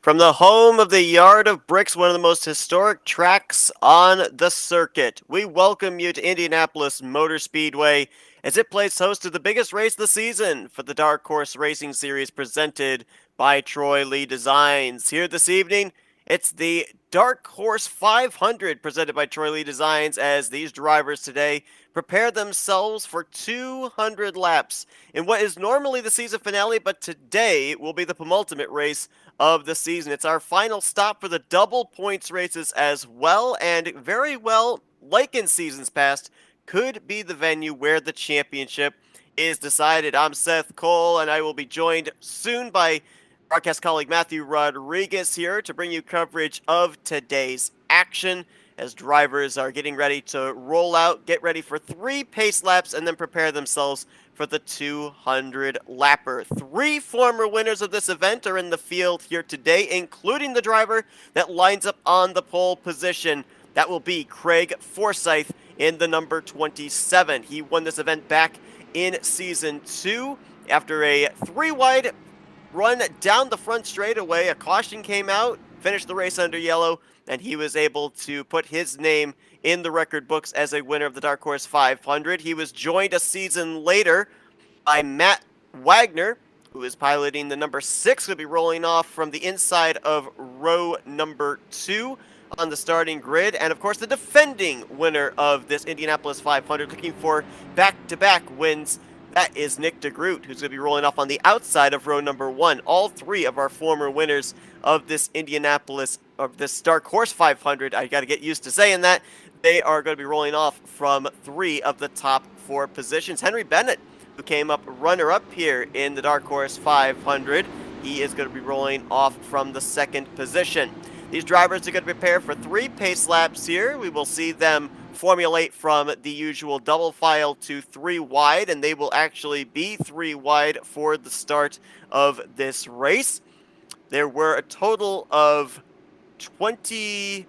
From the home of the Yard of Bricks, one of the most historic tracks on the circuit, we welcome you to Indianapolis Motor Speedway as it plays host to the biggest race of the season for the Dark Horse Racing Series presented by Troy Lee Designs. Here this evening, it's the Dark Horse 500 presented by Troy Lee Designs as these drivers today prepare themselves for 200 laps in what is normally the season finale, but today will be the penultimate race of the season. It's our final stop for the double points races as well, and very well, like in seasons past, could be the venue where the championship is decided. I'm Seth Cole, and I will be joined soon by broadcast colleague Matthew Rodriguez here to bring you coverage of today's action as drivers are getting ready to roll out, get ready for 3 pace laps, and then prepare themselves for the 200 lapper. 3 former winners of this event are in the field here today, including the driver that lines up on the pole position. That will be Craig Forsyth in the number 27. He won this event back in Season 2 after a 3-wide run down the front straightaway. A caution came out, finished the race under yellow, and he was able to put his name in the record books as a winner of the Dark Horse 500. He was joined a season later by Matt Wagner, who is piloting the number 6, will be rolling off from the inside of row number 2 on the starting grid. And of course, the defending winner of this Indianapolis 500, looking for back-to-back wins. That is Nick DeGroot, who's going to be rolling off on the outside of row number 1. All 3 of our former winners of this this Dark Horse 500, I got to get used to saying that, they are going to be rolling off from 3 of the top 4 positions. Henry Bennett, who came up runner-up here in the Dark Horse 500, he is going to be rolling off from the 2nd position. These drivers are going to prepare for 3 pace laps here. We will see them formulate from the usual double file to 3 wide, and they will actually be 3 wide for the start of this race. There were a total of 29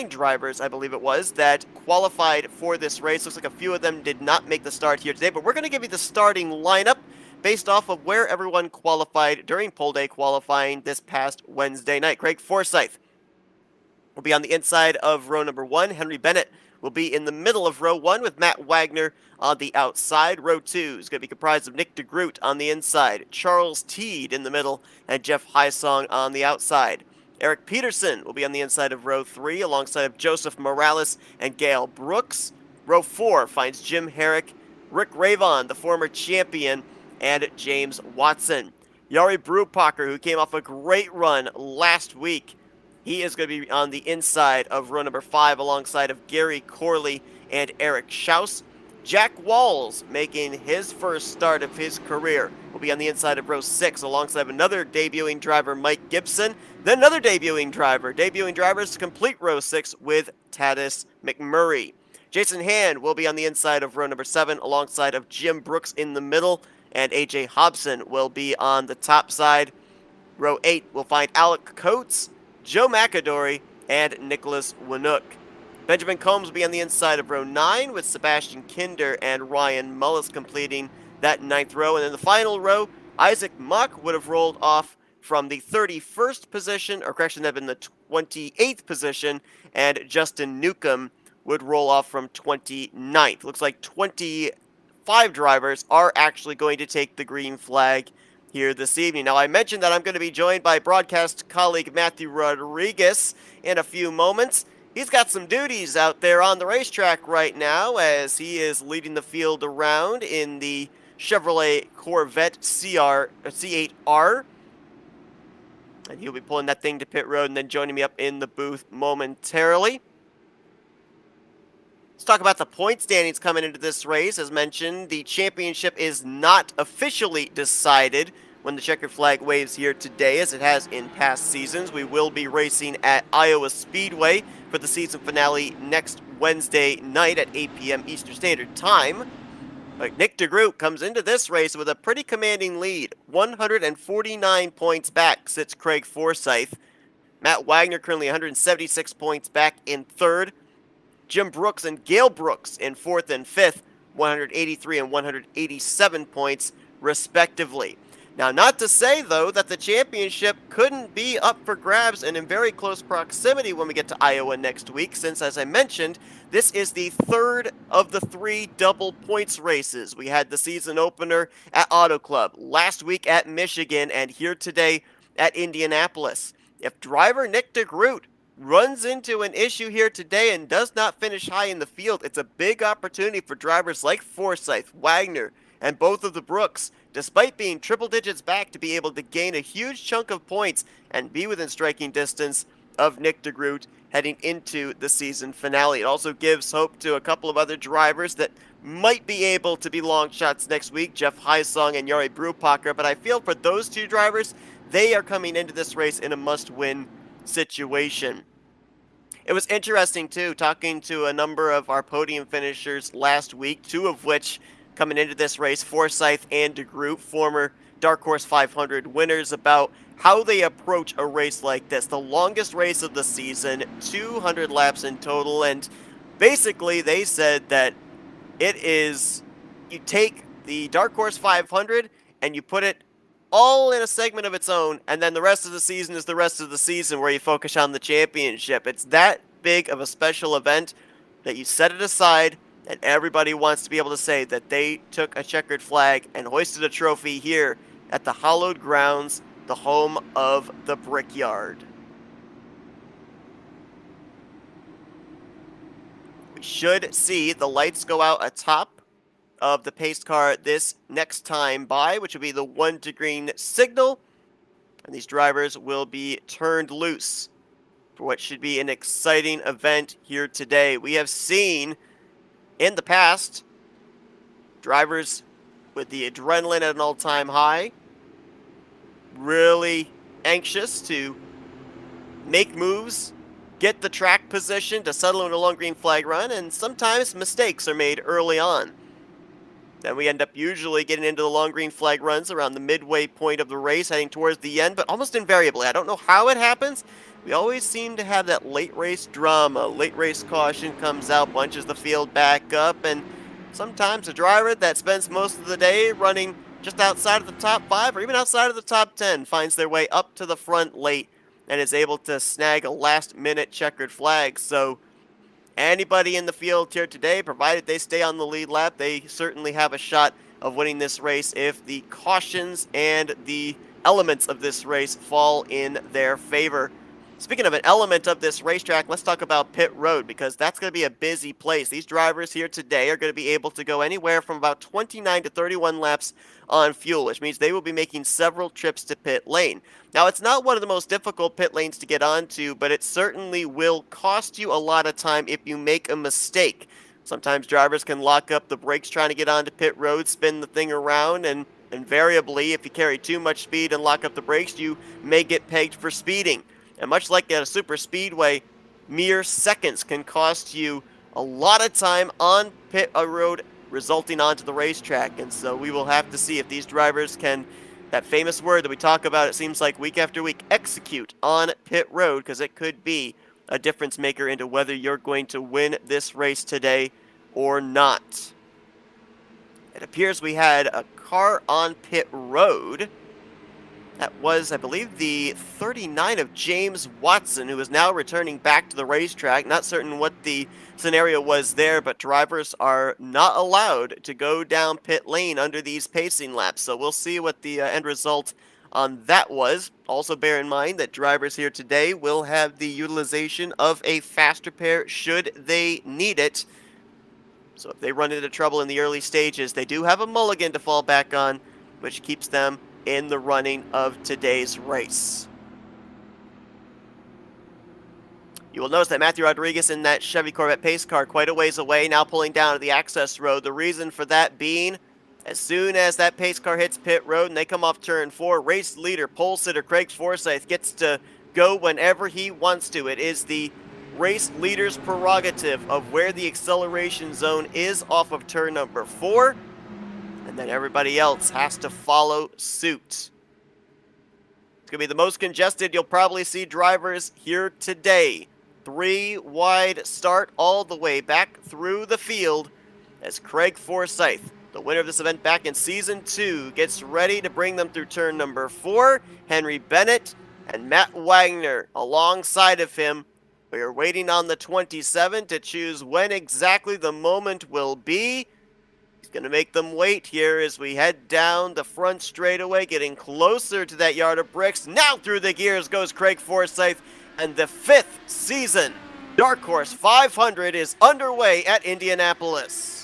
drivers, I believe it was, that qualified for this race. Looks like a few of them did not make the start here today, but we're going to give you the starting lineup based off of where everyone qualified during pole day qualifying this past Wednesday night. Craig Forsyth will be on the inside of row number 1. Henry Bennett will be in the middle of row 1 with Matt Wagner on the outside. Row 2 is going to be comprised of Nick DeGroot on the inside, Charles Teed in the middle, and Jeff Hysong on the outside. Eric Peterson will be on the inside of row 3 alongside of Joseph Morales and Gail Brooks. Row 4 finds Jim Herrick, Rick Ravon, the former champion, and James Watson. Yari Brupacher, who came off a great run last week, he is going to be on the inside of row number 5 alongside of Gary Corley and Eric Schaus. Jack Walls, making his first start of his career, will be on the inside of row 6 alongside of another debuting driver, Mike Gibson. Then another debuting driver. Debuting drivers to complete row 6 with Tatis McMurray. Jason Hand will be on the inside of row number 7 alongside of Jim Brooks in the middle, and AJ Hobson will be on the top side. Row 8 will find Alec Coates, Joe McAdory, and Nicholas Winook. Benjamin Combs will be on the inside of row 9 with Sebastian Kinder and Ryan Mullis completing that 9th row. And in the final row, Isaac Muck would have rolled off from the 31st position, or correction, that would have been the 28th position, and Justin Newcomb would roll off from 29th. Looks like 25 drivers are actually going to take the green flag here this evening. Now, I mentioned that I'm going to be joined by broadcast colleague Matthew Rodriguez in a few moments. He's got some duties out there on the racetrack right now as he is leading the field around in the Chevrolet Corvette C8R. And he'll be pulling that thing to pit road and then joining me up in the booth momentarily. Let's talk about the point standings coming into this race. As mentioned, the championship is not officially decided when the checkered flag waves here today, as it has in past seasons. We will be racing at Iowa Speedway for the season finale next Wednesday night at 8 p.m. Eastern Standard Time. But Nick DeGroot comes into this race with a pretty commanding lead. 149 points back sits Craig Forsyth. Matt Wagner currently 176 points back in 3rd. Jim Brooks and Gail Brooks in 4th and 5th, 183 and 187 points respectively. Now, not to say, though, that the championship couldn't be up for grabs and in very close proximity when we get to Iowa next week, since, as I mentioned, this is the third of the three double points races. We had the season opener at Auto Club, last week at Michigan, and here today at Indianapolis. If driver Nick DeGroot runs into an issue here today and does not finish high in the field, it's a big opportunity for drivers like Forsyth, Wagner, and both of the Brooks, despite being triple digits back, to be able to gain a huge chunk of points and be within striking distance of Nick DeGroot heading into the season finale. It also gives hope to a couple of other drivers that might be able to be long shots next week, Jeff Heisong and Jari Brupacher, but I feel for those two drivers, they are coming into this race in a must-win situation. It was interesting, too, talking to a number of our podium finishers last week, two of which coming into this race, Forsyth and DeGroot, former Dark Horse 500 winners, about how they approach a race like this. The longest race of the season, 200 laps in total, and basically they said that it is, you take the Dark Horse 500 and you put it all in a segment of its own, and then the rest of the season is the rest of the season where you focus on the championship. It's that big of a special event that you set it aside, and everybody wants to be able to say that they took a checkered flag and hoisted a trophy here at the hallowed grounds, the home of the Brickyard. We should see the lights go out atop of the pace car this next time by, which will be the 1 to green signal, and these drivers will be turned loose for what should be an exciting event here today. We have seen in the past drivers with the adrenaline at an all-time high, really anxious to make moves, get the track position to settle in a long green flag run, and sometimes mistakes are made early on. Then we end up usually getting into the long green flag runs around the midway point of the race, heading towards the end, but almost invariably, I don't know how it happens, we always seem to have that late race drama. Late race caution comes out, bunches the field back up, and sometimes a driver that spends most of the day running just outside of the top 5 or even outside of the top 10 finds their way up to the front late and is able to snag a last-minute checkered flag. So anybody in the field here today, provided they stay on the lead lap, they certainly have a shot of winning this race if the cautions and the elements of this race fall in their favor. Speaking of an element of this racetrack, let's talk about pit road, because that's going to be a busy place. These drivers here today are going to be able to go anywhere from about 29 to 31 laps on fuel, which means they will be making several trips to pit lane. Now, it's not one of the most difficult pit lanes to get onto, but it certainly will cost you a lot of time if you make a mistake. Sometimes drivers can lock up the brakes trying to get onto pit road, spin the thing around, and invariably, if you carry too much speed and lock up the brakes, you may get pegged for speeding. And much like at a super speedway, mere seconds can cost you a lot of time on pit road, resulting onto the racetrack. And so we will have to see if these drivers can, that famous word that we talk about, it seems like week after week, execute on pit road, because it could be a difference maker into whether you're going to win this race today or not. It appears we had a car on pit road. That was, I believe, the 39 of James Watson, who is now returning back to the racetrack. Not certain what the scenario was there, but drivers are not allowed to go down pit lane under these pacing laps. So we'll see what the end result on that was. Also bear in mind that drivers here today will have the utilization of a faster pair should they need it. So if they run into trouble in the early stages, they do have a mulligan to fall back on, which keeps them in the running of today's race. You will notice that Matthew Rodriguez in that Chevy Corvette pace car quite a ways away, now pulling down to the access road. The reason for that being, as soon as that pace car hits pit road and they come off turn 4, race leader, pole sitter Craig Forsyth gets to go whenever he wants to. It is the race leader's prerogative of where the acceleration zone is off of turn number 4. And then everybody else has to follow suit. It's going to be the most congested you'll probably see drivers here today. 3 wide start all the way back through the field as Craig Forsyth The winner of this event back in Season 2 gets ready to bring them through turn number 4. Henry Bennett and Matt Wagner alongside of him. We are waiting on the 27 to choose when exactly the moment will be. He's going to make them wait here as we head down the front straightaway, getting closer to that yard of bricks. Now through the gears goes Craig Forsyth, and the 5th season Dark Horse 500 is underway at Indianapolis.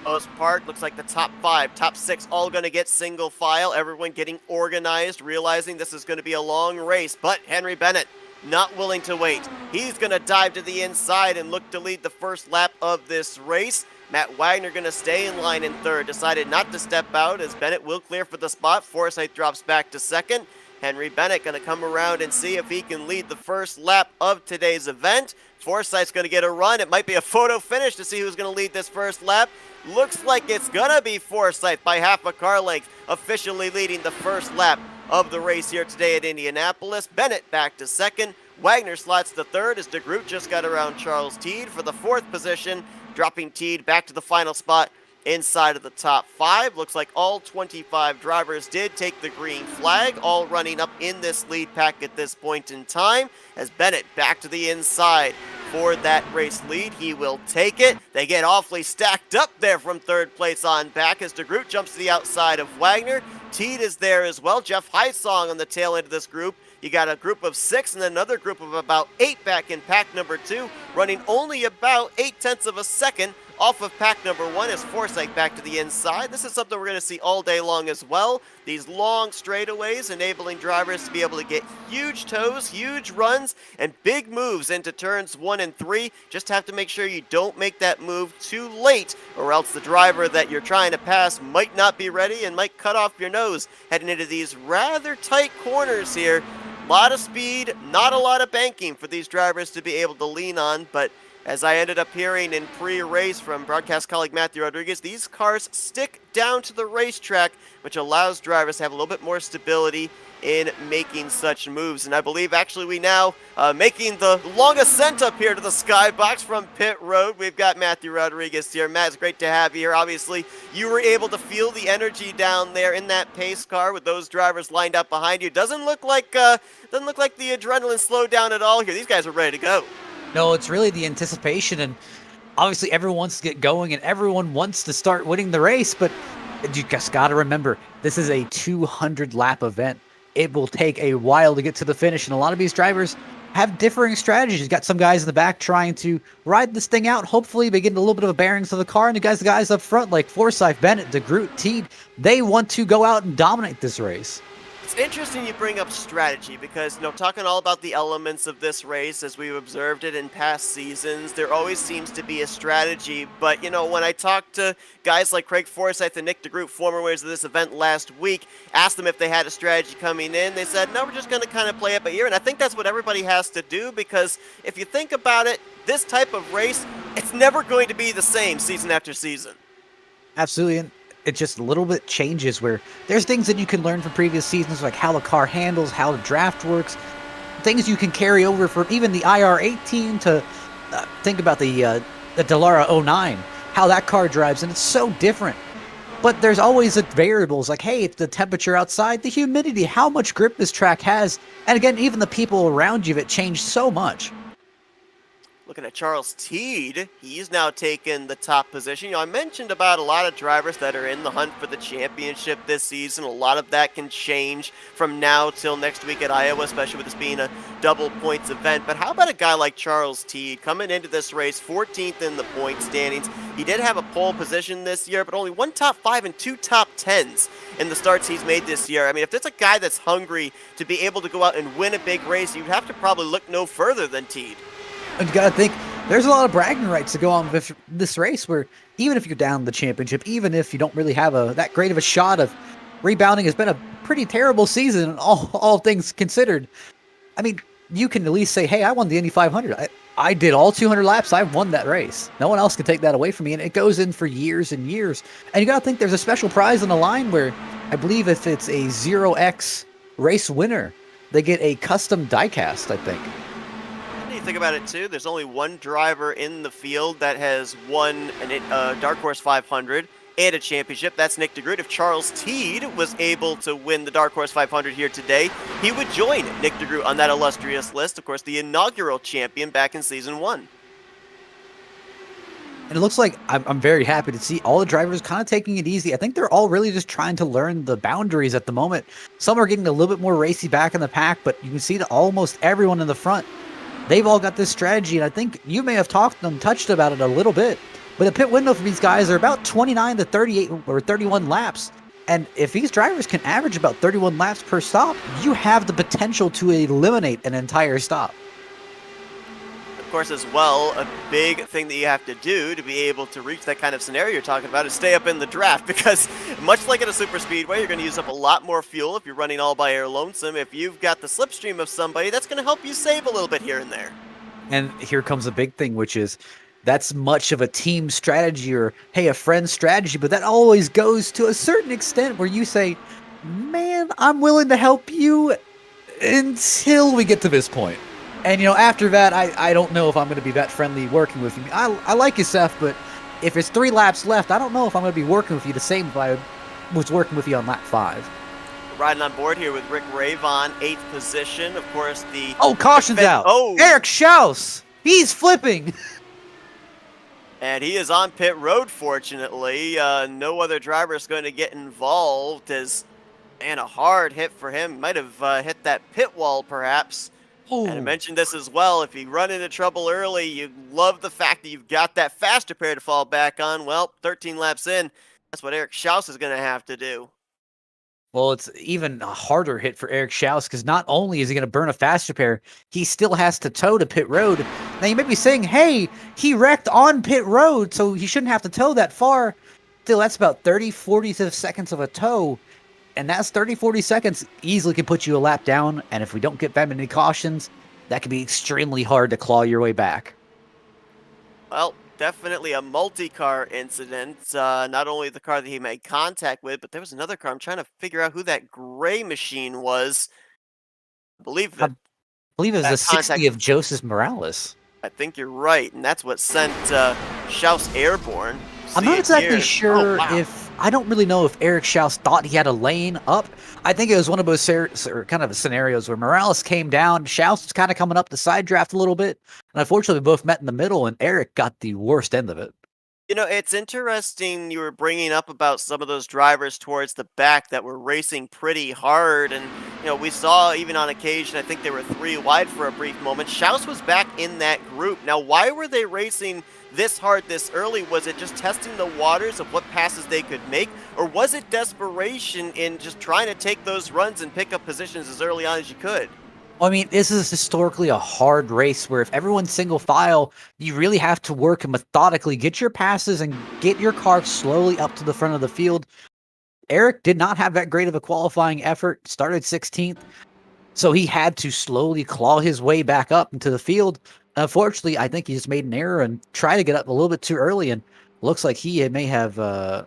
Most part, looks like the top 5, top 6 all going to get single file. Everyone getting organized, realizing this is going to be a long race. But Henry Bennett not willing to wait. He's going to dive to the inside and look to lead the first lap of this race. Matt Wagner going to stay in line in third. Decided not to step out as Bennett will clear for the spot. Forsyth drops back to second. Henry Bennett going to come around and see if he can lead the first lap of today's event. Forsyth's going to get a run. It might be a photo finish to see who's going to lead this first lap. Looks like it's going to be Forsyth by half a car length, officially leading the first lap of the race here today at Indianapolis. Bennett back to second. Wagner slots to third as DeGroot just got around Charles Teed for the 4th position, dropping Teed back to the final spot inside of the top 5. Looks like all 25 drivers did take the green flag, all running up in this lead pack at this point in time, as Bennett back to the inside for that race lead. He will take it. They get awfully stacked up there from third place on back as DeGroot jumps to the outside of Wagner. Teed is there as well. Jeff Heisong on the tail end of this group. You got a group of 6 and another group of about 8 back in pack number 2, running only about 0.8 of a second off of pack number 1 as Forsyth back to the inside. This is something we're going to see all day long as well. These long straightaways enabling drivers to be able to get huge toes, huge runs, and big moves into turns 1 and 3. Just have to make sure you don't make that move too late, or else the driver that you're trying to pass might not be ready and might cut off your nose heading into these rather tight corners here. A lot of speed, not a lot of banking for these drivers to be able to lean on, but as I ended up hearing in pre-race from broadcast colleague Matthew Rodriguez, these cars stick down to the racetrack, which allows drivers to have a little bit more stability in making such moves. And I believe actually we now making the long ascent up here to the skybox from pit road. We've got Matthew Rodriguez here. Matt, it's great to have you here. Obviously, you were able to feel the energy down there in that pace car with those drivers lined up behind you. Doesn't look like the adrenaline slowed down at all here. These guys are ready to go. No, it's really the anticipation, and obviously everyone wants to get going and everyone wants to start winning the race, but you just got to remember, this is a 200-lap event. It will take a while to get to the finish, and a lot of these drivers have differing strategies. You've got some guys in the back trying to ride this thing out. Hopefully they get a little bit of a bearings of the car, and the guys up front like Forsyth, Bennett, DeGroot, Teed, they want to go out and dominate this race. It's interesting you bring up strategy because, talking all about the elements of this race as we've observed it in past seasons, there always seems to be a strategy. But, when I talked to guys like Craig Forsyth and Nick DeGroot, former winners of this event last week, asked them if they had a strategy coming in, they said, no, we're just going to kind of play it by ear. And I think that's what everybody has to do because if you think about it, this type of race, it's never going to be the same season after season. Absolutely. And it just a little bit changes where there's things that you can learn from previous seasons, like how the car handles, how the draft works, things you can carry over from even the IR18 to think about the Dallara 09, how that car drives, and it's so different. But there's always variables like, hey, it's the temperature outside, the humidity, how much grip this track has, and again, even the people around you, it changed so much. Looking at Charles Teed, he's now taken the top position. I mentioned about a lot of drivers that are in the hunt for the championship this season. A lot of that can change from now till next week at Iowa, especially with this being a double points event. But how about a guy like Charles Teed coming into this race 14th in the point standings? He did have a pole position this year, but only 1 top 5 and 2 top 10s in the starts he's made this year. I mean, if there's a guy that's hungry to be able to go out and win a big race, you'd have to probably look no further than Teed. And you got to think, there's a lot of bragging rights to go on with this race where even if you're down the championship, even if you don't really have that great of a shot of rebounding, has been a pretty terrible season, all things considered. I mean, you can at least say, hey, I won the Indy 500. I did all 200 laps. I won that race. No one else can take that away from me, and it goes in for years and years. And you got to think there's a special prize on the line where I believe if it's a 0x race winner, they get a custom diecast, I think. And you think about it too, there's only one driver in the field that has won a Dark Horse 500 and a championship. That's Nick DeGroot. If Charles Teed was able to win the Dark Horse 500 here today, he would join Nick DeGroot on that illustrious list. Of course, the inaugural champion back in Season 1. And it looks like I'm very happy to see all the drivers kind of taking it easy. I think they're all really just trying to learn the boundaries at the moment. Some are getting a little bit more racy back in the pack, but you can see that almost everyone in the front, they've all got this strategy. And I think you may have touched about it a little bit, but the pit window for these guys are about 29 to 38 or 31 laps. And if these drivers can average about 31 laps per stop, you have the potential to eliminate an entire stop. Of course, as well, a big thing that you have to do to be able to reach that kind of scenario you're talking about is stay up in the draft, because much like at a super speedway, you're going to use up a lot more fuel if you're running all by air lonesome. If you've got the slipstream of somebody, that's going to help you save a little bit here and there. And here comes a big thing, which is that's much of a team strategy or, hey, a friend strategy, but that always goes to a certain extent where you say, man, I'm willing to help you until we get to this point. And, after that, I don't know if I'm going to be that friendly working with you. I like you, Seth, but if it's 3 laps left, I don't know if I'm going to be working with you the same if I was working with you on lap 5. Riding on board here with Rick Ravon, 8th position. Of course, the... Oh, caution's out. Oh! Eric Schaus! He's flipping! And he is on pit road, fortunately. No other driver is going to get involved as, man, a hard hit for him. Might have hit that pit wall, perhaps. Ooh. And I mentioned this as well. If you run into trouble early, you love the fact that you've got that faster pair to fall back on. Well, 13 laps in, that's what Eric Schaus is going to have to do. Well, it's even a harder hit for Eric Schaus because not only is he going to burn a faster pair, he still has to tow to pit road. Now, you may be saying, hey, he wrecked on pit road, so he shouldn't have to tow that far. Still, that's about 30, 40 seconds of a tow. And that's 30, 40 seconds easily can put you a lap down. And if we don't get that many cautions, that can be extremely hard to claw your way back. Well, definitely a multi-car incident. Not only the car that he made contact with, but there was another car. I'm trying to figure out who that gray machine was. I believe it was the 60 of Joseph Morales. I think you're right, and that's what sent Schaus airborne. I'm not exactly sure if... I don't really know if Eric Schaus thought he had a lane up. I think it was one of those kind of scenarios where Morales came down, Schaus was kind of coming up the side draft a little bit, and unfortunately both met in the middle, and Eric got the worst end of it. You know, it's interesting you were bringing up about some of those drivers towards the back that were racing pretty hard, and, we saw even on occasion, I think they were 3 wide for a brief moment. Schaus was back in that group. Now, why were they racing this hard this early? Was it just testing the waters of what passes they could make, or was it desperation in just trying to take those runs and pick up positions as early on as you could? Well, I mean, this is historically a hard race where if everyone's single file, you really have to work and methodically get your passes and get your car slowly up to the front of the field. Eric did not have that great of a qualifying effort, started 16th, so he had to slowly claw his way back up into the field. Unfortunately, I think he just made an error and tried to get up a little bit too early, and looks like he may have,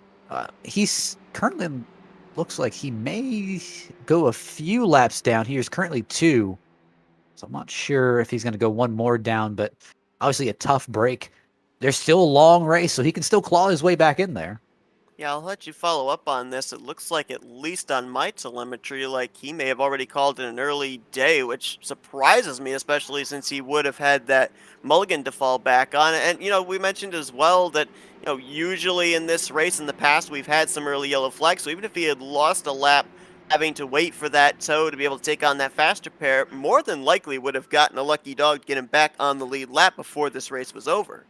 he's currently... looks like he may go a few laps down. He is currently 2. So I'm not sure if he's going to go one more down, but obviously a tough break. There's still a long race, so he can still claw his way back in there. Yeah, I'll let you follow up on this. It looks like, at least on my telemetry, like he may have already called it an early day, which surprises me, especially since he would have had that mulligan to fall back on. And, we mentioned as well that, usually in this race in the past, we've had some early yellow flags. So even if he had lost a lap, having to wait for that tow to be able to take on that faster pair, more than likely would have gotten a lucky dog to get him back on the lead lap before this race was over.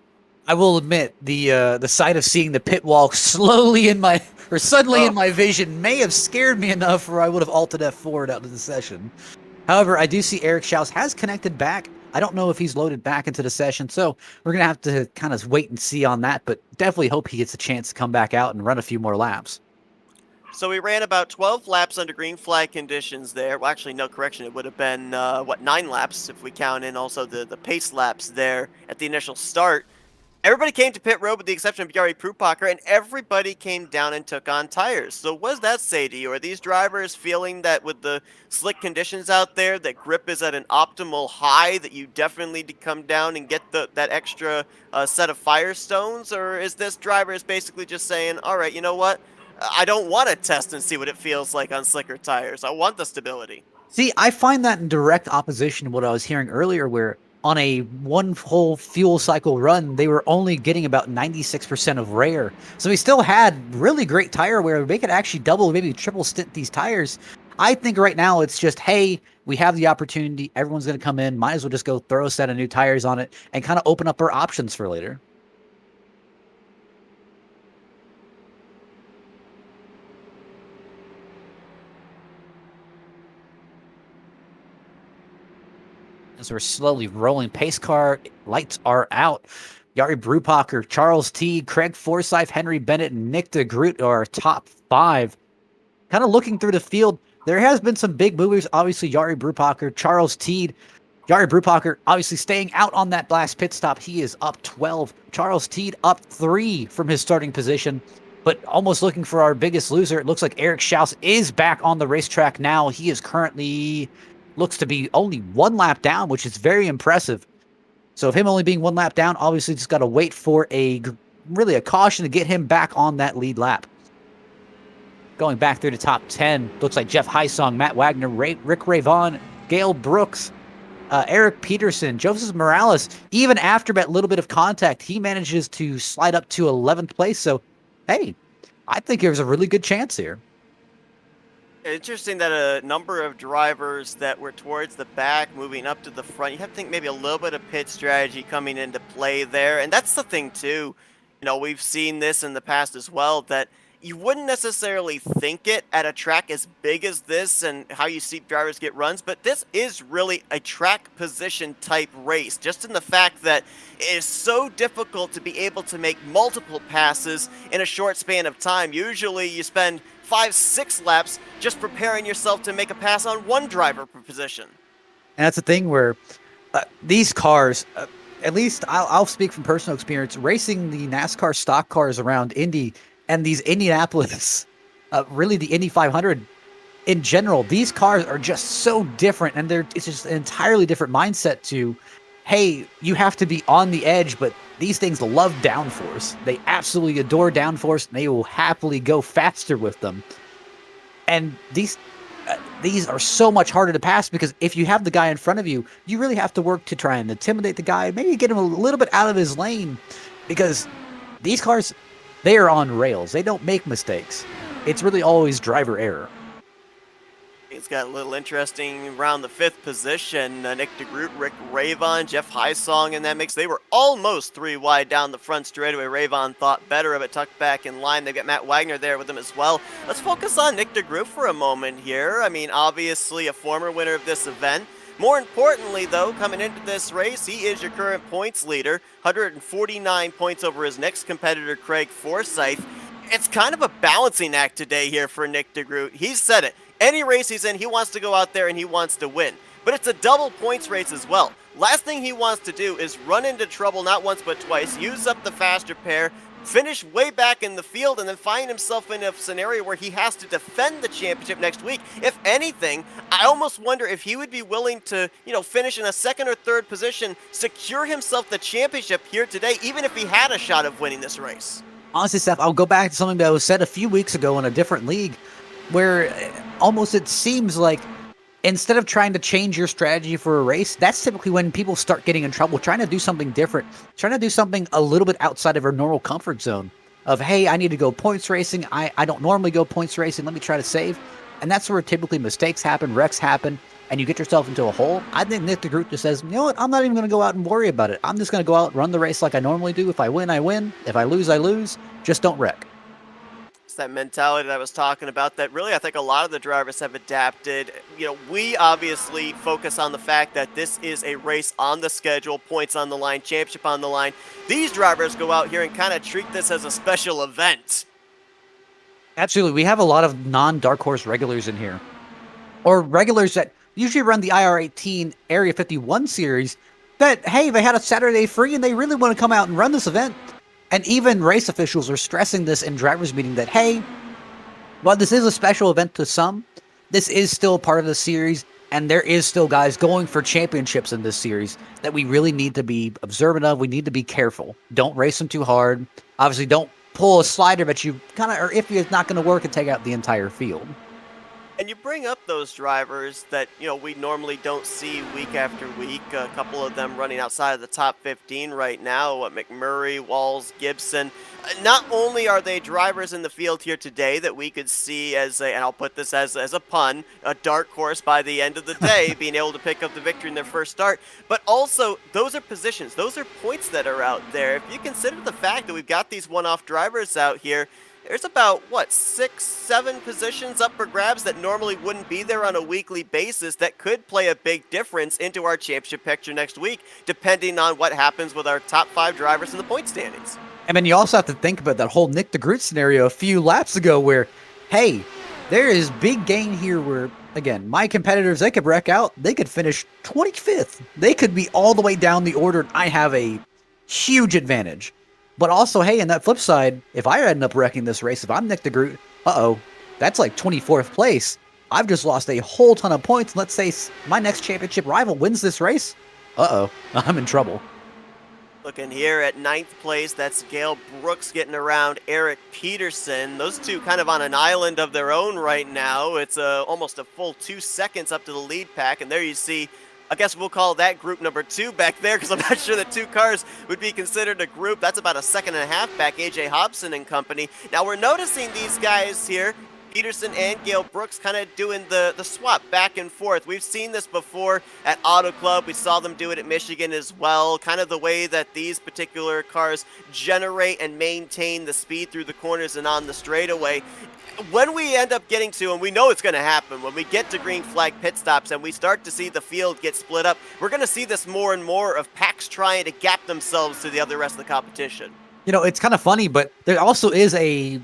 I will admit, the sight of seeing the pit wall suddenly in my vision may have scared me enough where I would have alted F4 out of the session. However, I do see Eric Schaus has connected back. I don't know if he's loaded back into the session, so we're going to have to kind of wait and see on that, but definitely hope he gets a chance to come back out and run a few more laps. So we ran about 12 laps under green flag conditions there. Well, actually, no, correction. It would have been, 9 laps if we count in also the pace laps there at the initial start. Everybody came to pit road with the exception of Jari Prupacker, and everybody came down and took on tires. So what does that say to you? Are these drivers feeling that with the slick conditions out there, that grip is at an optimal high, that you definitely need to come down and get that extra set of Firestones? Or is this drivers basically just saying, all right, you know what? I don't want to test and see what it feels like on slicker tires. I want the stability. See, I find that in direct opposition to what I was hearing earlier, where on a one whole fuel cycle run, they were only getting about 96% of rare. So we still had really great tire wear. They could actually double, maybe triple stint these tires. I think right now it's just, hey, we have the opportunity. Everyone's going to come in. Might as well just go throw a set of new tires on it and kind of open up our options for later. As we're slowly rolling pace car, lights are out. Jari Brupacher, Charles Teed, Craig Forsyth, Henry Bennett, and Nick DeGroot are our top five. Kind of looking through the field, there has been some big movers. Obviously, Jari Brupacher, Charles Teed. Jari Brupacher obviously staying out on that last pit stop. He is up 12. Charles Teed up 3 from his starting position. But almost looking for our biggest loser. It looks like Eric Schaus is back on the racetrack now. He is currently looks to be only 1 lap down, which is very impressive. So if him only being 1 lap down, obviously just got to wait for a caution to get him back on that lead lap. Going back through the top 10, looks like Jeff Heisong, Matt Wagner, Rick Ravon, Gail Brooks, Eric Peterson, Joseph Morales. Even after that little bit of contact, he manages to slide up to 11th place. So, hey, I think there's a really good chance here. Interesting that a number of drivers that were towards the back moving up to the front, you have to think maybe a little bit of pit strategy coming into play there. And that's the thing too, we've seen this in the past as well, that you wouldn't necessarily think it at a track as big as this and how you see drivers get runs, but this is really a track position type race, just in the fact that it is so difficult to be able to make multiple passes in a short span of time. Usually you spend 5-6 laps just preparing yourself to make a pass on one driver per position. And that's the thing where these cars, at least I'll speak from personal experience, racing the NASCAR stock cars around Indy and these Indianapolis, really the Indy 500 in general, these cars are just so different, and it's just an entirely different mindset to, hey, you have to be on the edge, but these things love downforce. They absolutely adore downforce, and they will happily go faster with them. And these are so much harder to pass because if you have the guy in front of you, you really have to work to try and intimidate the guy, maybe get him a little bit out of his lane, because these cars, they are on rails. They don't make mistakes. It's really always driver error. It's got a little interesting around the 5th position. Nick DeGroot, Rick Ravon, Jeff Heisong in that mix. They were almost 3 wide down the front straightaway. Ravon thought better of it, tucked back in line. They've got Matt Wagner there with them as well. Let's focus on Nick DeGroot for a moment here. I mean, obviously a former winner of this event. More importantly, though, coming into this race, he is your current points leader, 149 points over his next competitor, Craig Forsyth. It's kind of a balancing act today here for Nick DeGroot. He's said it. Any race he's in, he wants to go out there and he wants to win. But it's a double points race as well. Last thing he wants to do is run into trouble not once but twice, use up the faster pair, finish way back in the field, and then find himself in a scenario where he has to defend the championship next week. If anything, I almost wonder if he would be willing to, finish in a 2nd or 3rd position, secure himself the championship here today, even if he had a shot of winning this race. Honestly, Seth, I'll go back to something that was said a few weeks ago in a different league, where almost it seems like instead of trying to change your strategy for a race, that's typically when people start getting in trouble, trying to do something different, trying to do something a little bit outside of our normal comfort zone of, hey, I need to go points racing. I don't normally go points racing. Let me try to save. And that's where typically mistakes happen, wrecks happen, and you get yourself into a hole. I think Nick DeGroot just says, you know what, I'm not even going to go out and worry about it. I'm just going to go out and run the race like I normally do. If I win, I win. If I lose, I lose. Just don't wreck. It's that mentality that I was talking about that really I think a lot of the drivers have adapted. We obviously focus on the fact that this is a race on the schedule, points on the line, championship on the line. These drivers go out here and kind of treat this as a special event. Absolutely. We have a lot of non-Dark Horse regulars in here, or regulars that usually run the IR18 Area 51 series, that, hey, they had a Saturday free and they really want to come out and run this event. And even race officials are stressing this in drivers' meeting that, hey, while this is a special event to some, this is still part of the series, and there is still guys going for championships in this series that we really need to be observant of. We need to be careful. Don't race them too hard. Obviously, don't pull a slider that you kind of are iffy it's not going to work and take out the entire field. And you bring up those drivers that, we normally don't see week after week. A couple of them running outside of the top 15 right now. McMurray, Walls, Gibson. Not only are they drivers in the field here today that we could see as and I'll put this as a pun, a dark horse by the end of the day, being able to pick up the victory in their first start, but also those are positions, those are points that are out there. If you consider the fact that we've got these one-off drivers out here, there's about, 6, 7 positions up for grabs that normally wouldn't be there on a weekly basis that could play a big difference into our championship picture next week, depending on what happens with our top 5 drivers in the point standings. And then you also have to think about that whole Nick DeGroot scenario a few laps ago where, hey, there is big gain here where, again, my competitors, they could wreck out. They could finish 25th. They could be all the way down the order, and I have a huge advantage. But also, hey, in that flip side, if I end up wrecking this race, if I'm Nick DeGroot, that's like 24th place. I've just lost a whole ton of points. Let's say my next championship rival wins this race. I'm in trouble. Looking here at 9th place, that's Gale Brooks getting around Eric Peterson. Those two kind of on an island of their own right now. It's almost a full 2 seconds up to the lead pack, and there you see, I guess we'll call that group number 2 back there, because I'm not sure that 2 cars would be considered a group. That's about a second and a half back, AJ Hobson and company. Now we're noticing these guys here, Peterson and Gale Brooks, kind of doing the swap back and forth. We've seen this before at Auto Club. We saw them do it at Michigan as well. Kind of the way that these particular cars generate and maintain the speed through the corners and on the straightaway. When we end up getting to, and we know it's going to happen, when we get to green flag pit stops and we start to see the field get split up, we're going to see this more and more of packs trying to gap themselves to the other rest of the competition. It's kind of funny, but there also is I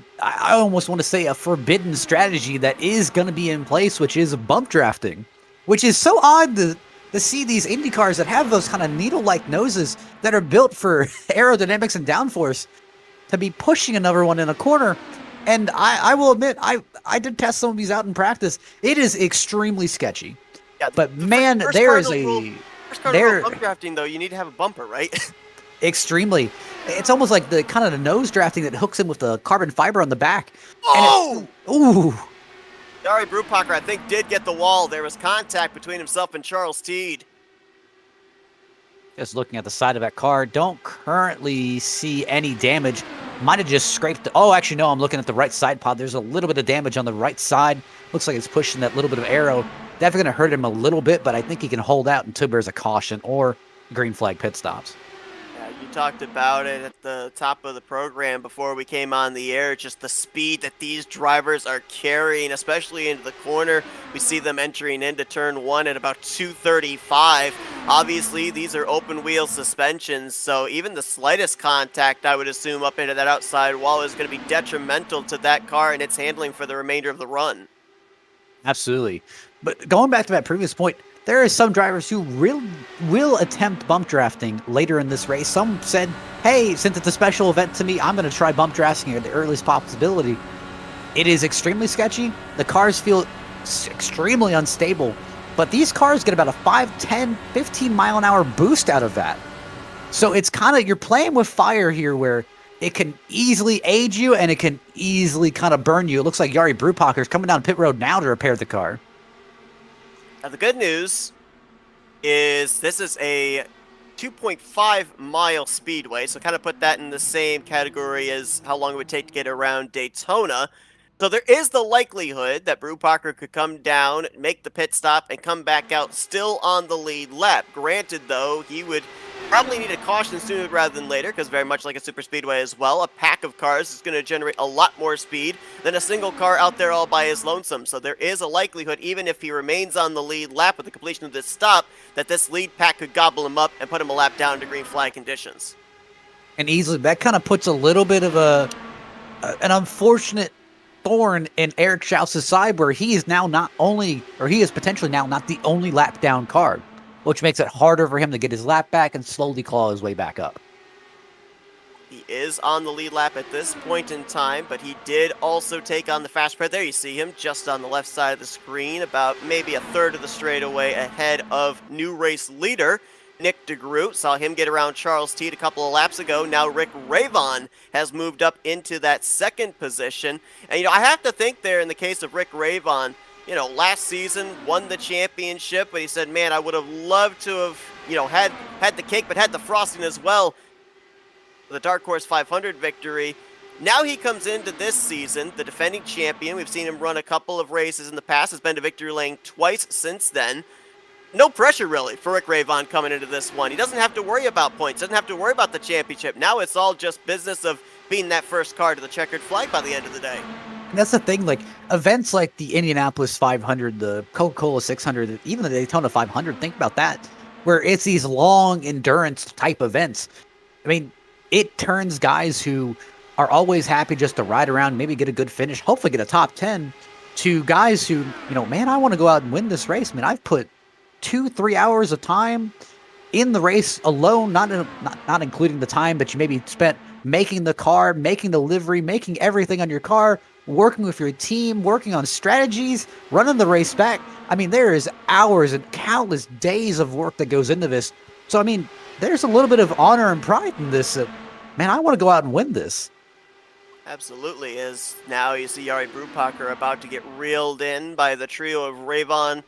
almost want to say a forbidden strategy that is going to be in place, which is bump drafting, which is so odd to see these Indy cars that have those kind of needle-like noses that are built for aerodynamics and downforce to be pushing another one in a corner. And I will admit, I did test some of these out in practice. It is extremely sketchy. Yeah, but man, there is first cardinal bump drafting, though, you need to have a bumper, right? Extremely. It's almost like the kind of the nose drafting that hooks in with the carbon fiber on the back. Oh! Ooh! Jari Brubacher, I think, did get the wall. There was contact between himself and Charles Teed. Just looking at the side of that car, don't currently see any damage. Might have just scraped. Oh, actually, no, I'm looking at the right side pod. There's a little bit of damage on the right side. Looks like it's pushing that little bit of aero. Definitely going to hurt him a little bit, but I think he can hold out until there's a caution or green flag pit stops. You talked about it at the top of the program before we came on the air, just the speed that these drivers are carrying, especially into the corner. We see them entering into turn 1 at about 235. Obviously, these are open wheel suspensions, so even the slightest contact, I would assume, up into that outside wall is going to be detrimental to that car and its handling for the remainder of the run. Absolutely. But going back to that previous point, there are some drivers who will attempt bump drafting later in this race. Some said, hey, since it's a special event to me, I'm going to try bump drafting at the earliest possibility. It is extremely sketchy. The cars feel extremely unstable. But these cars get about a 5, 10, 15 mile an hour boost out of that. So it's kind of, you're playing with fire here where it can easily aid you and it can easily kind of burn you. It looks like Jari Brubacher is coming down pit road now to repair the car. Now, the good news is this is a 2.5 mile speedway, so kind of put that in the same category as how long it would take to get around Daytona. So there is the likelihood that Brubacher could come down, make the pit stop, and come back out still on the lead lap. Granted, though, he would probably need a caution sooner rather than later, because very much like a super speedway as well, a pack of cars is going to generate a lot more speed than a single car out there all by his lonesome. So there is a likelihood, even if he remains on the lead lap with the completion of this stop, that this lead pack could gobble him up and put him a lap down to green flag conditions. And easily, that kind of puts a little bit of an unfortunate thorn in Eric Schauss's side, where he is now not only, or he is potentially now not the only lap down car. which makes it harder for him to get his lap back and slowly claw his way back up. He is on the lead lap at this point in time, but he did also take on the fast spread. There you see him just on the left side of the screen, about maybe a third of the straightaway ahead of new race leader Nick DeGroot. Saw him get around Charles Teed a couple of laps ago. Now Rick Ravon has moved up into that second position. And, I have to think there in the case of Rick Ravon, last season won the championship, but he said, man, I would have loved to have, had the cake, but had the frosting as well. The Dark Horse 500 victory. Now he comes into this season, the defending champion. We've seen him run a couple of races in the past. Has been to victory lane twice since then. No pressure, really, for Rick Ravon coming into this one. He doesn't have to worry about points, doesn't have to worry about the championship. Now it's all just business of being that first car to the checkered flag by the end of the day. And that's the thing, like, events like the Indianapolis 500, the Coca-Cola 600, even the Daytona 500, think about that, where it's these long endurance type events. I mean, it turns guys who are always happy just to ride around, maybe get a good finish, hopefully get a top 10, to guys who, man, I want to go out and win this race. I mean, I've put 2-3 hours of time in the race alone, not including the time that you maybe spent making the car, making the livery, making everything on your car, working with your team, working on strategies, running the race back. I mean, there is hours and countless days of work that goes into this. So, I mean, there's a little bit of honor and pride in this. Man, I want to go out and win this. Absolutely is. Now you see Jari Brupaker about to get reeled in by the trio of Ravon,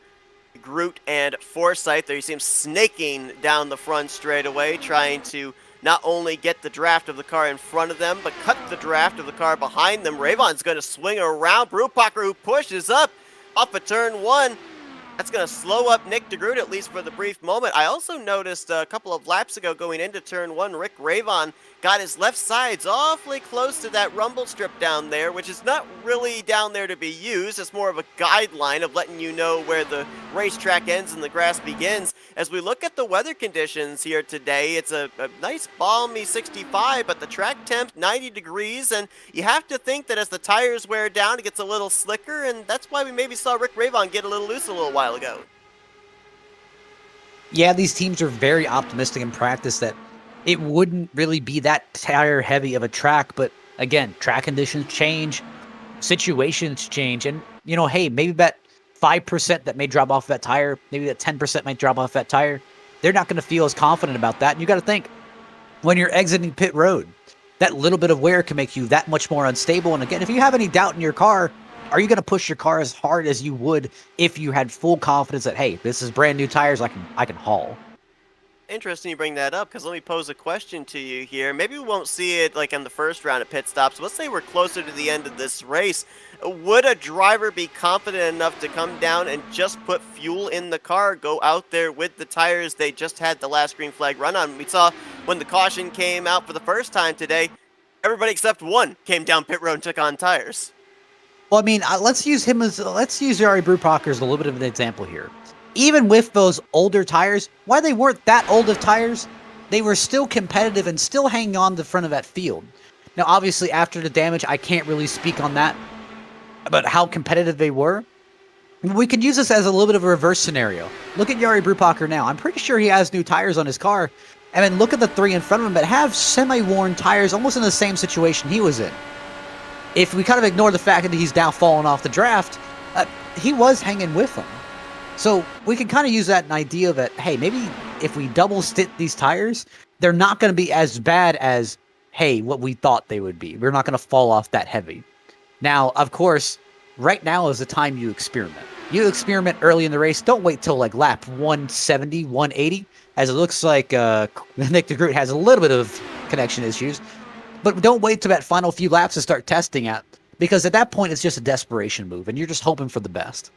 Groot, and Forsyth. There you see him snaking down the front straightaway, trying to not only get the draft of the car in front of them, but cut the draft of the car behind them. Ravon's going to swing around. Brupaker, who pushes up off of turn one. That's going to slow up Nick DeGroot, at least for the brief moment. I also noticed a couple of laps ago going into turn one, Rick Ravon got his left sides awfully close to that rumble strip down there, which is not really down there to be used. It's more of a guideline of letting you know where the racetrack ends and the grass begins. As we look at the weather conditions here today, it's a nice balmy 65, but the track temp 90 degrees, and you have to think that as the tires wear down, it gets a little slicker, and that's why we maybe saw Rick Ravon get a little loose a little while ago. Yeah, these teams are very optimistic in practice that it wouldn't really be that tire heavy of a track, but again, track conditions change, situations change, and hey, maybe that 5% that may drop off that tire, maybe that 10% might drop off that tire, they're not going to feel as confident about that. And you got to think, when you're exiting pit road, that little bit of wear can make you that much more unstable. And again, if you have any doubt in your car, are you going to push your car as hard as you would if you had full confidence that, hey, this is brand new tires, I can haul? Interesting you bring that up, because let me pose a question to you here. Maybe we won't see it like in the first round of pit stops. Let's say we're closer to the end of this race. Would a driver be confident enough to come down and just put fuel in the car, go out there with the tires they just had the last green flag run on? We saw when the caution came out for the first time today, everybody except one came down pit road and took on tires. Well, I mean, let's use Jari Brupaker as a little bit of an example here. Even with those older tires, why they weren't that old of tires, they were still competitive and still hanging on the front of that field. Now, obviously, after the damage, I can't really speak on that, about how competitive they were. We could use this as a little bit of a reverse scenario. Look at Jari Brupaker now. I'm pretty sure he has new tires on his car. And then look at the three in front of him that have semi-worn tires, almost in the same situation he was in. If we kind of ignore the fact that he's now fallen off the draft, he was hanging with them. So we can kind of use that idea that, hey, maybe if we double stint these tires, they're not going to be as bad as, hey, what we thought they would be. We're not going to fall off that heavy. Now, of course, right now is the time you experiment. You experiment early in the race. Don't wait till like lap 170, 180, as it looks like Nick DeGroot has a little bit of connection issues. But don't wait till that final few laps to start testing out, because at that point, it's just a desperation move, and you're just hoping for the best.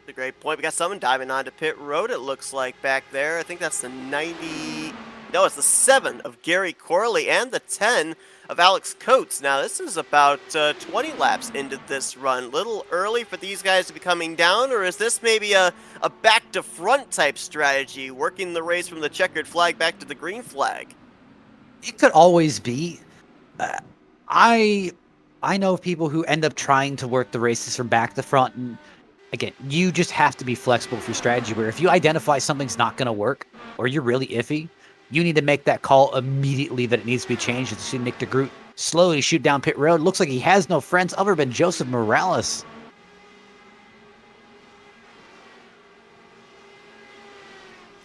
A great point. We got someone diving onto pit road, it looks like, back there. I think that's the 90... No, it's the 7 of Gary Corley and the 10 of Alex Coates. Now, this is about 20 laps into this run. Little early for these guys to be coming down, or is this maybe a back-to-front type strategy, working the race from the checkered flag back to the green flag? It could always be. I know of people who end up trying to work the races from back to front, and again, you just have to be flexible with your strategy where if you identify something's not going to work or you're really iffy, you need to make that call immediately that it needs to be changed. As you see Nick DeGroot slowly shoot down pit road. Looks like he has no friends other than Joseph Morales.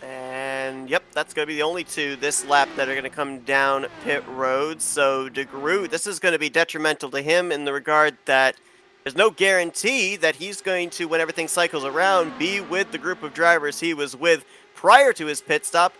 And yep, that's going to be the only two this lap that are going to come down pit road. So DeGroot, this is going to be detrimental to him in the regard that there's no guarantee that he's going to, when everything cycles around, be with the group of drivers he was with prior to his pit stop.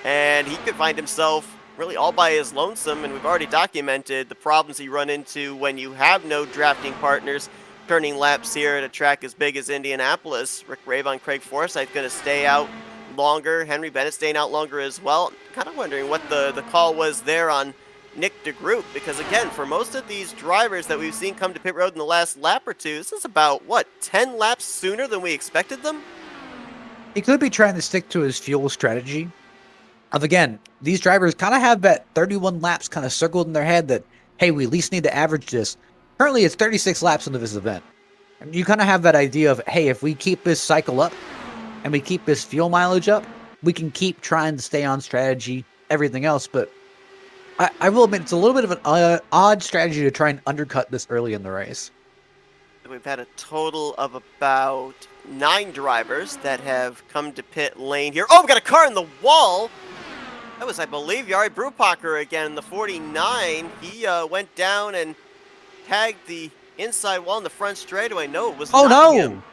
And he could find himself really all by his lonesome, and we've already documented the problems you run into when you have no drafting partners turning laps here at a track as big as Indianapolis. Rick Ravon, Craig Forsyth going to stay out longer. Henry Bennett staying out longer as well. Kind of wondering what the call was there on Nick DeGroot, because again, for most of these drivers that we've seen come to pit road in the last lap or two, this is about, what, 10 laps sooner than we expected them? He could be trying to stick to his fuel strategy. Again, these drivers kind of have that 31 laps kind of circled in their head that, hey, we at least need to average this. Currently, it's 36 laps into this event. And you kind of have that idea of, hey, if we keep this cycle up and we keep this fuel mileage up, we can keep trying to stay on strategy, everything else. But I will admit, it's a little bit of an odd strategy to try and undercut this early in the race. We've had a total of about 9 drivers that have come to pit lane here. Oh, we got a car in the wall! That was, I believe, Jari Brupacher again in the 49. He went down and tagged the inside wall in the front straightaway. No, it was not him.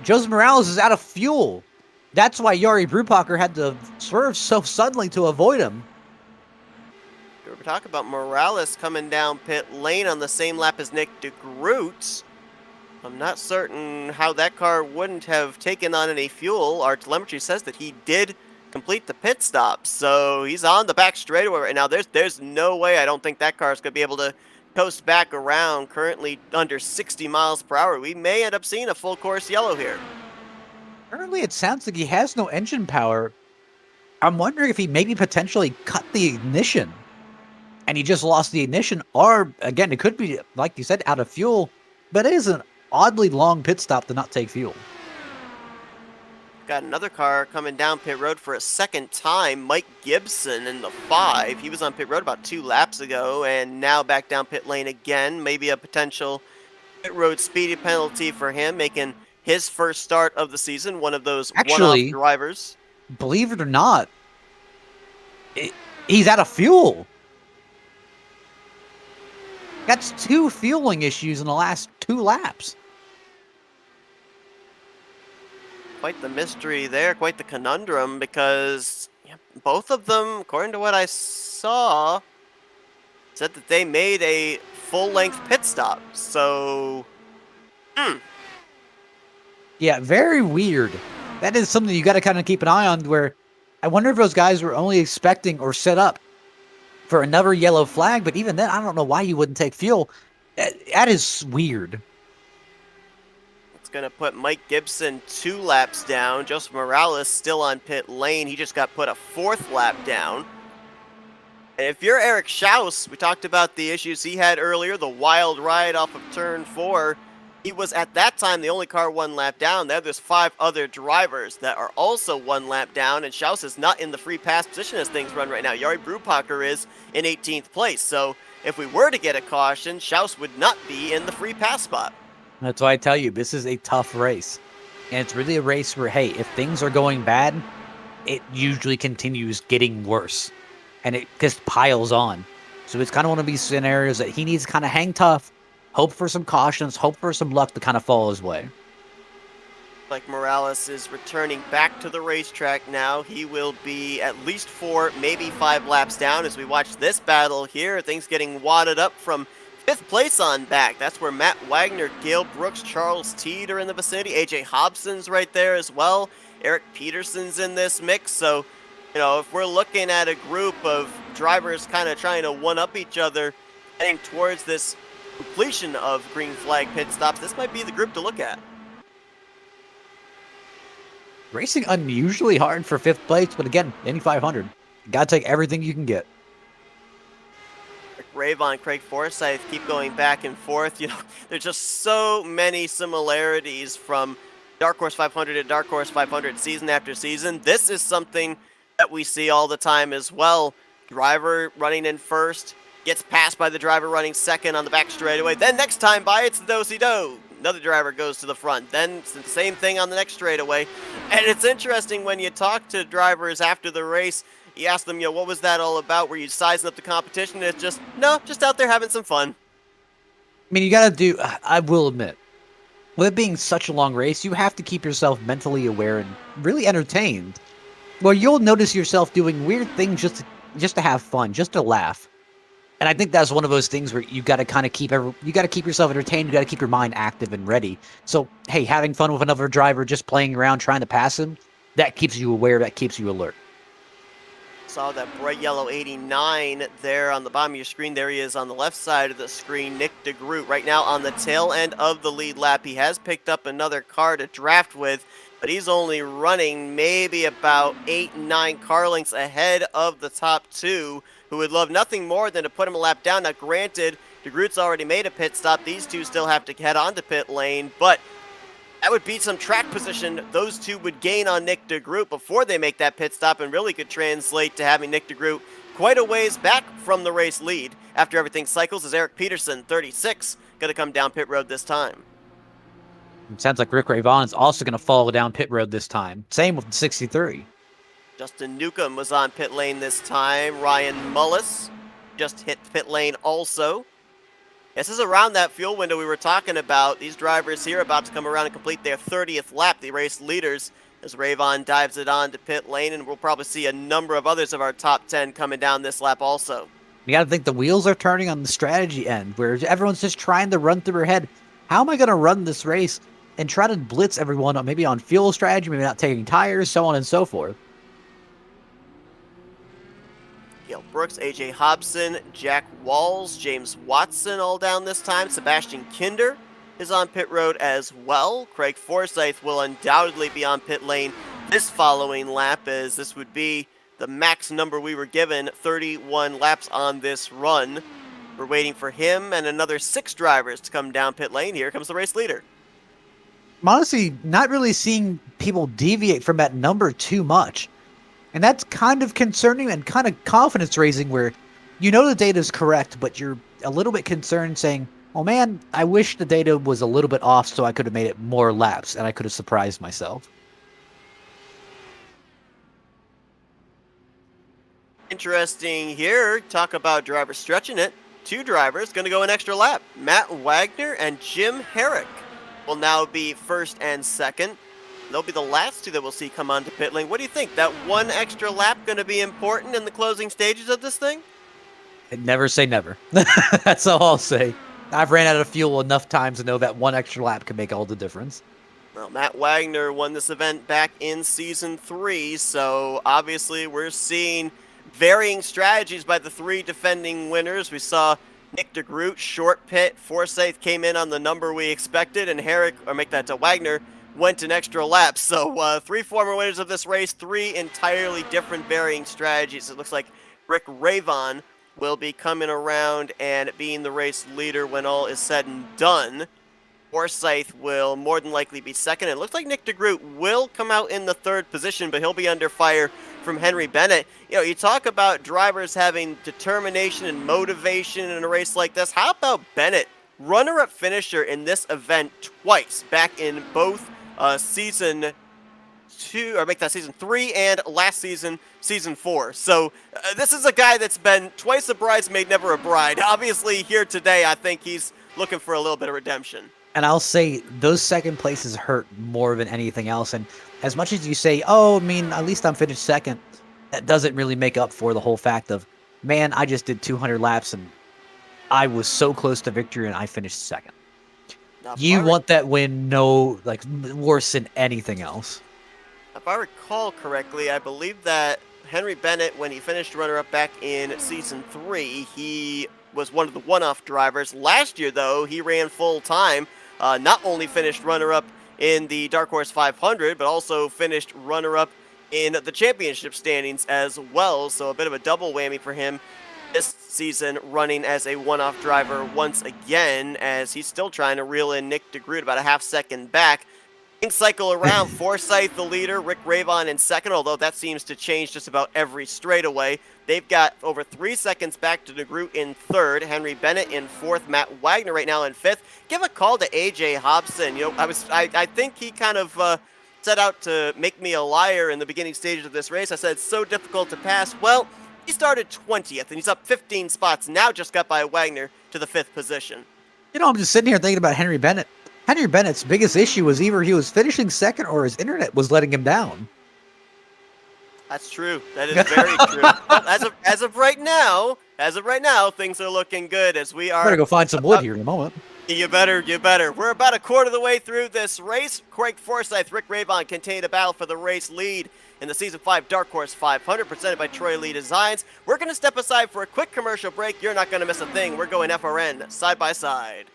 Joseph Morales is out of fuel. That's why Jari Brupacher had to swerve so suddenly to avoid him. We're talking about Morales coming down pit lane on the same lap as Nick DeGroot. I'm not certain how that car wouldn't have taken on any fuel. Our telemetry says that he did complete the pit stop, so he's on the back straightaway right now. There's no way I don't think that car is going to be able to coast back around, currently under 60 miles per hour. We may end up seeing a full course yellow here. Currently, it sounds like he has no engine power. I'm wondering if he maybe potentially cut the ignition and he just lost the ignition, or again, it could be, like you said, out of fuel, but it is an oddly long pit stop to not take fuel. Got another car coming down pit road for a second time. Mike Gibson in the 5. He was on pit road about 2 laps ago and now back down pit lane again. Maybe a potential pit road speedy penalty for him, making his first start of the season one of those one-off drivers. Believe it or not, he's out of fuel. That's 2 fueling issues in the last 2 laps. Quite the mystery there, quite the conundrum, because both of them, according to what I saw, said that they made a full-length pit stop. So, yeah, very weird. That is something you got to kind of keep an eye on, where I wonder if those guys were only expecting or set up for another yellow flag, but even then, I don't know why you wouldn't take fuel. That is weird. It's going to put Mike Gibson 2 laps down. Joseph Morales still on pit lane. He just got put a 4th lap down. And if you're Eric Schaus, we talked about the issues he had earlier, the wild ride off of turn 4. He was, at that time, the only car 1 lap down. Now there's 5 other drivers that are also 1 lap down, and Schaus is not in the free pass position as things run right now. Jari Brupacher is in 18th place. So if we were to get a caution, Schaus would not be in the free pass spot. That's why I tell you, this is a tough race. And it's really a race where, hey, if things are going bad, it usually continues getting worse. And it just piles on. So it's kind of one of these scenarios that he needs to kind of hang tough, hope for some cautions, hope for some luck to kind of fall his way. Like Morales is returning back to the racetrack now. He will be at least 4, maybe 5 laps down as we watch this battle here. Things getting wadded up from 5th place on back. That's where Matt Wagner, Gale Brooks, Charles Teed are in the vicinity. AJ Hobson's right there as well. Eric Peterson's in this mix. So, you know, if we're looking at a group of drivers kind of trying to one-up each other, heading towards this completion of green flag pit stops, this might be the group to look at. Racing unusually hard for 5th place, but again, Indy 500. Got to take everything you can get. Ravon, Craig Forsyth keep going back and forth. There's just so many similarities from Dark Horse 500 to Dark Horse 500 season after season. This is something that we see all the time as well. Driver running in first, gets passed by the driver running second on the back straightaway. Then next time by, it's the do-si-do. Another driver goes to the front. Then it's the same thing on the next straightaway. And it's interesting when you talk to drivers after the race, you ask them, what was that all about? Were you sizing up the competition? And it's just, no, just out there having some fun. I mean, you got to do, I will admit, with it being such a long race, you have to keep yourself mentally aware and really entertained. Well, you'll notice yourself doing weird things just to have fun, just to laugh. And I think that's one of those things where you got to kind of keep yourself entertained. You got to keep your mind active and ready. So, hey, having fun with another driver, just playing around, trying to pass him, that keeps you aware, that keeps you alert. Saw that bright yellow 89 there on the bottom of your screen. There he is on the left side of the screen, Nick DeGroot. Right now on the tail end of the lead lap. He has picked up another car to draft with, but he's only running maybe about 8, 9 car lengths ahead of the top two, who would love nothing more than to put him a lap down. Now, granted, DeGroot's already made a pit stop. These two still have to head onto pit lane, but that would be some track position those two would gain on Nick DeGroot before they make that pit stop, and really could translate to having Nick DeGroot quite a ways back from the race lead. After everything cycles, is Eric Peterson, 36, going to come down pit road this time. It sounds like Rick Ray Vaughan is also going to follow down pit road this time. Same with the 63. Justin Newcomb was on pit lane this time. Ryan Mullis just hit pit lane also. This is around that fuel window we were talking about. These drivers here about to come around and complete their 30th lap, the race leaders, as Ravon dives it on to pit lane, and we'll probably see a number of others of our top 10 coming down this lap also. You got to think the wheels are turning on the strategy end, where everyone's just trying to run through their head. How am I going to run this race and try to blitz everyone maybe on fuel strategy, maybe not taking tires, so on and so forth? Gail Brooks, AJ Hobson, Jack Walls, James Watson all down this time. Sebastian Kinder is on pit road as well. Craig Forsyth will undoubtedly be on pit lane this following lap, as this would be the max number we were given, 31 laps on this run. We're waiting for him and another 6 drivers to come down pit lane. Here comes the race leader. I'm honestly not really seeing people deviate from that number too much. And that's kind of concerning and kind of confidence raising, where the data is correct, but you're a little bit concerned saying, oh man, I wish the data was a little bit off so I could have made it more laps and I could have surprised myself. Interesting here. Talk about drivers stretching it. 2 drivers going to go an extra lap. Matt Wagner and Jim Herrick will now be first and second. They'll be the last 2 that we'll see come onto pit lane. What do you think? That 1 extra lap going to be important in the closing stages of this thing? Never say never. That's all I'll say. I've ran out of fuel enough times to know that 1 extra lap can make all the difference. Well, Matt Wagner won this event back in Season 3, so obviously we're seeing varying strategies by the 3 defending winners. We saw Nick DeGroot, short pit. Forsyth came in on the number we expected, and Wagner went an extra lap. So 3 former winners of this race, 3 entirely different varying strategies. It looks like Rick Ravon will be coming around and being the race leader when all is said and done. Forsyth will more than likely be second. It looks like Nick DeGroot will come out in the 3rd position, but he'll be under fire from Henry Bennett. You talk about drivers having determination and motivation in a race like this. How about Bennett? Runner-up finisher in this event twice, back in both season 3 and last season, season 4. So this is a guy that's been twice a bridesmaid, never a bride. Obviously here today, I think he's looking for a little bit of redemption. And I'll say those second places hurt more than anything else. And as much as you say, at least I'm finished second, that doesn't really make up for the whole fact of, man, I just did 200 laps and I was so close to victory and I finished second. You want that win worse than anything else. If I recall correctly, I believe that Henry Bennett, when he finished runner-up back in Season 3, he was one of the one-off drivers. Last year, though, he ran full-time. Not only finished runner-up in the Dark Horse 500, but also finished runner-up in the championship standings as well. So a bit of a double whammy for him this season running as a one-off driver once again, as he's still trying to reel in Nick DeGroot about a half second back. Things cycle around. Forsyth the leader, Rick Ravon in second, although that seems to change just about every straightaway. They've got over 3 seconds back to DeGroot in third, Henry Bennett in fourth, Matt Wagner right now in fifth. Give a call to AJ Hobson. I think he kind of set out to make me a liar in the beginning stages of this race. I said it's so difficult to pass. Well, he started 20th, and he's up 15 spots, now just got by Wagner to the 5th position. I'm just sitting here thinking about Henry Bennett. Henry Bennett's biggest issue was either he was finishing second or his internet was letting him down. That's true. That is very true. As of right now, things are looking good as we are. Better go find some wood here in a moment. You better. We're about a quarter of the way through this race. Craig Forsyth, Rick Ravon continue to battle for the race lead in the Season 5 Dark Horse 500, presented by Troy Lee Designs. We're going to step aside for a quick commercial break. You're not going to miss a thing. We're going FRN side by side.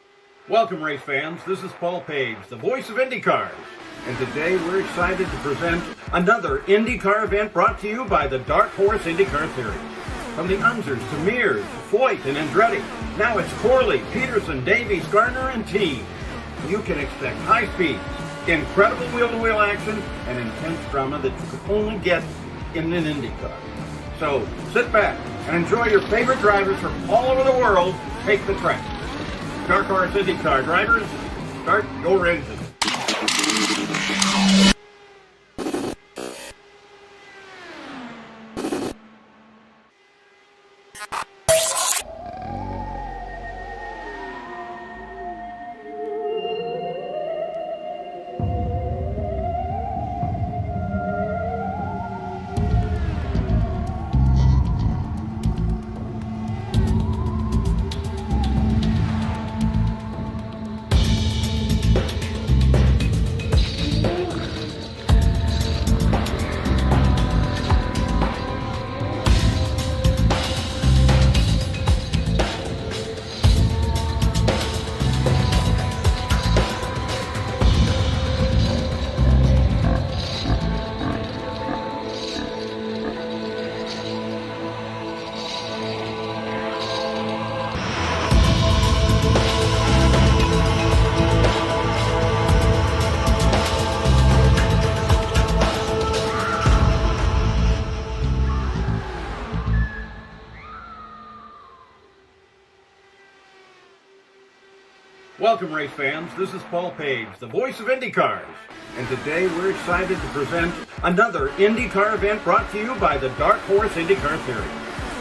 Welcome, race fans. This is Paul Page, the voice of IndyCars. And today we're excited to present another IndyCar event brought to you by the Dark Horse IndyCar Series. From the Unzers to Mears, Foyt, and Andretti, now it's Corley, Peterson, Davies, Gardner, and team. You can expect high speeds, incredible wheel-to-wheel action, and intense drama that you could only get in an IndyCar. So sit back and enjoy your favorite drivers from all over the world take the track. Dark Horse IndyCar drivers, start your engine. Welcome, race fans. This is Paul Page, the voice of IndyCars. And today we're excited to present another IndyCar event brought to you by the Dark Horse IndyCar Series.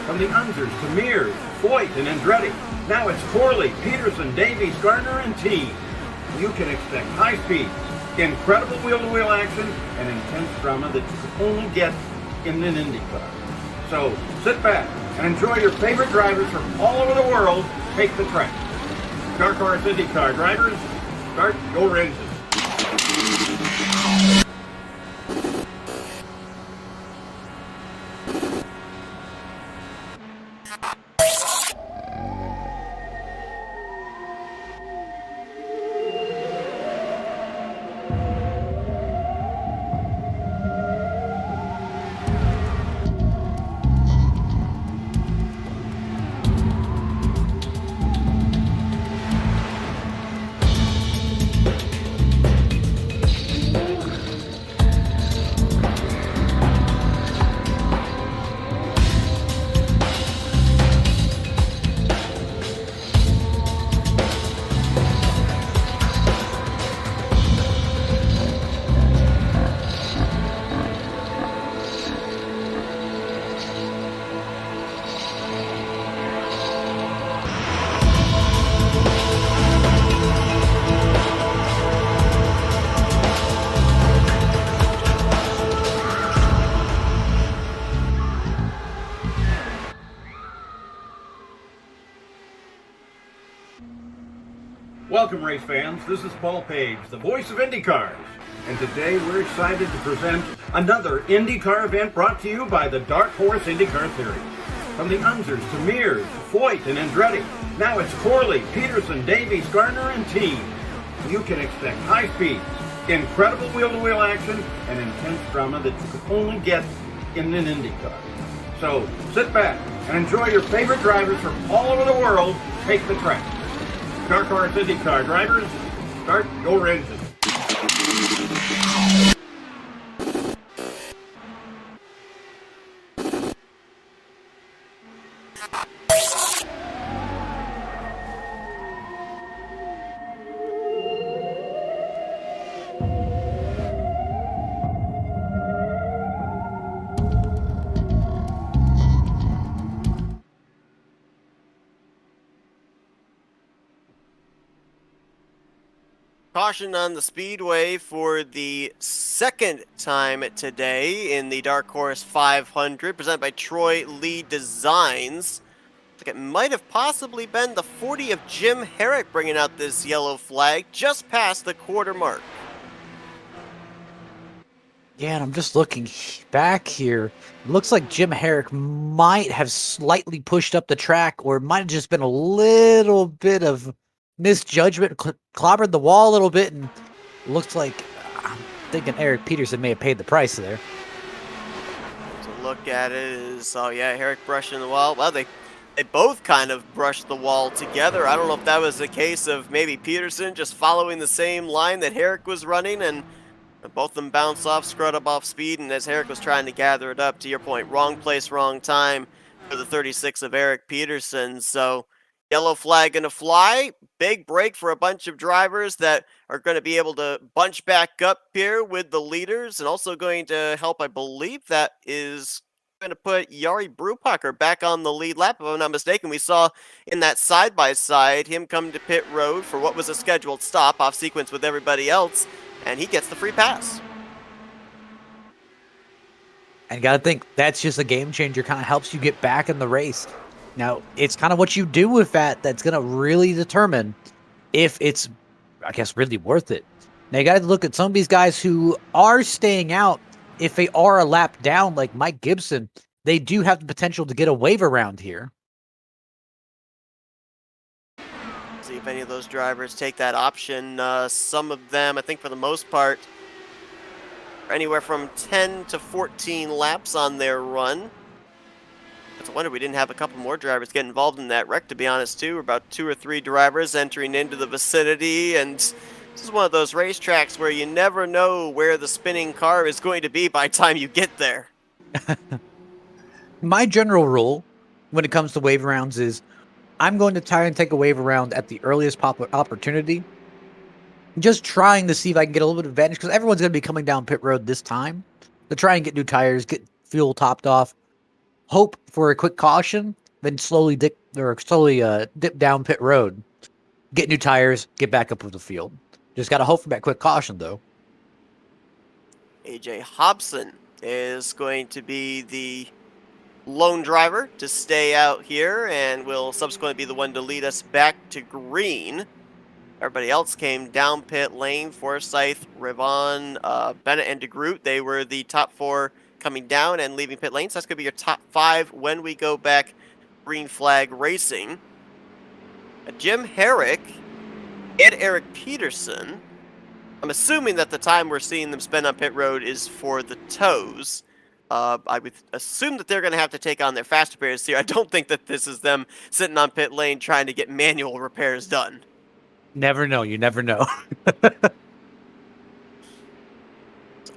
From the Unzers to Mears, Foyt, and Andretti, now it's Corley, Peterson, Davies, Gardner, and team. You can expect high speeds, incredible wheel-to-wheel action, and intense drama that you could only get in an IndyCar. So sit back and enjoy your favorite drivers from all over the world take the track. Dark Horse IndyCar drivers, start your engine. Welcome, race fans. This is Paul Page, the voice of IndyCars. And today we're excited to present another IndyCar event brought to you by the Dark Horse IndyCar Series. From the Unzers to Mears, Foyt, and Andretti, now it's Corley, Peterson, Davies, Gardner, and team. You can expect high speeds, incredible wheel-to-wheel action, and intense drama that you could only get in an IndyCar. So sit back and enjoy your favorite drivers from all over the world take the track. Dark Horse IndyCar drivers, start your engine. Caution on the speedway for the second time today in the Dark Horse 500, presented by Troy Lee Designs. Looks like it might have possibly been the 40 of Jim Herrick bringing out this yellow flag just past the quarter mark. Yeah, and I'm just looking back here. It looks like Jim Herrick might have slightly pushed up the track, or it might have just been a little bit of misjudgment, clobbered the wall a little bit, and it looks like I'm thinking Eric Peterson may have paid the price there. To look at it is, oh yeah, Herrick brushing the wall. Well, they both kind of brushed the wall together. I don't know if that was a case of maybe Peterson just following the same line that Herrick was running, and both of them bounced off, screwed up off speed, and as Herrick was trying to gather it up, to your point, wrong place, wrong time for the 36 of Eric Peterson. So yellow flag going to fly. Big break for a bunch of drivers that are going to be able to bunch back up here with the leaders, and also going to help, I believe that is going to put Jari Brupacher back on the lead lap, if I'm not mistaken. We saw in that side-by-side him come to pit road for what was a scheduled stop off sequence with everybody else, and he gets the free pass. And you got to think, that's just a game changer, kind of helps you get back in the race. Now, it's kind of what you do with that that's going to really determine if it's, I guess, really worth it. Now, you got to look at some of these guys who are staying out. If they are a lap down, like Mike Gibson, they do have the potential to get a wave around here. See if any of those drivers take that option. Some of them, I think for the most part, are anywhere from 10 to 14 laps on their run. It's a wonder we didn't have a couple more drivers get involved in that wreck, to be honest, too. About 2 or 3 drivers entering into the vicinity, and this is one of those racetracks where you never know where the spinning car is going to be by the time you get there. My general rule when it comes to wave rounds is I'm going to try and take a wave around at the earliest opportunity. Just trying to see if I can get a little bit of advantage, because everyone's going to be coming down pit road this time to try and get new tires, get fuel topped off. Hope for a quick caution, then slowly dip down pit road, get new tires, get back up with the field. Just got to hope for that quick caution, though. AJ Hobson is going to be the lone driver to stay out here, and will subsequently be the one to lead us back to green. Everybody else came down pit lane. Forsyth, Rivon, Bennett, and DeGroot. They were the top 4 coming down and leaving pit lane. So that's going to be your top 5 when we go back green flag racing. Jim Herrick and Eric Peterson. I'm assuming that the time we're seeing them spend on pit road is for the tows. I would assume that they're going to have to take on their fast repairs here. I don't think that this is them sitting on pit lane trying to get manual repairs done. Never know. You never know.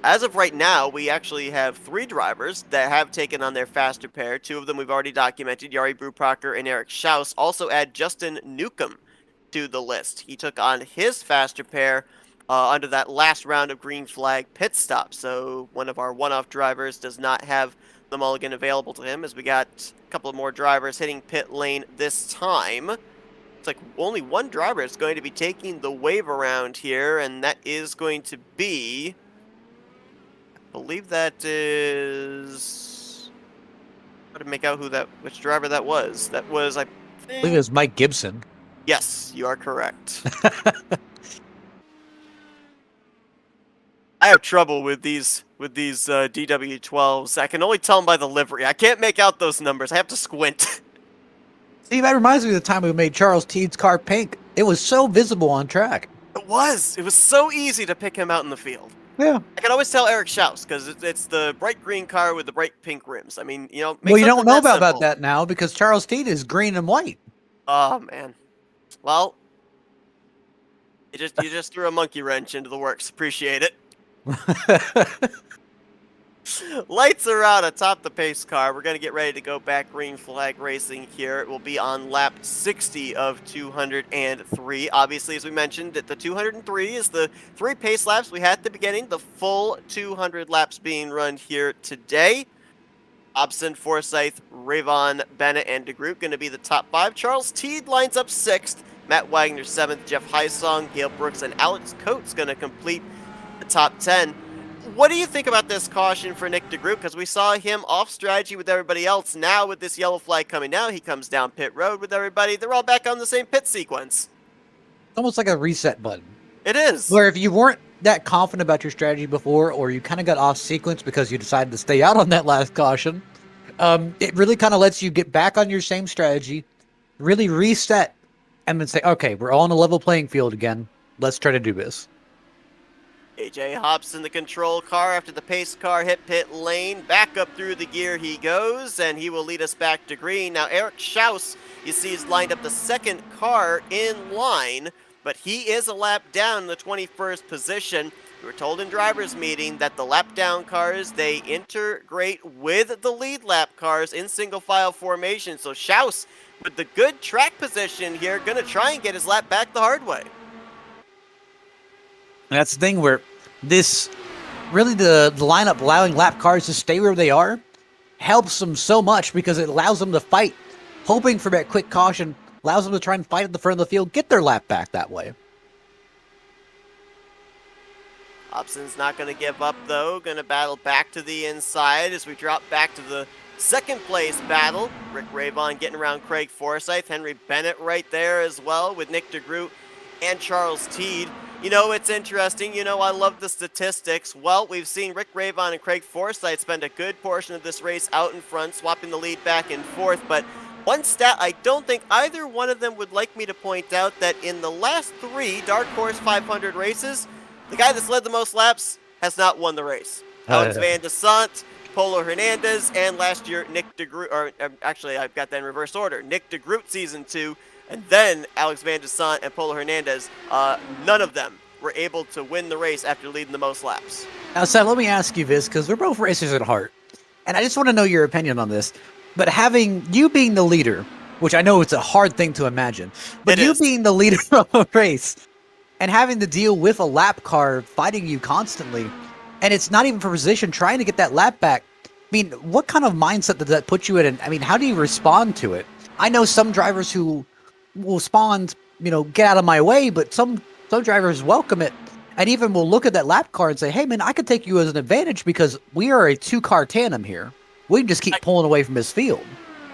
As of right now, we actually have 3 drivers that have taken on their fast repair. 2 of them we've already documented, Jari Brupacher and Eric Schaus. Also add Justin Newcomb to the list. He took on his fast repair under that last round of green flag pit stop. So one of our one-off drivers does not have the mulligan available to him, as we got a couple of more drivers hitting pit lane this time. It's like only one driver is going to be taking the wave around here, and that is going to be, I believe that is, try to make out which driver that was. That was, I believe it was Mike Gibson. Yes, you are correct. I have trouble with these DW12s. I can only tell them by the livery. I can't make out those numbers. I have to squint. See, that reminds me of the time we made Charles Teed's car pink. It was so visible on track. It was so easy to pick him out in the field. Yeah. I can always tell Eric Schaus because it's the bright green car with the bright pink rims. I mean, make Well, you something don't know that about simple. that now because Charles Teed is green and white. Oh man. Well, you just threw a monkey wrench into the works. Appreciate it. Lights are out atop the pace car. We're going to get ready to go back green flag racing here. It will be on lap 60 of 203. Obviously, as we mentioned, that the 203 is the 3 pace laps we had at the beginning. The full 200 laps being run here today. Hobson, Forsyth, Rayvon, Bennett, and DeGroot going to be the top 5. Charles Teed lines up 6th. Matt Wagner 7th. Jeff Heisong, Gail Brooks, and Alex Coates going to complete the top 10. What do you think about this caution for Nick DeGroot? Because we saw him off strategy with everybody else. Now with this yellow flag coming down, he comes down pit road with everybody. They're all back on the same pit sequence. Almost like a reset button. It is. Where if you weren't that confident about your strategy before, or you kind of got off sequence because you decided to stay out on that last caution, it really kind of lets you get back on your same strategy, really reset, and then say, okay, we're all on a level playing field again. Let's try to do this. AJ hops in the control car after the pace car hit pit lane. Back up through the gear he goes, and he will lead us back to green. Now, Eric Schaus, you see, is lined up the second car in line, but he is a lap down in the 21st position. We were told in driver's meeting that the lap down cars, they integrate with the lead lap cars in single file formation. So Schaus, with the good track position here, going to try and get his lap back the hard way. And that's the thing where this really the lineup allowing lap cars to stay where they are helps them so much because it allows them to fight, hoping for that quick caution, allows them to try and fight at the front of the field, get their lap back that way. Hobson's not going to give up, though. Going to battle back to the inside as we drop back to the second place battle. Rick Rayvon getting around Craig Forsyth. Henry Bennett right there as well with Nick DeGroot and Charles Teed. It's interesting. I love the statistics. Well, we've seen Rick Rayvon and Craig Forsyth spend a good portion of this race out in front, swapping the lead back and forth. But one stat I don't think either one of them would like me to point out, that in the last 3 Dark Horse 500 races, the guy that's led the most laps has not won the race. Alex Van de Sant, Polo Hernandez, and last year Nick DeGroot, or actually I've got that in reverse order. Nick DeGroot season 2, and then Alex Van de Sant and Polo Hernandez. None of them were able to win the race after leading the most laps. Now, Seth, let me ask you this, because we're both racers at heart, and I just want to know your opinion on this. But having you being the leader, which I know it's a hard thing to imagine, but you being the leader of a race and having to deal with a lap car fighting you constantly, and it's not even for position, trying to get that lap back. I mean, what kind of mindset does that put you in? I mean, how do you respond to it? I know some drivers who will respond, get out of my way, but some drivers welcome it and even will look at that lap car and say, hey, man, I could take you as an advantage because we are a 2-car tandem here. We can just keep pulling away from his field.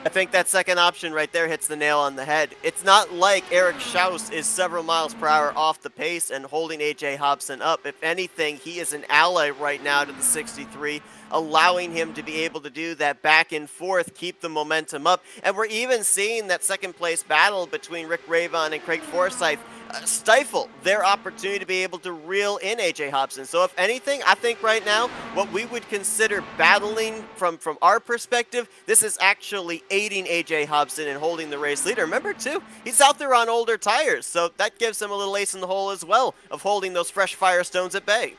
I think that second option right there hits the nail on the head. It's not like Eric Schaus is several miles per hour off the pace and holding AJ Hobson up. If anything, he is an ally right now to the 63, allowing him to be able to do that back and forth, keep the momentum up. And we're even seeing that second place battle between Rick Rayvon and Craig Forsyth stifle their opportunity to be able to reel in AJ Hobson. So if anything, I think right now what we would consider battling from our perspective, this is actually aiding AJ Hobson in holding the race leader. Remember too, he's out there on older tires, so that gives him a little ace in the hole as well of holding those fresh Firestones at bay.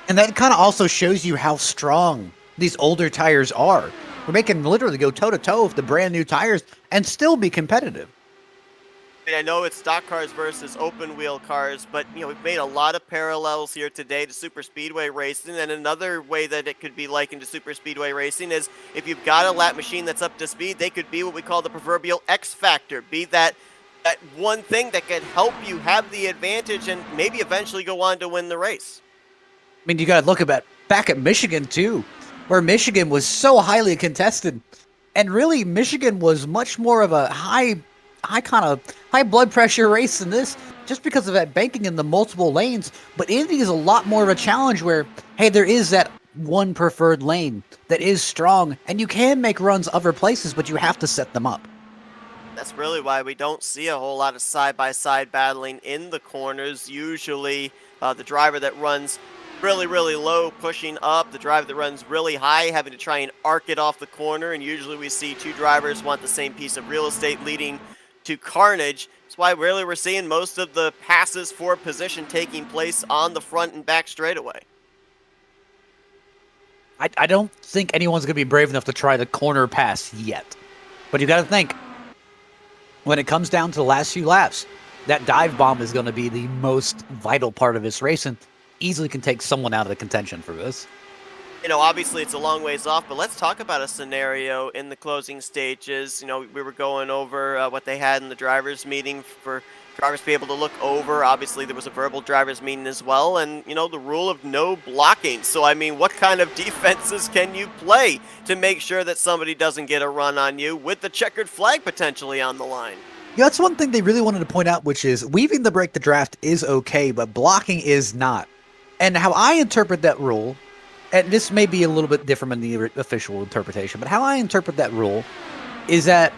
And that kind of also shows you how strong these older tires are. We're making literally go toe-to-toe with the brand new tires and still be competitive. I know it's stock cars versus open wheel cars, but we've made a lot of parallels here today to super speedway racing. And another way that it could be likened to super speedway racing is if you've got a lap machine that's up to speed, they could be what we call the proverbial X factor, be that one thing that could help you have the advantage and maybe eventually go on to win the race. I mean, you got to look back at Michigan too, where Michigan was so highly contested, and really Michigan was much more of a high blood pressure race than this, just because of that banking in the multiple lanes. But Indy is a lot more of a challenge where, hey, there is that one preferred lane that is strong, and you can make runs other places, but you have to set them up. That's really why we don't see a whole lot of side-by-side battling in the corners. Usually the driver that runs really low, pushing up, the drive that runs really high, having to try and arc it off the corner, and usually we see two drivers want the same piece of real estate, leading to carnage. That's why really we're seeing most of the passes for position taking place on the front and back straightaway. I don't think anyone's going to be brave enough to try the corner pass yet. But you got to think, when it comes down to the last few laps, that dive bomb is going to be the most vital part of this race and easily can take someone out of the contention for this. You know, obviously it's a long ways off, but let's talk about a scenario in the closing stages. You know, we were going over what they had in the drivers' meeting for drivers to be able to look over. Obviously, there was a verbal drivers' meeting as well, and, you know, the rule of no blocking. So, I mean, what kind of defenses can you play to make sure that somebody doesn't get a run on you with the checkered flag potentially on the line? Yeah, that's one thing they really wanted to point out, which is weaving the break the draft is okay, but blocking is not. And how I interpret that rule, and this may be a little bit different than the official interpretation, but how I interpret that rule is that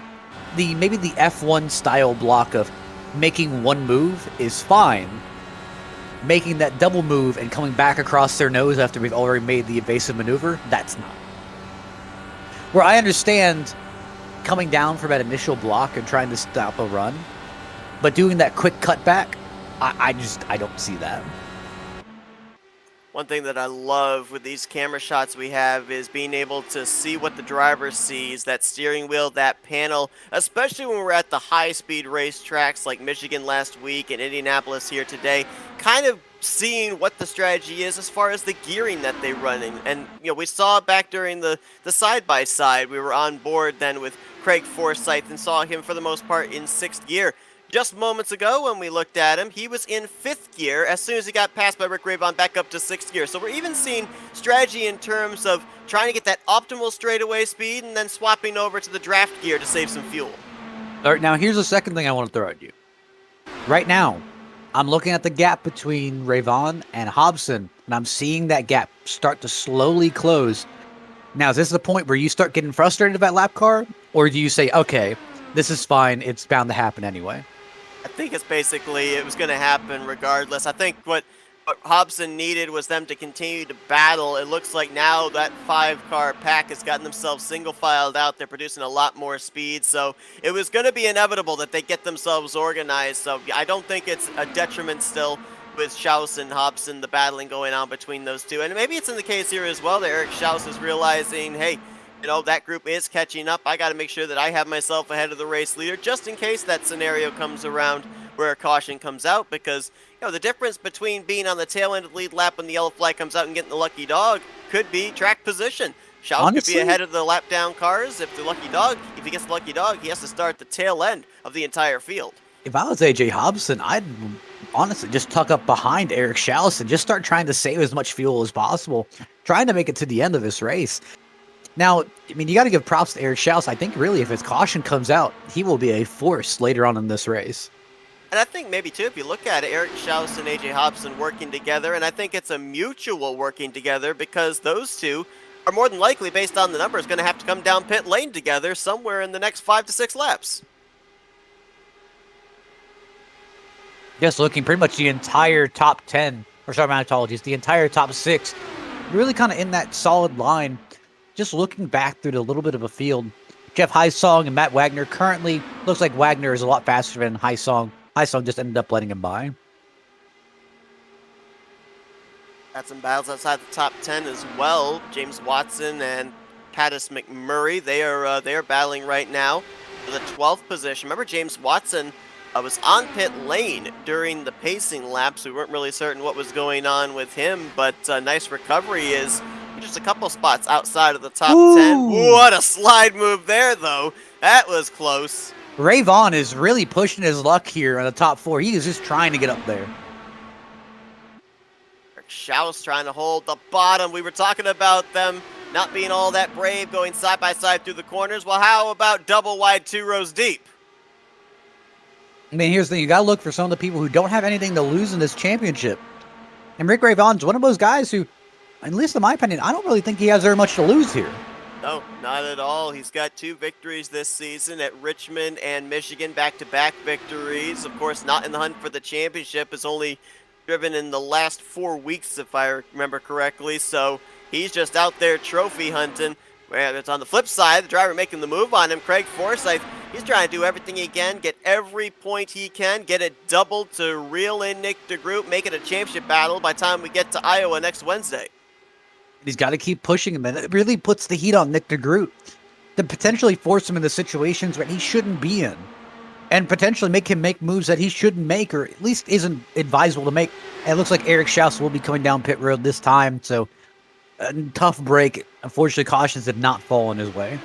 maybe the F1 style block of making one move is fine. Making that double move and coming back across their nose after we've already made the evasive maneuver, that's not. Where I understand coming down from that initial block and trying to stop a run, but doing that quick cutback, I don't see that. One thing that I love with these camera shots we have is being able to see what the driver sees, that steering wheel, that panel, especially when we're at the high-speed race tracks like Michigan last week and Indianapolis here today, kind of seeing what the strategy is as far as the gearing that they run in. And, you know, we saw back during the side-by-side, we were on board then with Craig Forsyth and saw him for the most part in 6th gear. Just moments ago when we looked at him, he was in 5th gear as soon as he got passed by Rick Ravon back up to 6th gear. So we're even seeing strategy in terms of trying to get that optimal straightaway speed and then swapping over to the draft gear to save some fuel. All right, now here's the second thing I want to throw at you. Right now, I'm looking at the gap between Ravon and Hobson, and I'm seeing that gap start to slowly close. Now, is this the point where you start getting frustrated about lap car? Or do you say, okay, this is fine, it's bound to happen anyway? I think it's basically, it was going to happen regardless. I think what Hobson needed was them to continue to battle. It looks like now that 5-car pack has gotten themselves single-filed out. They're producing a lot more speed, so it was going to be inevitable that they get themselves organized. So I don't think it's a detriment still with Schaus and Hobson, the battling going on between those two. And maybe it's in the case here as well that Eric Schaus is realizing, hey, you know, that group is catching up. I got to make sure that I have myself ahead of the race leader just in case that scenario comes around where a caution comes out, because, you know, the difference between being on the tail end of the lead lap when the yellow flag comes out and getting the lucky dog could be track position. Schaus could be ahead of the lap down cars. If he gets the lucky dog, he has to start the tail end of the entire field. If I was AJ Hobson, I'd honestly just tuck up behind Eric Schaus and just start trying to save as much fuel as possible, trying to make it to the end of this race. Now, I mean, you got to give props to Eric Schaus. I think really if his caution comes out, he will be a force later on in this race. And I think maybe, too, if you look at it, Eric Schaus and AJ Hobson working together, and I think it's a mutual working together because those two are more than likely, based on the numbers, going to have to come down pit lane together somewhere in the next 5 to 6 laps. Just looking pretty much the entire top 10, or sorry, my apologies, the entire top 6, really kind of in that solid line. Just looking back through a little bit of a field, Jeff Highsong and Matt Wagner currently looks like Wagner is a lot faster than Highsong. Highsong just ended up letting him by. Got some battles outside the top 10 as well. James Watson and Pattis McMurray, they are battling right now for the 12th position. Remember, James Watson was on pit lane during the pacing laps. We weren't really certain what was going on with him, but nice recovery is just a couple spots outside of the top 10. What a slide move there, though. That was close. Ravon is really pushing his luck here on the top 4. He is just trying to get up there. Schaus trying to hold the bottom. We were talking about them not being all that brave going side by side through the corners. Well, how about double wide 2 rows deep? I mean, here's the thing. You got to look for some of the people who don't have anything to lose in this championship. And Rick Ravon's one of those guys who, at least in my opinion, I don't really think he has very much to lose here. No, not at all. He's got 2 victories this season at Richmond and Michigan, back-to-back victories. Of course, not in the hunt for the championship, is only driven in the last 4 weeks, if I remember correctly. So he's just out there trophy hunting. Where it's on the flip side, the driver making the move on him, Craig Forsyth, he's trying to do everything he can, get every point he can, get it doubled to reel in Nick DeGroot, make it a championship battle by the time we get to Iowa next Wednesday. He's got to keep pushing him, and it really puts the heat on Nick DeGroot to potentially force him into situations where he shouldn't be in, and potentially make him make moves that he shouldn't make, or at least isn't advisable to make. And it looks like Eric Schaus will be coming down pit road this time, so a tough break. Unfortunately, cautions did not fall in his way.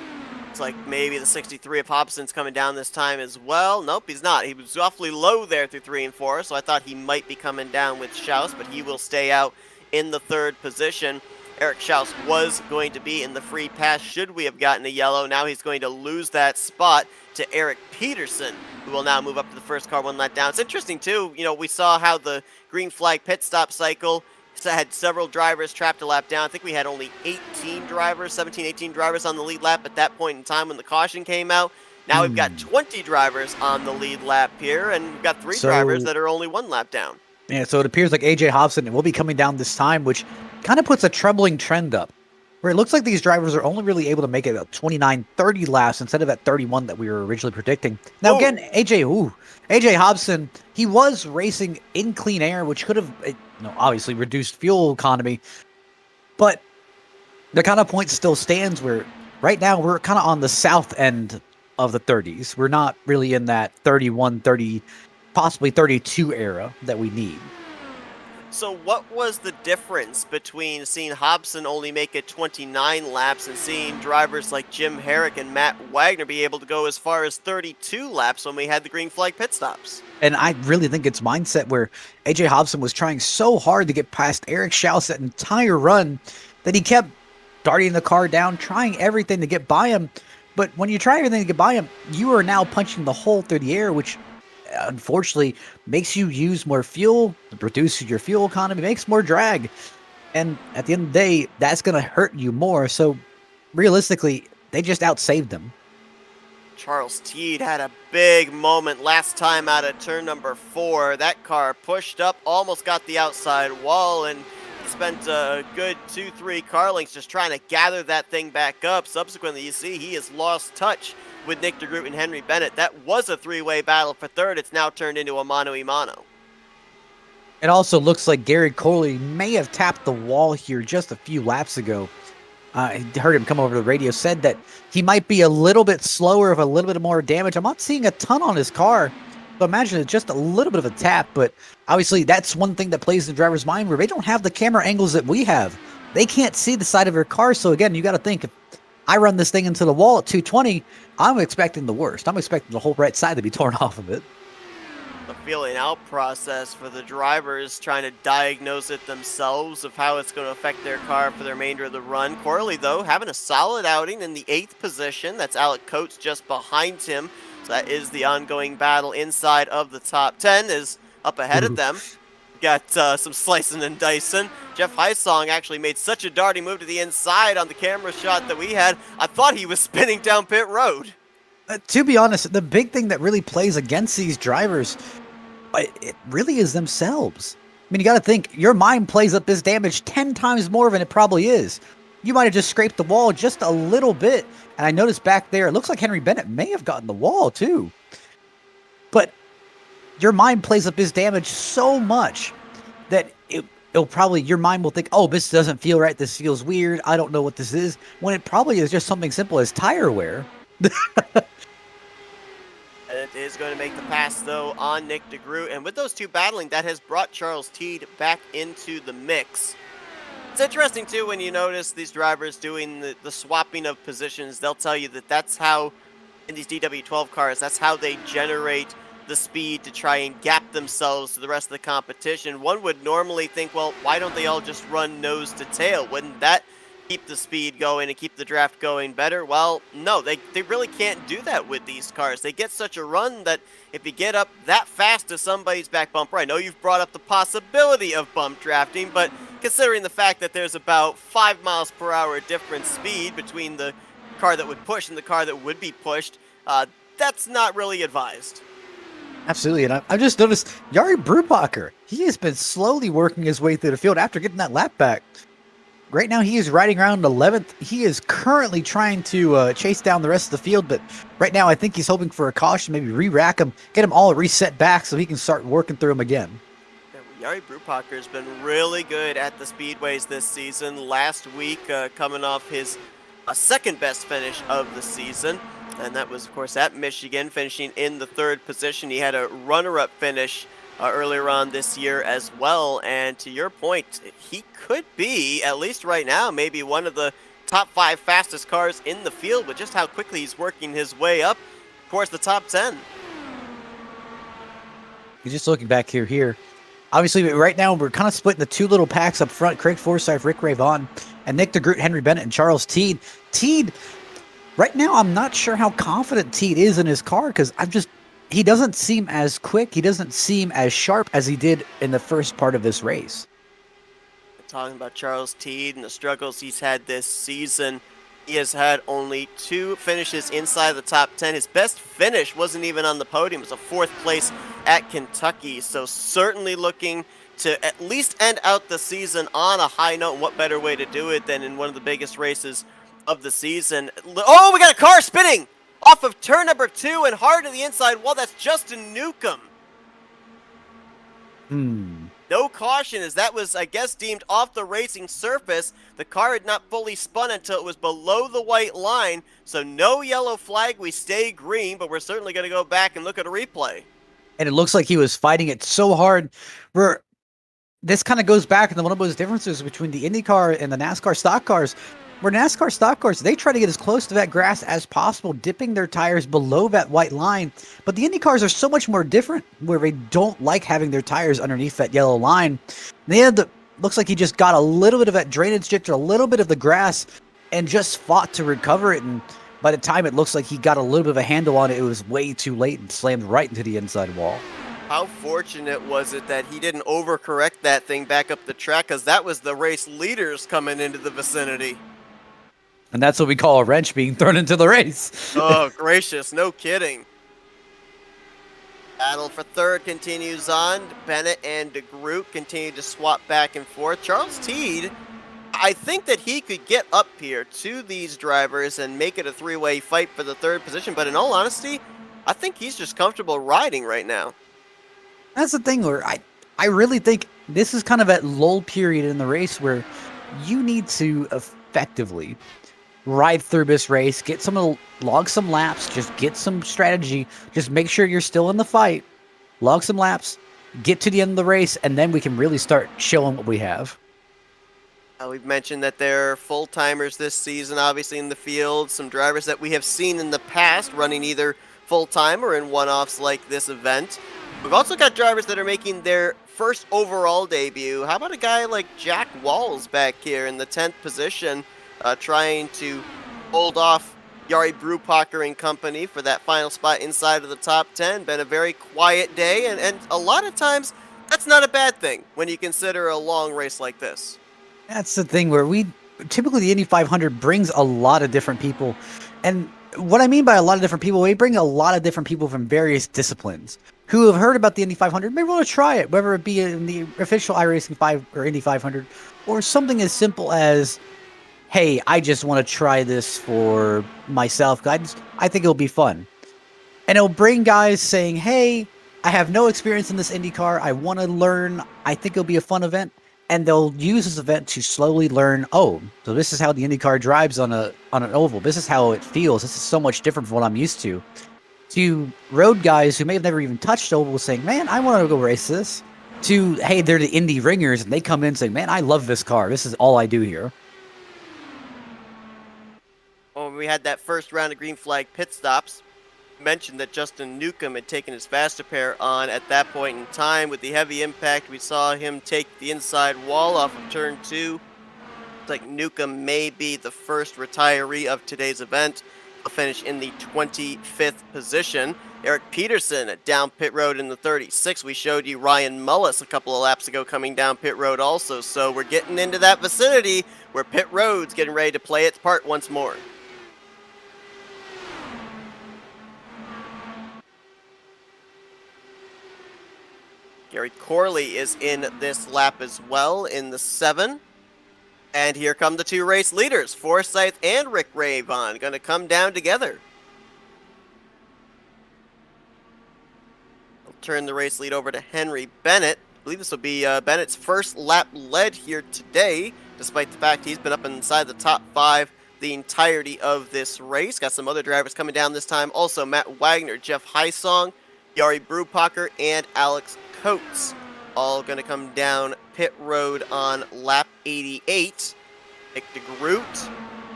It's like maybe the 63 of Hobson's coming down this time as well. Nope, he's not. He was awfully low there through 3 and 4, so I thought he might be coming down with Schaus, but he will stay out in the 3rd position. Eric Schaus was going to be in the free pass should we have gotten a yellow. Now he's going to lose that spot to Eric Peterson, who will now move up to the first car 1 lap down. It's interesting, too. You know, we saw how the green flag pit stop cycle had several drivers trapped a lap down. I think we had only 18 drivers on the lead lap at that point in time when the caution came out. Now we've got 20 drivers on the lead lap here, and we've got 3 drivers that are only 1 lap down. Yeah, so it appears like AJ Hobson will be coming down this time, which kind of puts a troubling trend up, where it looks like these drivers are only really able to make it about 29, 30 laps instead of that 31 that we were originally predicting. Now, again, AJ Hobson, he was racing in clean air, which could have, obviously reduced fuel economy, but the kind of point still stands where right now we're kind of on the south end of the 30s. We're not really in that 31, 30, possibly 32 era that we need. So what was the difference between seeing Hobson only make it 29 laps and seeing drivers like Jim Herrick and Matt Wagner be able to go as far as 32 laps when we had the green flag pit stops? And I really think it's mindset where AJ Hobson was trying so hard to get past Eric Schaus that entire run that he kept darting the car down, trying everything to get by him. But when you try everything to get by him, you are now punching the hole through the air, which unfortunately makes you use more fuel, reduces your fuel economy, makes more drag. And at the end of the day, that's going to hurt you more. So realistically, they just outsaved them. Charles Teed had a big moment last time out of turn number 4. That car pushed up, almost got the outside wall, and he spent a good 2-3 car lengths just trying to gather that thing back up. Subsequently, you see he has lost touch with Nick DeGroot and Henry Bennett. That was a 3-way battle for 3rd. It's now turned into a mano-a-mano. It also looks like Gary Coley may have tapped the wall here just a few laps ago. I heard him come over the radio, said that he might be a little bit slower, of a little bit more damage. I'm not seeing a ton on his car, so imagine it's just a little bit of a tap, but obviously that's one thing that plays in the driver's mind where they don't have the camera angles that we have. They can't see the side of their car, so again, you got to think, if I run this thing into the wall at 220, I'm expecting the worst. I'm expecting the whole right side to be torn off of it. The feeling out process for the drivers trying to diagnose it themselves of how it's going to affect their car for the remainder of the run. Corley, though, having a solid outing in the 8th position. That's Alec Coates just behind him. So that is the ongoing battle inside of the top 10 is up ahead of them. Got some slicing and dicing. Jeff Heisong actually made such a darting move to the inside on the camera shot that we had. I thought he was spinning down pit road. To be honest, the big thing that really plays against these drivers, it really is themselves. I mean, you got to think, your mind plays up this damage 10 times more than it probably is. You might have just scraped the wall just a little bit. And I noticed back there, it looks like Henry Bennett may have gotten the wall too. But your mind plays up this damage so much that it'll probably, your mind will think, oh, this doesn't feel right. This feels weird. I don't know what this is. When it probably is just something simple as tire wear. It is going to make the pass, though, on Nick DeGroot. And with those two battling, that has brought Charles Teed back into the mix. It's interesting, too, when you notice these drivers doing the swapping of positions. They'll tell you that that's how, in these DW12 cars, that's how they generate the speed to try and gap themselves to the rest of the competition. One would normally think, well, why don't they all just run nose to tail? Wouldn't that keep the speed going and keep the draft going better? Well, no, they really can't do that with these cars. They get such a run that if you get up that fast to somebody's back bumper, I know you've brought up the possibility of bump drafting, but considering the fact that there's about 5 miles per hour difference speed between the car that would push and the car that would be pushed, that's not really advised. Absolutely, and I've just noticed Yari Brubacher, he has been slowly working his way through the field after getting that lap back. Right now, he is riding around 11th. He is currently trying to chase down the rest of the field, but right now I think he's hoping for a caution, maybe re-rack him, get him all reset back so he can start working through him again. Yari Brubacher has been really good at the speedways this season. Last week, coming off his second best finish of the season, and that was, of course, at Michigan, finishing in the 3rd position. He had a runner-up finish earlier on this year as well, and to your point, he could be, at least right now, maybe one of the top 5 fastest cars in the field with just how quickly he's working his way up towards the top 10. You're just looking back here. Obviously, right now, we're kind of splitting the 2 little packs up front. Craig Forsyth, Rick Ray Vaughn, and Nick DeGroot, Henry Bennett, and Charles Teed. Teed, right now, I'm not sure how confident Teed is in his car because he doesn't seem as quick. He doesn't seem as sharp as he did in the first part of this race. Talking about Charles Teed and the struggles he's had this season, he has had only 2 finishes inside the top 10. His best finish wasn't even on the podium. It was a 4th place at Kentucky. So certainly looking to at least end out the season on a high note. And what better way to do it than in one of the biggest races of the season. Oh, we got a car spinning off of turn number 2 and hard to the inside wall. That's Justin Newcomb. No caution, as that was, I guess, deemed off the racing surface. The car had not fully spun until it was below the white line, so no yellow flag. We stay green, but we're certainly going to go back and look at a replay. And it looks like he was fighting it so hard. This kind of goes back to one of those differences between the IndyCar and the NASCAR stock cars. Where NASCAR stock cars, they try to get as close to that grass as possible, dipping their tires below that white line. But the Indy cars are so much more different, where they don't like having their tires underneath that yellow line. Looks like he just got a little bit of that drainage ditch, or a little bit of the grass, and just fought to recover it. And by the time it looks like he got a little bit of a handle on it, it was way too late and slammed right into the inside wall. How fortunate was it that he didn't overcorrect that thing back up the track, because that was the race leaders coming into the vicinity. And that's what we call a wrench being thrown into the race. Oh, gracious. No kidding. Battle for 3rd continues on. Bennett and DeGroot continue to swap back and forth. Charles Teed, I think that he could get up here to these drivers and make it a 3-way fight for the 3rd position. But in all honesty, I think he's just comfortable riding right now. That's the thing where I really think this is kind of that lull period in the race where you need to effectively ride through this race, log some laps, just get some strategy, just make sure you're still in the fight, log some laps, get to the end of the race, and then we can really start showing what we have. We've mentioned that there are full-timers this season, obviously, in the field. Some drivers that we have seen in the past running either full-time or in one-offs like this event. We've also got drivers that are making their first overall debut. How about a guy like Jack Walls back here in the 10th position, trying to hold off Yari Brubacher and company for that final spot inside of the top 10. Been a very quiet day, and a lot of times that's not a bad thing when you consider a long race like this. That's the thing where typically the Indy 500 brings a lot of different people. And what I mean by a lot of different people, we bring a lot of different people from various disciplines who have heard about the Indy 500, maybe want to try it, whether it be in the official iRacing 5 or Indy 500, or something as simple as, hey, I just want to try this for myself. I think it'll be fun. And it'll bring guys saying, hey, I have no experience in this IndyCar. I want to learn. I think it'll be a fun event. And they'll use this event to slowly learn, oh, so this is how the IndyCar drives on an oval. This is how it feels. This is so much different from what I'm used to. To road guys who may have never even touched oval saying, man, I want to go race this. To, hey, they're the Indy ringers, and they come in saying, man, I love this car. This is all I do here. When we had that first round of green flag pit stops, mentioned that Justin Newcomb had taken his faster pair on at that point in time. With the heavy impact, we saw him take the inside wall off of turn 2. Looks like Newcomb may be the first retiree of today's event. He'll finish in the 25th position. Eric Peterson down pit road in the 36. We showed you Ryan Mullis a couple of laps ago coming down pit road also. So we're getting into that vicinity where pit road's getting ready to play its part once more. Gary Corley is in this lap as well in the 7. And here come the two race leaders, Forsyth and Rick Ravon, going to come down together. I'll turn the race lead over to Henry Bennett. I believe this will be Bennett's first lap led here today, despite the fact he's been up inside the top 5 the entirety of this race. Got some other drivers coming down this time. Also, Matt Wagner, Jeff Heisong, Yari Brupacher, and Alex Coates. All going to come down pit road on lap 88. Nick DeGroot,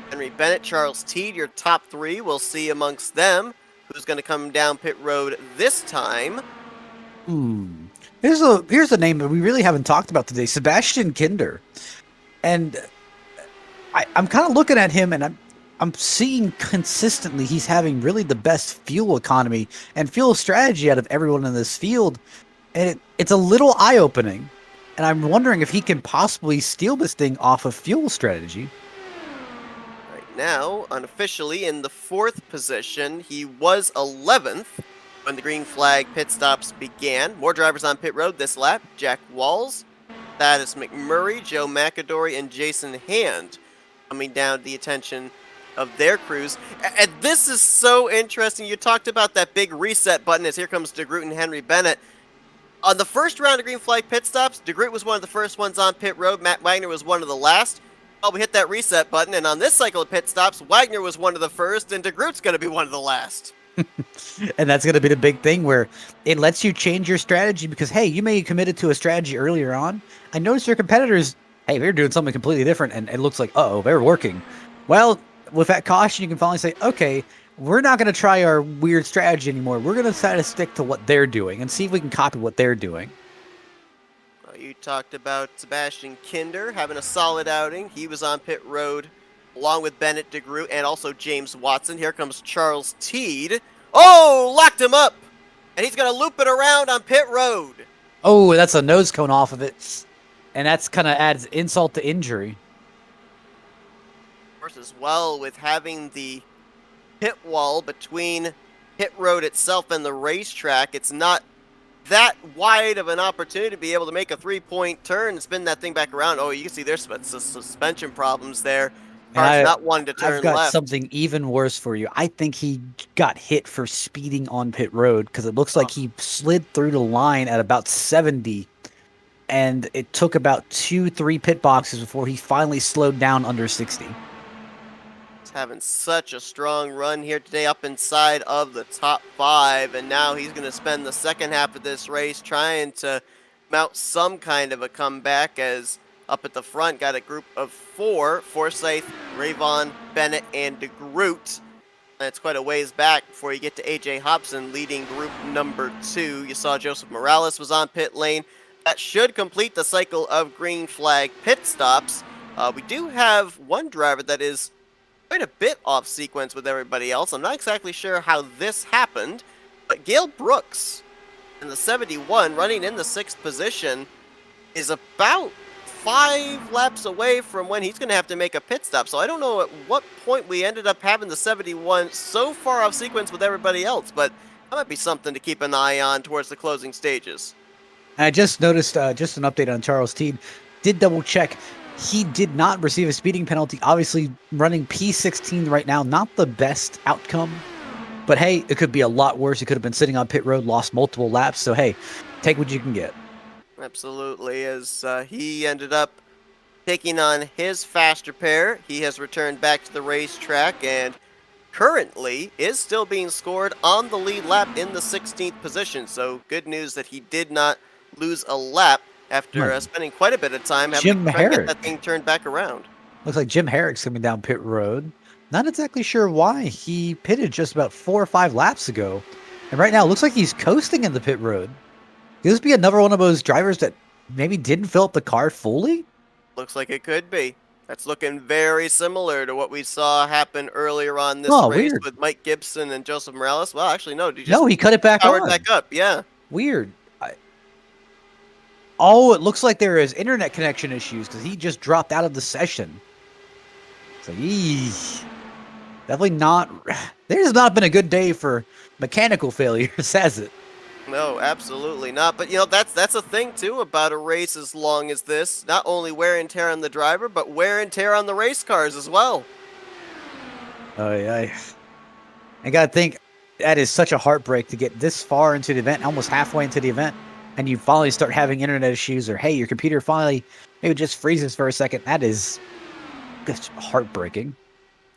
Henry Bennett, Charles Teed, your top 3. We'll see amongst them who's going to come down pit road this time. Here's a name that we really haven't talked about today, Sebastian Kinder. And I'm kind of looking at him, and I'm seeing consistently he's having really the best fuel economy and fuel strategy out of everyone in this field. And it's a little eye-opening. And I'm wondering if he can possibly steal this thing off of fuel strategy. Right now, unofficially in the 4th position, he was 11th when the green flag pit stops began. More drivers on pit road this lap. Jack Walls, Thaddeus McMurray, Joe McAdory, and Jason Hand coming down to the attention of their crews. And this is so interesting. You talked about that big reset button as here comes DeGroot and Henry Bennett. On the first round of green flag pit stops, DeGroot was one of the first ones on pit road. Matt Wagner was one of the last. Oh, we hit that reset button, and on this cycle of pit stops, Wagner was one of the first, and DeGroot's going to be one of the last. And that's going to be the big thing where it lets you change your strategy because, hey, you may have committed to a strategy earlier on. I noticed your competitors, hey, they're doing something completely different, and it looks like, uh-oh, they're working. Well, with that caution, you can finally say, okay, we're not going to try our weird strategy anymore. We're going to try to stick to what they're doing and see if we can copy what they're doing. Well, you talked about Sebastian Kinder having a solid outing. He was on pit road along with Bennett, DeGroot, and also James Watson. Here comes Charles Teed. Oh, locked him up! And he's going to loop it around on pit road. Oh, that's a nose cone off of it. And that's kind of adds insult to injury. Of course, as well, with having the pit wall between pit road itself and the racetrack, it's not that wide of an opportunity to be able to make a 3-point turn and spin that thing back around. Oh, you can see there's suspension problems there. Car's not wanting to turn left. I've got something even worse for you. I think he got hit for speeding on pit road because it looks like he slid through the line at about 70, and it took about 2-3 pit boxes before he finally slowed down under 60. He's having such a strong run here today up inside of the top 5, and now he's going to spend the second half of this race trying to mount some kind of a comeback as up at the front, got a group of 4, Forsyth, Ravon, Bennett, and DeGroot. And it's quite a ways back before you get to A.J. Hobson leading group number 2. You saw Joseph Morales was on pit lane. That should complete the cycle of green flag pit stops. We do have one driver that is quite a bit off sequence with everybody else. I'm not exactly sure how this happened, but Gail Brooks in the 71, running in the 6th position, is about 5 laps away from when he's going to have to make a pit stop. So I don't know at what point we ended up having the 71 so far off sequence with everybody else, but that might be something to keep an eye on towards the closing stages. I just noticed just an update on Charles Teed. Did double check. He did not receive a speeding penalty. Obviously, running P16 right now, not the best outcome. But hey, it could be a lot worse. He could have been sitting on pit road, lost multiple laps. So hey, take what you can get. Absolutely, as he ended up taking on his faster pair. He has returned back to the racetrack and currently is still being scored on the lead lap in the 16th position. So good news that he did not lose a lap after spending quite a bit of time having to get that thing turned back around. Looks like Jim Herrick's coming down pit road. Not exactly sure why. He pitted just about 4 or 5 laps ago. And right now, it looks like he's coasting in the pit road. Could this be another one of those drivers that maybe didn't fill up the car fully? Looks like it could be. That's looking very similar to what we saw happen earlier on this race with Mike Gibson and Joseph Morales. Well, actually, no. He cut it back on. Powered back up, yeah. Weird. Oh, it looks like there is internet connection issues because he just dropped out of the session. It's like, definitely not. There's not been a good day for mechanical failures, has it? No, absolutely not. But that's a thing too about a race as long as this. Not only wear and tear on the driver, but wear and tear on the race cars as well. I gotta think that is such a heartbreak to get this far into the event, almost halfway into the event, and you finally start having internet issues, or hey, your computer finally maybe just freezes for a second. That is just heartbreaking.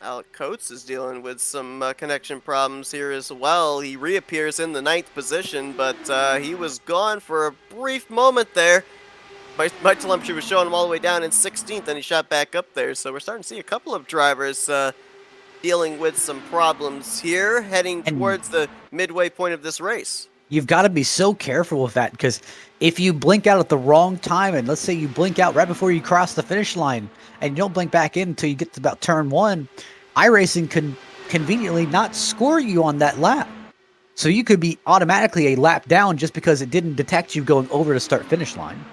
Alec Coates is dealing with some connection problems here as well. He reappears in the 9th position, but he was gone for a brief moment there. My telemetry was showing him all the way down in 16th, and he shot back up there. So we're starting to see a couple of drivers dealing with some problems here, heading towards the midway point of this race. You've got to be so careful with that, because if you blink out at the wrong time, and let's say you blink out right before you cross the finish line, and you don't blink back in until you get to about turn 1, iRacing can conveniently not score you on that lap. So you could be automatically a lap down just because it didn't detect you going over the start-finish line.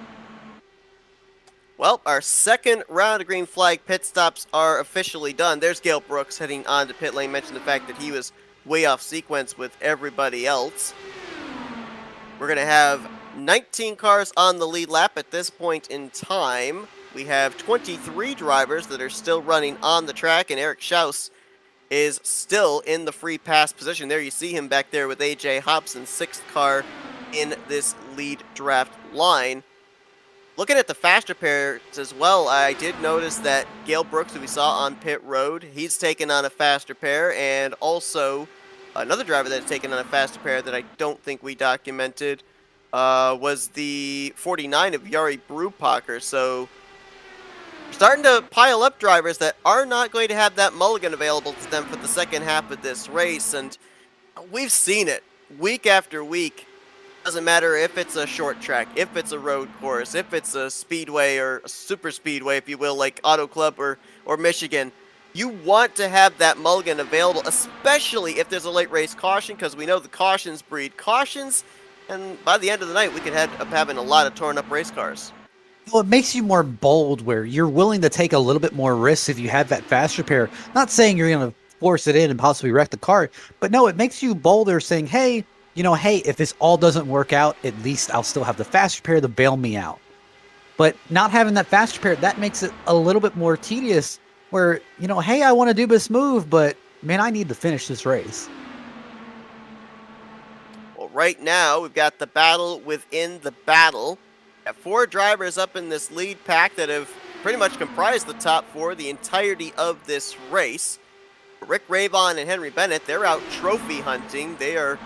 Well, our second round of green flag pit stops are officially done. There's Gale Brooks heading on to pit lane. Mentioned the fact that he was way off sequence with everybody else. We're going to have 19 cars on the lead lap at this point in time. We have 23 drivers that are still running on the track, and Eric Schaus is still in the free pass position. There you see him back there with AJ Hobson, 6th car in this lead draft line. Looking at the faster pairs as well, I did notice that Gale Brooks, who we saw on pit road, he's taken on a faster pair, and also another driver that's taken on a faster pair that I don't think we documented was the 49 of Yari Brupacher. So starting to pile up drivers that are not going to have that mulligan available to them for the second half of this race, and we've seen it week after week. Doesn't matter if it's a short track, if it's a road course, if it's a speedway or a super speedway, if you will, like Auto Club or Michigan. You want to have that mulligan available, especially if there's a late race caution, because we know the cautions breed cautions, and by the end of the night, we could end up having a lot of torn up race cars. Well, it makes you more bold, where you're willing to take a little bit more risks if you have that faster pair. Not saying you're going to force it in and possibly wreck the car, but no, it makes you bolder, saying, hey, if this all doesn't work out, at least I'll still have the faster pair to bail me out. But not having that faster pair, that makes it a little bit more tedious, where, hey, I want to do this move, but man, I need to finish this race. Well, right now, we've got the battle within the battle. We have 4 drivers up in this lead pack that have pretty much comprised the top 4 the entirety of this race. Rick Ravon and Henry Bennett, they're out trophy hunting. They are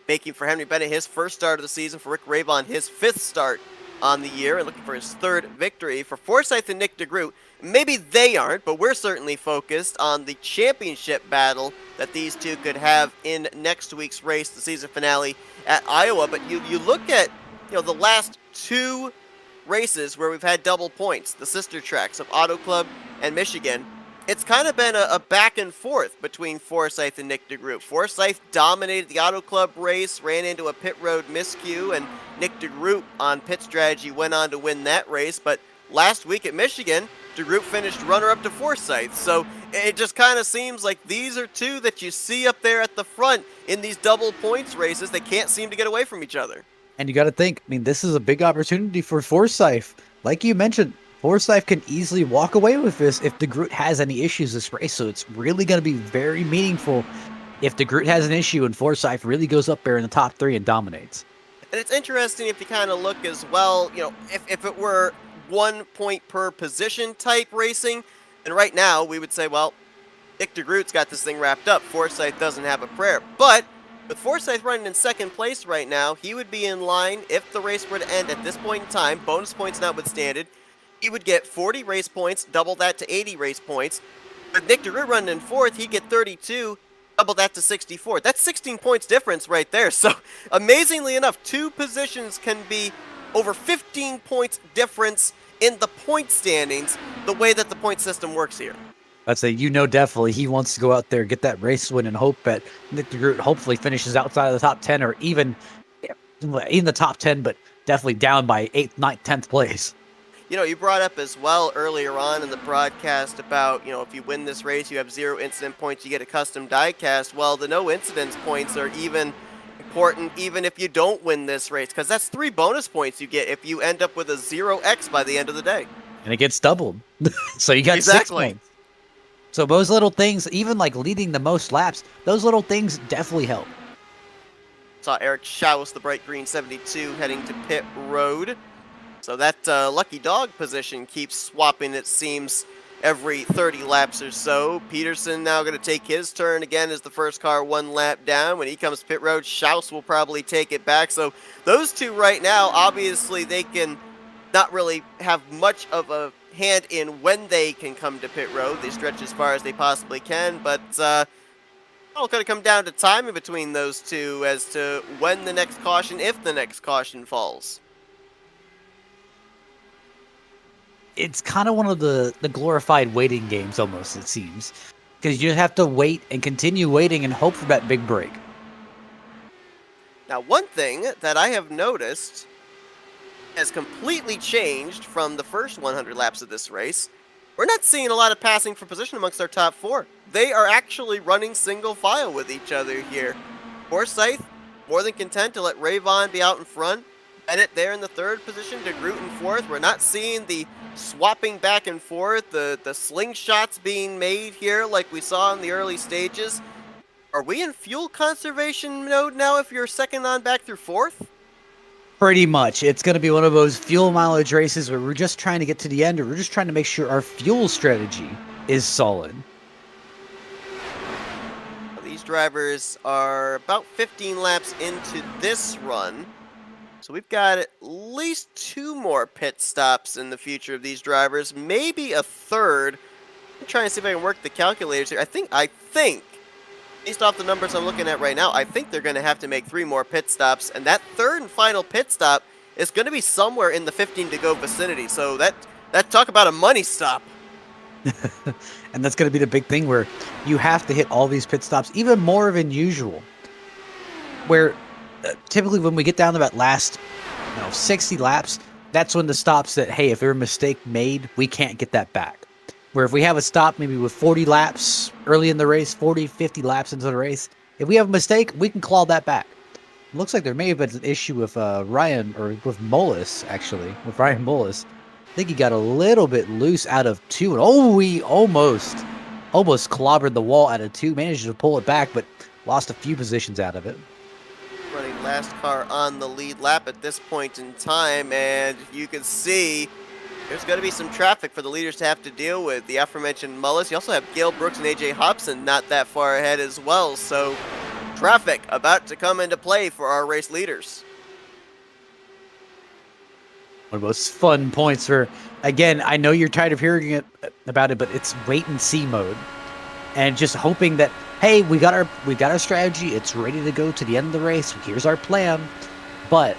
making for Henry Bennett his first start of the season, for Rick Ravon his 5th start on the year, and looking for his 3rd victory. For Forsyth and Nick DeGroot, maybe they aren't, but we're certainly focused on the championship battle that these two could have in next week's race, the season finale at Iowa. But you look at the last 2 races where we've had double points, the sister tracks of Auto Club and Michigan. It's kind of been a back and forth between Forsyth and Nick DeGroot. Forsyth dominated the Auto Club race, ran into a pit road miscue, and Nick DeGroot on pit strategy went on to win that race. But last week at Michigan, DeGroot finished runner-up to Forsyth. So it just kind of seems like these are two that you see up there at the front in these double points races that can't seem to get away from each other. And you got to think, this is a big opportunity for Forsyth. Like you mentioned, Forsyth can easily walk away with this if DeGroot has any issues this race. So it's really going to be very meaningful if DeGroot has an issue and Forsyth really goes up there in the top 3 and dominates. And it's interesting if you kind of look as well, if it were 1 point per position type racing, and right now we would say, well, Nick DeGroot's got this thing wrapped up. Forsyth doesn't have a prayer. But with Forsyth running in 2nd place right now, he would be in line if the race were to end at this point in time, bonus points notwithstanding. He would get 40 race points, double that to 80 race points. With Nick DeGroot running in 4th, he'd get 32, double that to 64. That's 16 points difference right there. So, amazingly enough, 2 positions can be over 15 points difference in the point standings, the way that the point system works here. I'd say, definitely he wants to go out there, get that race win, and hope that Nick DeGroot hopefully finishes outside of the top 10, or even in the top 10, but definitely down by 8th, 9th, 10th place. You brought up as well earlier on in the broadcast about, if you win this race, you have 0 incident points, you get a custom diecast. Well, the no incidents points are even important even if you don't win this race, because that's 3 bonus points you get if you end up with a 0x by the end of the day. And it gets doubled. So you got 6 Exactly. points. So those little things, even like leading the most laps, those little things definitely help. Saw Eric Schaus, the bright green 72, heading to pit road. So that lucky dog position keeps swapping, it seems, every 30 laps or so. Peterson now going to take his turn again as the first car 1 lap down. When he comes pit road, Schaus will probably take it back. So those two right now, obviously they can not really have much of a hand in when they can come to pit road. They stretch as far as they possibly can, but all going to come down to timing between those two as to when the next caution, if the next caution falls. It's kind of one of the glorified waiting games almost, it seems. Because you have to wait and continue waiting and hope for that big break. Now, one thing that I have noticed has completely changed from the first 100 laps of this race. We're not seeing a lot of passing for position amongst our top 4. They are actually running single file with each other here. Forsyth, more than content to let Rayvon be out in front. Bennett there in the 3rd position, DeGroot in 4th. We're not seeing the swapping back and forth, the slingshots being made here like we saw in the early stages. Are we in fuel conservation mode now if you're second on back through 4th? Pretty much. It's going to be one of those fuel mileage races where we're just trying to get to the end, or we're just trying to make sure our fuel strategy is solid. These drivers are about 15 laps into this run. So we've got at least 2 more pit stops in the future of these drivers, maybe a 3rd. I'm trying to see if I can work the calculators here. I think, based off the numbers I'm looking at right now, I think they're going to have to make 3 more pit stops, and that 3rd and final pit stop is going to be somewhere in the 15 to go vicinity. So that talk about a money stop. And that's going to be the big thing where you have to hit all these pit stops, even more than usual. Where typically when we get down to that last 60 laps, that's when the stops that, hey, if there's a mistake made, we can't get that back. Where if we have a stop maybe with 40 laps early in the race, 40, 50 laps into the race, if we have a mistake, we can claw that back. It looks like there may have been an issue with Ryan, or with Mullis, actually, with Ryan Mullis. I think he got a little bit loose out of 2. And he almost clobbered the wall out of 2, managed to pull it back, but lost a few positions out of it. Running last car on the lead lap at this point in time, and you can see there's going to be some traffic for the leaders to have to deal with. The aforementioned Mullis. You also have Gale Brooks and AJ Hobson not that far ahead as well, so traffic about to come into play for our race leaders. One of those fun points where, again, I know you're tired of hearing about it, but it's wait and see mode, and just hoping that, hey, we got our strategy. It's ready to go to the end of the race. Here's our plan, but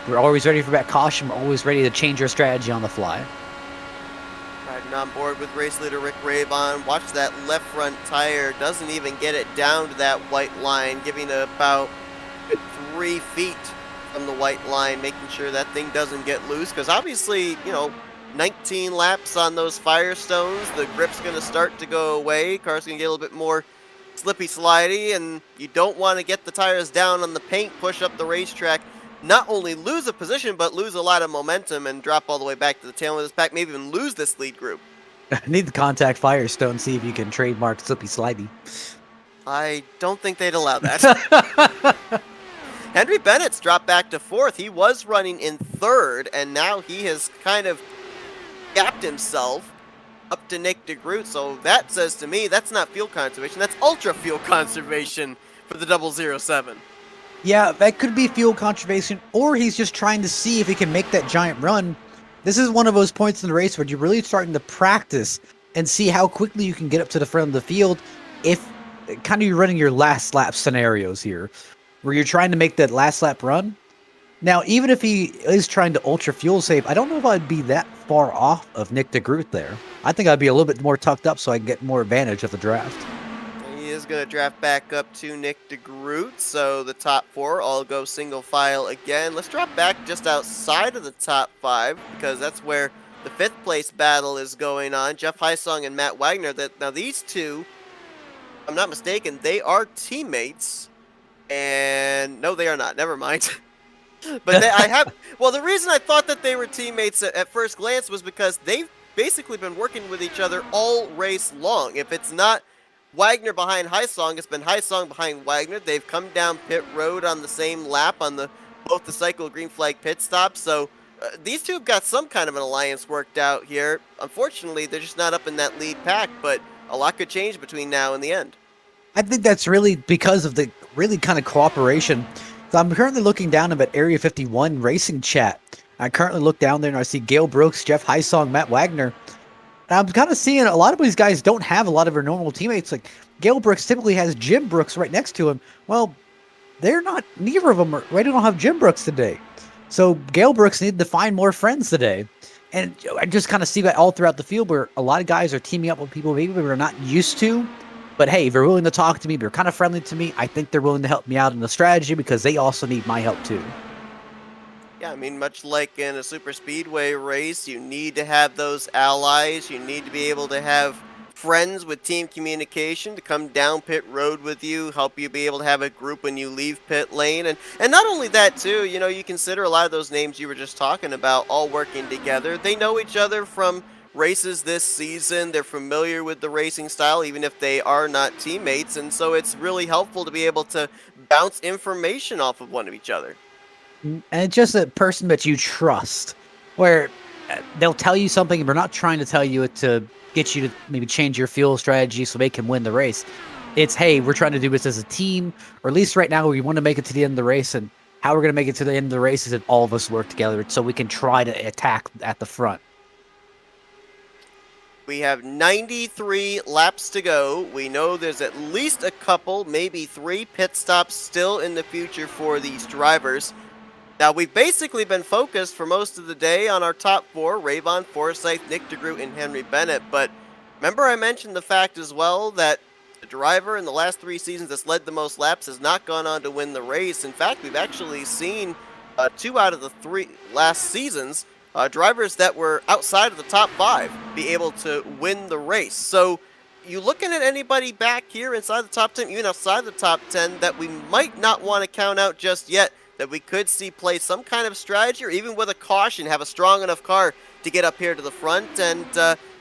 we're always ready for that caution. We're always ready to change our strategy on the fly. Riding on board with race leader Rick Rayvon. Watch that left front tire. Doesn't even get it down to that white line, giving about 3 feet from the white line, making sure that thing doesn't get loose. Because obviously, 19 laps on those Firestones, the grip's going to start to go away. Car's going to get a little bit more slippy slidey, and you don't want to get the tires down on the paint, push up the racetrack, not only lose a position, but lose a lot of momentum and drop all the way back to the tail end of this pack, maybe even lose this lead group. I need to contact Firestone, see if you can trademark Slippy Slidey. I don't think they'd allow that. Henry Bennett's dropped back to 4th. He was running in 3rd, and now he has kind of gapped himself up to Nick DeGroot. So that says to me, that's not fuel conservation. That's ultra fuel conservation for the 007. Yeah, that could be fuel conservation, or he's just trying to see if he can make that giant run. This is one of those points in the race where you're really starting to practice and see how quickly you can get up to the front of the field if kind of you're running your last lap scenarios here, where you're trying to make that last lap run. Now, even if he is trying to ultra fuel save, I don't know if I'd be that far off of Nick DeGroot there. I think I'd be a little bit more tucked up so I can get more advantage of the draft. He is going to draft back up to Nick DeGroot, so the top 4 all go single file again. Let's drop back just outside of the top 5, because that's where the 5th place battle is going on. Jeff Heisong and Matt Wagner. Now these two, if I'm not mistaken, they are teammates And no, they are not. Never mind. But I have. Well, the reason I thought that they were teammates at first glance was because they've basically been working with each other all race long. If it's not Wagner behind Highsong, it's been Highsong behind Wagner. They've come down pit road on the same lap on both the cycle green flag pit stops. So these two have got some kind of an alliance worked out here. Unfortunately, they're just not up in that lead pack, but a lot could change between now and the end. I think that's really because of the really kind of cooperation. So I'm currently looking down at Area 51 racing chat. I currently look down there and I see Gail Brooks, Jeff Highsong, Matt Wagner. And I'm kind of seeing a lot of these guys don't have a lot of their normal teammates. Like Gail Brooks typically has Jim Brooks right next to him. Well, they're not, neither of them are, right? They don't have Jim Brooks today. So Gail Brooks needed to find more friends today. And I just kind of see that all throughout the field where a lot of guys are teaming up with people maybe we're not used to. But hey, if they're willing to talk to me, they're kind of friendly to me, I think they're willing to help me out in the strategy because they also need my help too. Yeah, I mean, much like in a super speedway race, you need to have those allies. You need to be able to have friends with team communication to come down pit road with you, help you be able to have a group when you leave pit lane. And not only that, too, you know, you consider a lot of those names you were just talking about all working together. They know each other from races this season. They're familiar with the racing style, even if they are not teammates. And so it's really helpful to be able to bounce information off of one of each other. And it's just a person that you trust, where they'll tell you something and they're not trying to tell you it to get you to maybe change your fuel strategy so they can win the race. It's, hey, we're trying to do this as a team, or at least right now we want to make it to the end of the race, and how we're going to make it to the end of the race is if all of us work together so we can try to attack at the front. We have 93 laps to go. We know there's at least a couple, maybe 3 pit stops still in the future for these drivers. Now, we've basically been focused for most of the day on our top 4, Rayvon, Forsyth, Nick DeGroot, and Henry Bennett. But remember I mentioned the fact as well that the driver in the last 3 seasons that's led the most laps has not gone on to win the race. In fact, we've actually seen 2 out of the 3 last seasons, drivers that were outside of the top 5 be able to win the race. So you looking at anybody back here inside the top 10, even outside the top 10, that we might not want to count out just yet, that we could see play some kind of strategy, or even with a caution, have a strong enough car to get up here to the front and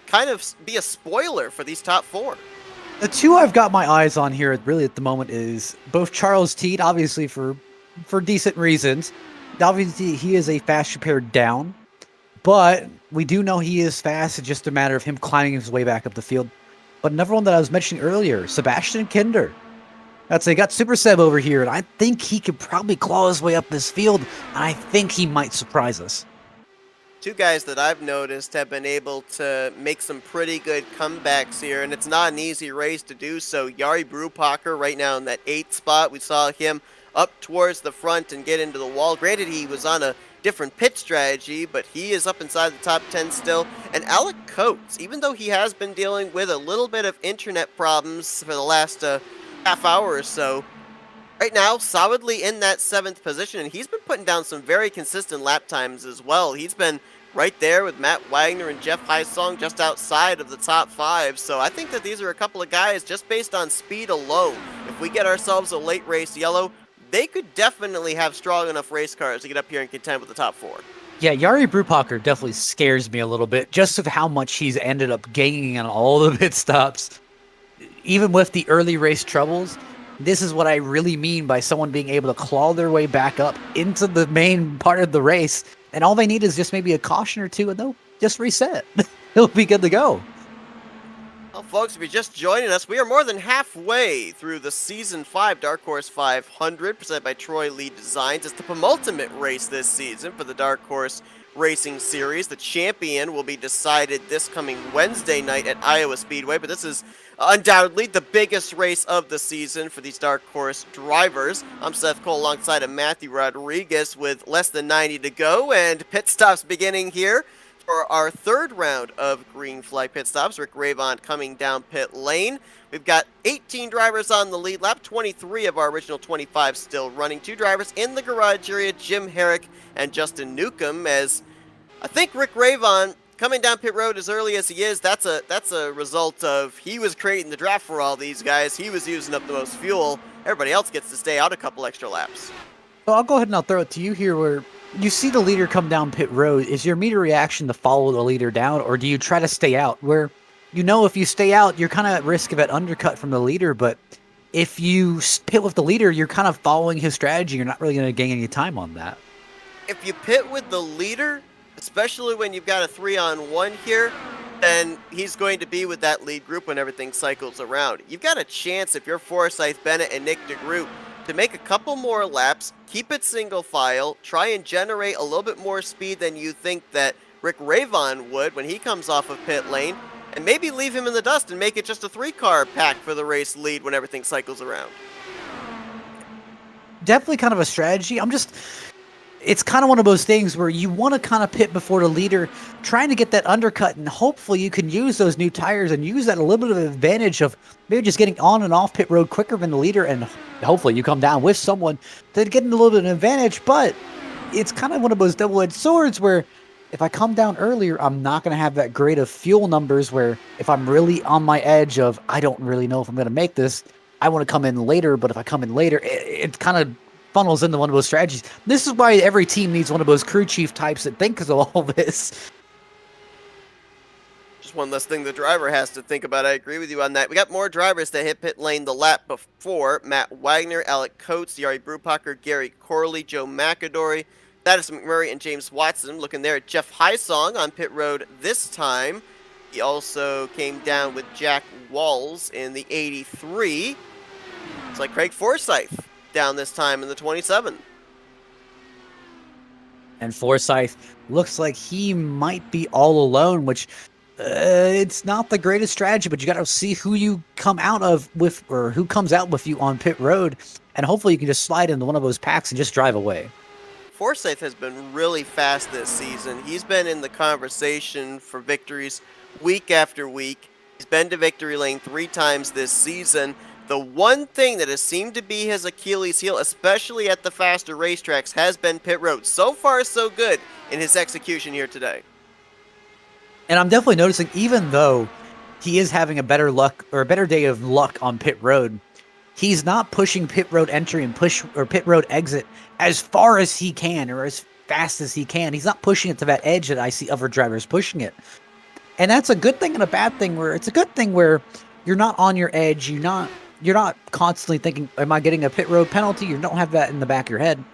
kind of be a spoiler for these top 4. The 2 I've got my eyes on here really at the moment is both Charles Teed, obviously for decent reasons. Obviously, he is a fast repaired down, but we do know he is fast. It's just a matter of him climbing his way back up the field. But another one that I was mentioning earlier, Sebastian Kinder. That's they got Super Seb over here, and I think he could probably claw his way up this field, and I think he might surprise us. 2 guys that I've noticed have been able to make some pretty good comebacks here, and it's not an easy race to do so. Jari Brupacher right now in that 8th spot. We saw him up towards the front and get into the wall. Granted, he was on a different pit strategy, but he is up inside the top 10 still. And Alec Coates, even though he has been dealing with a little bit of internet problems for the last half hour or so, right now solidly in that 7th position, and he's been putting down some very consistent lap times as well. He's been right there with Matt Wagner and Jeff Highsong just outside of the top 5. So I think that these are a couple of guys just based on speed alone. If we get ourselves a late race yellow, they could definitely have strong enough race cars to get up here and contend with the top 4. Yeah, Jari Brupacher definitely scares me a little bit, just of how much he's ended up gaining on all the pit stops. Even with the early race troubles, this is what I really mean by someone being able to claw their way back up into the main part of the race, and all they need is just maybe a caution or 2, and they'll just reset. They'll be good to go. Well, folks, if you're just joining us, we are more than halfway through the Season 5 Dark Horse 500, presented by Troy Lee Designs. It's the penultimate race this season for the Dark Horse Racing Series. The champion will be decided this coming Wednesday night at Iowa Speedway, but this is undoubtedly the biggest race of the season for these Dark Horse drivers. I'm Seth Cole alongside of Matthew Rodriguez with less than 90 to go, and pit stops beginning here for our 3rd round of green flag pit stops. Rick Rayvon coming down pit lane. We've got 18 drivers on the lead lap, 23 of our original 25 still running. 2 drivers in the garage area, Jim Herrick and Justin Newcomb, as I think Rick Rayvon coming down pit road as early as he is, that's a result of he was creating the draft for all these guys. He was using up the most fuel. Everybody else gets to stay out a couple extra laps. Well, I'll go ahead and I'll throw it to you here where you see the leader come down pit road. Is your immediate reaction to follow the leader down, or do you try to stay out? Where, if you stay out, you're kind of at risk of an undercut from the leader, but if you pit with the leader, you're kind of following his strategy. You're not really going to gain any time on that. If you pit with the leader, especially when you've got a 3-on-1 here, then he's going to be with that lead group when everything cycles around. You've got a chance, if you're Forsyth, Bennett, and Nick DeGroot, to make a couple more laps, keep it single file, try and generate a little bit more speed than you think that Rick Ravon would when he comes off of pit lane, and maybe leave him in the dust and make it just a 3-car pack for the race lead when everything cycles around. Definitely kind of a strategy. It's kind of one of those things where you want to kind of pit before the leader, trying to get that undercut, and hopefully you can use those new tires and use that a little bit of advantage of maybe just getting on and off pit road quicker than the leader, and hopefully you come down with someone to get a little bit of an advantage. But it's kind of one of those double-edged swords where if I come down earlier, I'm not going to have that great of fuel numbers where if I'm really on my edge of I don't really know if I'm going to make this, I want to come in later. But if I come in later, it kind of funnels into one of those strategies. This is why every team needs one of those crew chief types that thinks of all this. Just one less thing the driver has to think about. I agree with you on that. We got more drivers that hit pit lane the lap before. Matt Wagner, Alec Coates, Yari Brupacher, Gary Corley, Joe McAdory, Thaddeus McMurray, and James Watson. Looking there at Jeff Highsong on pit road this time. He also came down with Jack Walls in the 83. It's like Craig Forsyth down this time in the 27. And Forsyth looks like he might be all alone, which it's not the greatest strategy, but you got to see who you come out of with, or who comes out with you on pit road, and hopefully you can just slide into one of those packs and just drive away. Forsyth has been really fast this season. He's been in the conversation for victories week after week. He's been to victory lane 3 times this season. The one thing that has seemed to be his Achilles heel, especially at the faster racetracks, has been pit road. So far, so good in his execution here today. And I'm definitely noticing, even though he is having a better day of luck on pit road, he's not pushing pit road entry and pit road exit as far as he can or as fast as he can. He's not pushing it to that edge that I see other drivers pushing it. And that's a good thing and a bad thing, where it's a good thing where you're not on your edge, you're not constantly thinking, am I getting a pit road penalty? You don't have that in the back of your head.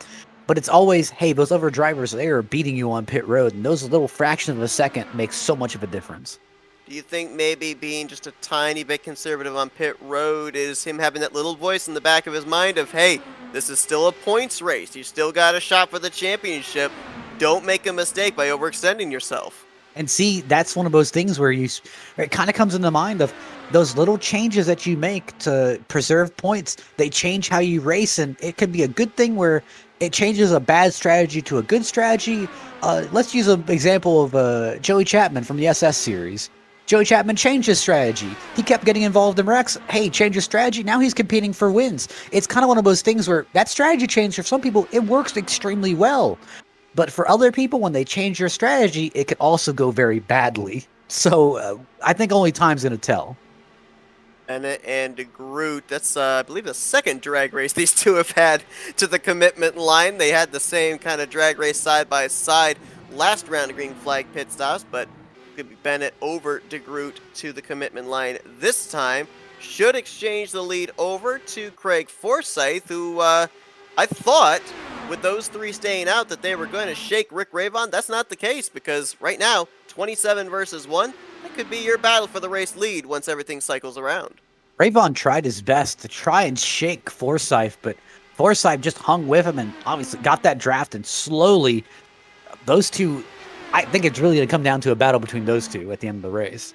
But it's always, hey, those other drivers, they are beating you on pit road. And those little fractions of a second makes so much of a difference. Do you think maybe being just a tiny bit conservative on pit road is him having that little voice in the back of his mind of, hey, this is still a points race. You still got a shot for the championship. Don't make a mistake by overextending yourself. And see, that's one of those things where it kind of comes into mind of those little changes that you make to preserve points. They change how you race, and it could be a good thing where it changes a bad strategy to a good strategy. Let's use an example of Joey Chapman from the SS series. Joey Chapman changed his strategy. He kept getting involved in wrecks. Hey, change your strategy. Now he's competing for wins. It's kind of one of those things where that strategy change, for some people, it works extremely well. But for other people, when they change your strategy, it could also go very badly. So I think only time's going to tell. Bennett and DeGroot, that's, I believe, the second drag race these two have had to the commitment line. They had the same kind of drag race side by side last round of green flag pit stops, but could be Bennett over DeGroot to the commitment line this time. Should exchange the lead over to Craig Forsyth, who I thought with those 3 staying out that they were going to shake Rick Ravon. That's not the case, because right now, 27 versus 1, that could be your battle for the race lead once everything cycles around. Ravon tried his best to try and shake Forsyth, but Forsyth just hung with him and obviously got that draft, and slowly those two, I think it's really going to come down to a battle between those two at the end of the race.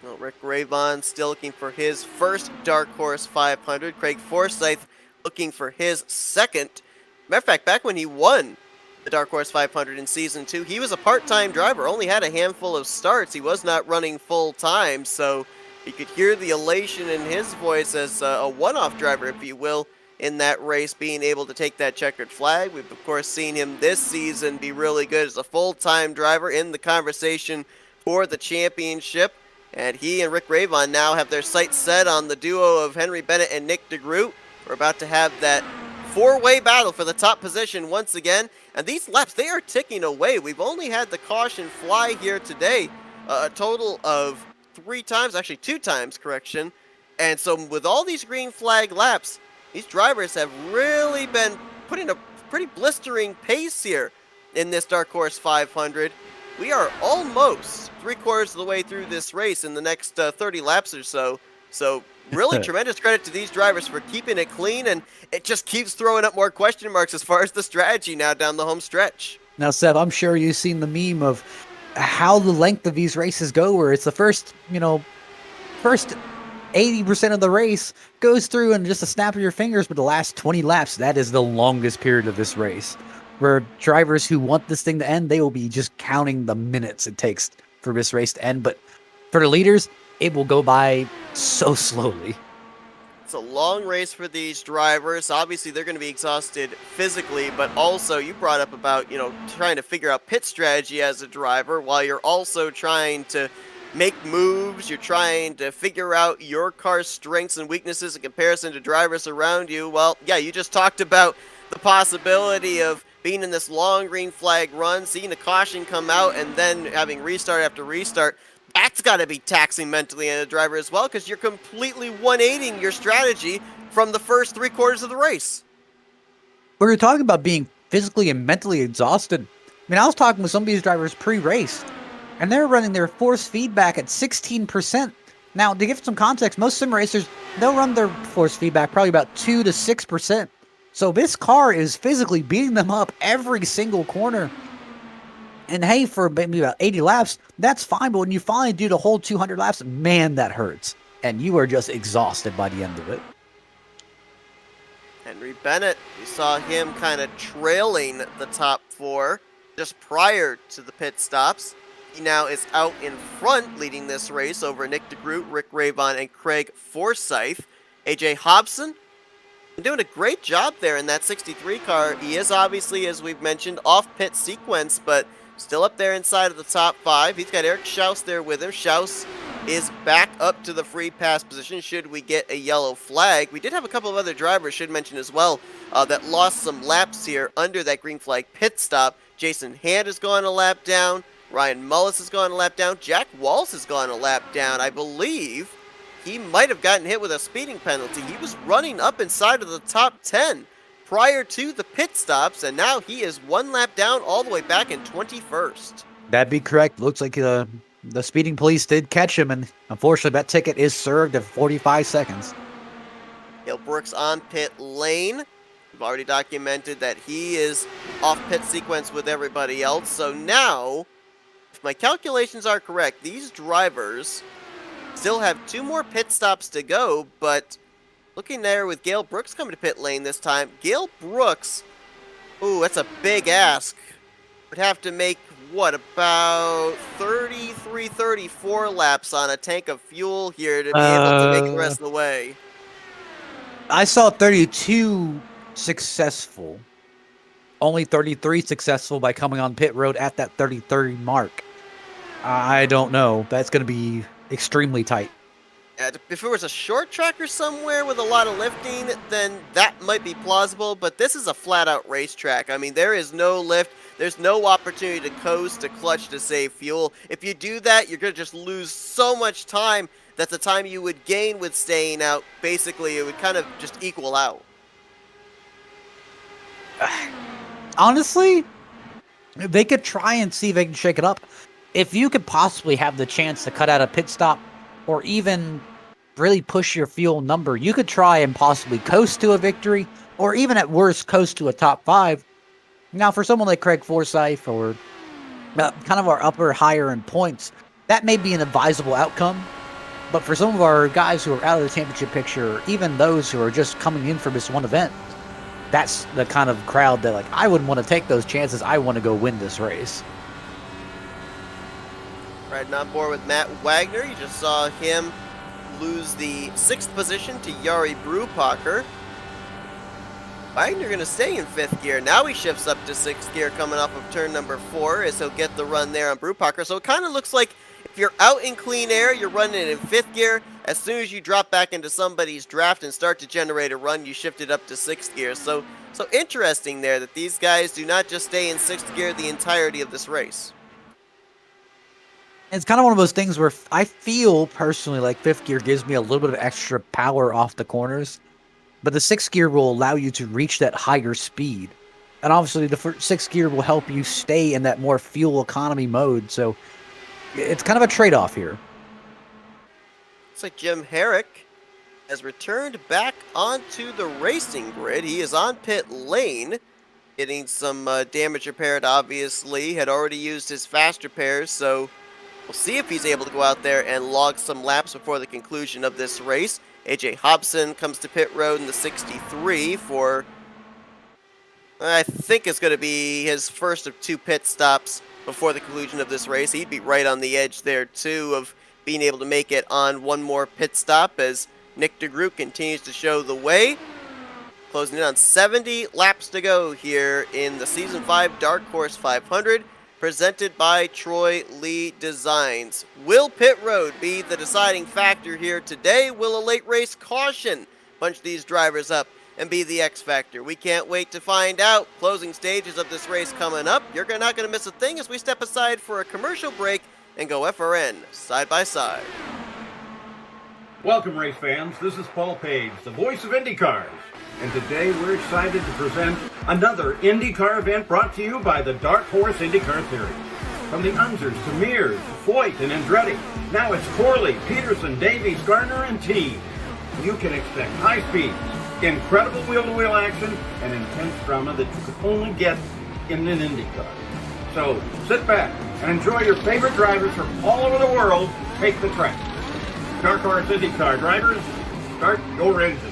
Well, Rick Ravon still looking for his first Dark Horse 500. Craig Forsyth looking for his second. Matter of fact, back when he won the Dark Horse 500 in Season 2, he was a part-time driver, only had a handful of starts. He was not running full-time, so you could hear the elation in his voice as a one-off driver, if you will, in that race, being able to take that checkered flag. We've, of course, seen him this season be really good as a full-time driver in the conversation for the championship. And he and Rick Ravon now have their sights set on the duo of Henry Bennett and Nick DeGroot. We're about to have that four-way battle for the top position once again. And these laps, they are ticking away. We've only had the caution fly here today, a total of 3 times, actually 2 times, correction. And so with all these green flag laps, these drivers have really been putting a pretty blistering pace here in this Dark Horse 500. We are almost 3/4 of the way through this race in the next 30 laps or so. So really tremendous credit to these drivers for keeping it clean, and it just keeps throwing up more question marks as far as the strategy now down the home stretch. Now, Seb, I'm sure you've seen the meme of how the length of these races go, where it's the first 80% of the race goes through in just a snap of your fingers, but the last 20 laps, that is the longest period of this race, where drivers who want this thing to end, they will be just counting the minutes it takes for this race to end. But for the leaders, it will go by so slowly. It's a long race for these drivers. Obviously, they're going to be exhausted physically, but also you brought up about, trying to figure out pit strategy as a driver while you're also trying to make moves. You're trying to figure out your car's strengths and weaknesses in comparison to drivers around you. Well, yeah, you just talked about the possibility of being in this long green flag run, seeing a caution come out, and then having restart after restart. That's got to be taxing mentally on a driver as well, because you're completely 180ing your strategy from the first 3/4 of the race. We were talking about being physically and mentally exhausted. I was talking with some of these drivers pre-race, and they're running their force feedback at 16%. Now, to give some context, most sim racers, they'll run their force feedback probably about 2 to 6%. So this car is physically beating them up every single corner. And hey, for maybe about 80 laps, that's fine. But when you finally do the whole 200 laps, man, that hurts. And you are just exhausted by the end of it. Henry Bennett, we saw him kind of trailing the top 4 just prior to the pit stops. He now is out in front leading this race over Nick DeGroot, Rick Ravon, and Craig Forsyth. AJ Hobson doing a great job there in that 63 car. He is obviously, as we've mentioned, off pit sequence, but still up there inside of the top 5. He's got Eric Schaus there with him. Schaus is back up to the free pass position should we get a yellow flag. We did have a couple of other drivers, should mention as well, that lost some laps here under that green flag pit stop. Jason Hand has gone a lap down. Ryan Mullis has gone a lap down. Jack Walsh has gone a lap down. I believe he might have gotten hit with a speeding penalty. He was running up inside of the top 10 prior to the pit stops, and now he is 1 lap down all the way back in 21st. That'd be correct. Looks like the speeding police did catch him, and unfortunately that ticket is served at 45 seconds. Dale Brooks on pit lane. We've already documented that he is off pit sequence with everybody else. So now, if my calculations are correct, these drivers still have 2 more pit stops to go, but looking there with Gale Brooks coming to pit lane this time, Gale Brooks, ooh, that's a big ask. Would have to make, about 33, 34 laps on a tank of fuel here to be able to make it the rest of the way. I saw 32 successful. Only 33 successful by coming on pit road at that 33 mark. I don't know. That's going to be extremely tight. If it was a short track or somewhere with a lot of lifting, then that might be plausible, but this is a flat-out racetrack. I mean, there is no lift. There's no opportunity to coast, to clutch, to save fuel. If you do that, you're going to just lose so much time that the time you would gain with staying out, basically, it would kind of just equal out. Honestly, they could try and see if they can shake it up. If you could possibly have the chance to cut out a pit stop or even really push your fuel number, you could try and possibly coast to a victory or even at worst coast to a top 5. Now, for someone like Craig Forsyth or kind of our upper higher in points, that may be an advisable outcome. But for some of our guys who are out of the championship picture, or even those who are just coming in for this one event, that's the kind of crowd that, I wouldn't want to take those chances. I want to go win this race. Riding on board with Matt Wagner. You just saw him lose the 6th position to Jari Brupacher. Wagner going to stay in 5th gear. Now he shifts up to 6th gear coming off of turn number 4 as he'll get the run there on Brewpacker. So it kind of looks like if you're out in clean air, you're running in 5th gear. As soon as you drop back into somebody's draft and start to generate a run, you shift it up to 6th gear. So interesting there that these guys do not just stay in 6th gear the entirety of this race. It's kind of one of those things where I feel personally like 5th gear gives me a little bit of extra power off the corners. But the 6th gear will allow you to reach that higher speed. And obviously the 6th gear will help you stay in that more fuel economy mode. So it's kind of a trade-off here. Looks like Jim Herrick has returned back onto the racing grid. He is on pit lane, getting some damage repaired, obviously. Had already used his fast repairs, so we'll see if he's able to go out there and log some laps before the conclusion of this race. AJ Hobson comes to pit road in the 63 for, I think it's going to be his first of 2 pit stops before the conclusion of this race. He'd be right on the edge there, too, of being able to make it on one more pit stop as Nick DeGroot continues to show the way. Closing in on 70 laps to go here in the Season 5 Dark Horse 500. Presented by Troy Lee Designs. Will pit road be the deciding factor here today? Will a late race caution bunch these drivers up and be the X factor? We can't wait to find out. Closing stages of this race coming up. You're not going to miss a thing as we step aside for a commercial break and go FRN side by side. Welcome, race fans. This is Paul Page, the voice of IndyCars. And today we're excited to present another IndyCar event brought to you by the Dark Horse IndyCar Series. From the Unzers to Mears, Foyt, and Andretti, now it's Corley, Peterson, Davies, Gardner, and Teague. You can expect high speeds, incredible wheel-to-wheel action, and intense drama that you could only get in an IndyCar. So sit back and enjoy your favorite drivers from all over the world take the track. Dark Horse IndyCar drivers, start your engine.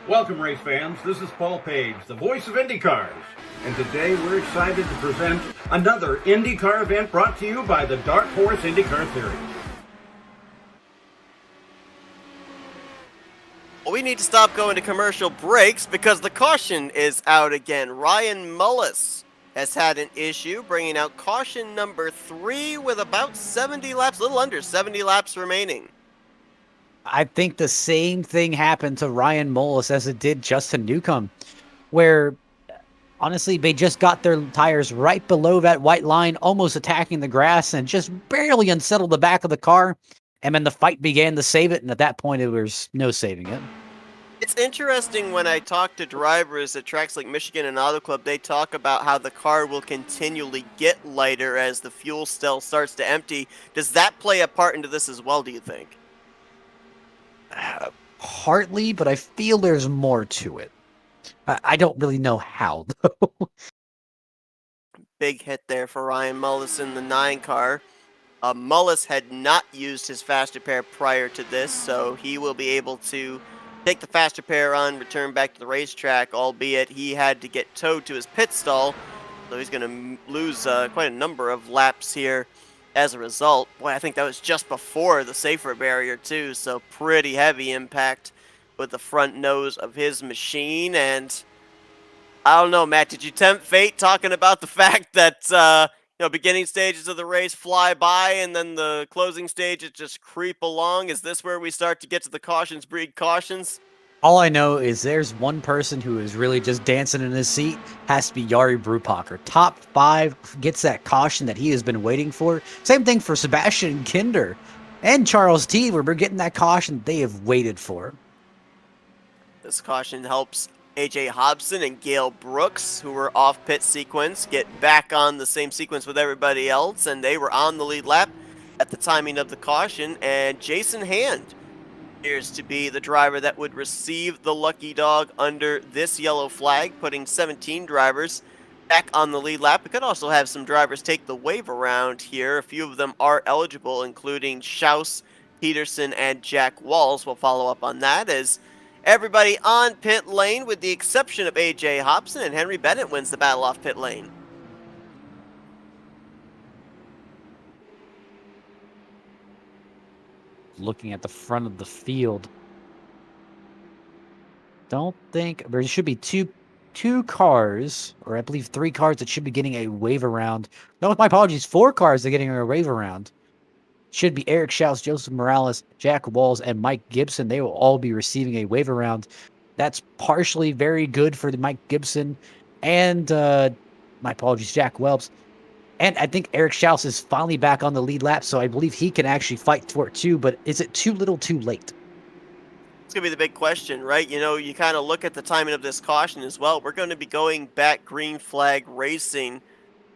Welcome, race fans. This is Paul Page, the voice of IndyCars. And today we're excited to present another IndyCar event brought to you by the Dark Horse IndyCar Series. Well, we need to stop going to commercial breaks because the caution is out again. Ryan Mullis has had an issue, bringing out caution number 3 with about 70 laps, a little under 70 laps remaining. I think the same thing happened to Ryan Mullis as it did Justin Newcomb, where honestly they just got their tires right below that white line, almost attacking the grass, and just barely unsettled the back of the car. And then the fight began to save it, and at that point, it was no saving it. It's interesting when I talk to drivers at tracks like Michigan and Auto Club, they talk about how the car will continually get lighter as the fuel cell starts to empty. Does that play a part into this as well, do you think? Partly, but I feel there's more to it. I don't really know how, though. Big hit there for Ryan Mullis in the 9 car. Mullis had not used his fast repair prior to this, so he will be able to take the fast repair on, return back to the racetrack, albeit he had to get towed to his pit stall, so he's going to lose quite a number of laps here as a result. Boy, I think that was just before the safer barrier, too, so pretty heavy impact with the front nose of his machine, and I don't know, Matt. Did you tempt fate talking about the fact that beginning stages of the race fly by and then the closing stages just creep along? Is this where we start to get to the cautions breed cautions? All I know is there's one person who is really just dancing in his seat. Has to be Yari Brupacher. Top 5 gets that caution that he has been waiting for. Same thing for Sebastian Kinder and Charles T. We're getting that caution they have waited for. This caution helps AJ Hobson and Gale Brooks, who were off pit sequence, get back on the same sequence with everybody else, and they were on the lead lap at the timing of the caution. And Jason Hand appears to be the driver that would receive the lucky dog under this yellow flag, putting 17 drivers back on the lead lap. We could also have some drivers take the wave around here. A few of them are eligible, including Schaus, Peterson, and Jack Walls. We'll follow up on that as everybody on pit lane, with the exception of AJ Hobson, and Henry Bennett wins the battle off pit lane. Looking at the front of the field, don't think there should be two cars, or I believe 3 cars that should be getting a wave around. No, my apologies, 4 cars that are getting a wave around. Should be Eric Schaus, Joseph Morales, Jack Walls, and Mike Gibson. They will all be receiving a wave around. That's partially very good for the Mike Gibson and my apologies, Jack Welps. And I think Eric Schaus is finally back on the lead lap, so I believe he can actually fight for it too. But is it too little, too late? It's going to be the big question, right? You kind of look at the timing of this caution as well. We're going to be going back green flag racing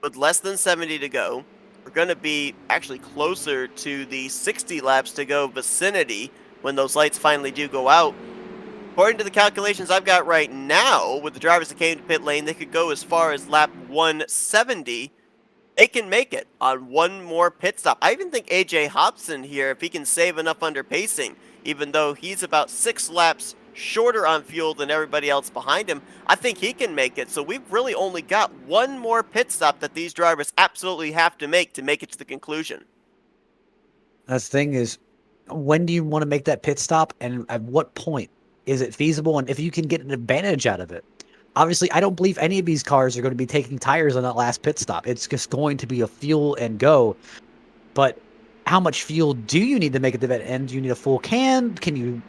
with less than 70 to go. We're going to be actually closer to the 60 laps to go vicinity when those lights finally do go out. According to the calculations I've got right now, with the drivers that came to pit lane, they could go as far as lap 170. They can make it on one more pit stop. I even think AJ Hobson here, if he can save enough under pacing, even though he's about 6 laps shorter on fuel than everybody else behind him, I think he can make it. So we've really only got one more pit stop that these drivers absolutely have to make it to the conclusion. That's the thing is, when do you want to make that pit stop, and at what point is it feasible, and if you can get an advantage out of it? Obviously, I don't believe any of these cars are going to be taking tires on that last pit stop. It's just going to be a fuel and go. But how much fuel do you need to make it to that end? Do you need a full can? Can you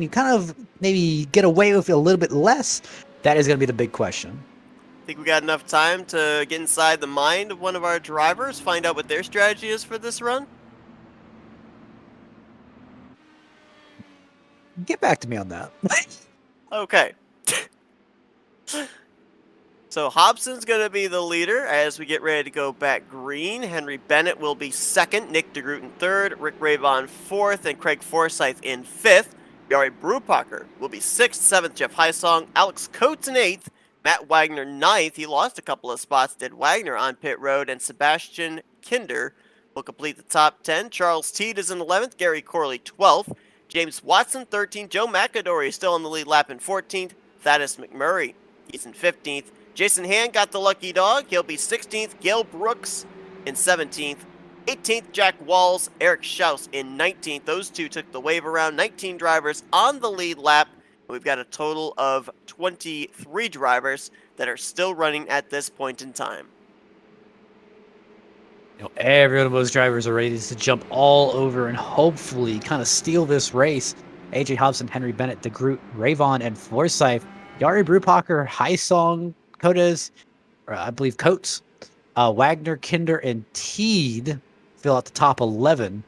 kind of maybe get away with a little bit less? That is going to be the big question. Think we got enough time to get inside the mind of one of our drivers, find out what their strategy is for this run? Get back to me on that. Okay. So Hobson's going to be the leader as we get ready to go back green. Henry Bennett will be second, Nick DeGroot in third, Rick Ravon fourth, and Craig Forsyth in fifth. Yari Brupacher will be sixth, seventh, Jeff Hysong, Alex Coates in eighth, Matt Wagner ninth. He lost a couple of spots, did Wagner on pit road, and Sebastian Kinder will complete the top 10. Charles Teed is in 11th, Gary Corley 12th, James Watson 13th, Joe McAdory is still on the lead lap in 14th, Thaddeus McMurray, he's in 15th. Jason Hand got the lucky dog. He'll be 16th. Gale Brooks in 17th. 18th, Jack Walls. Eric Schaus in 19th. Those two took the wave around. 19 drivers on the lead lap. We've got a total of 23 drivers that are still running at this point in time. Every one of those drivers are ready to jump all over and hopefully kind of steal this race. AJ Hobson, Henry Bennett, DeGroot, Ravon, and Forsyth. Yari Brupacher, Hysong, Cotes, I believe Coates, Wagner, Kinder, and Teed fill out the top 11.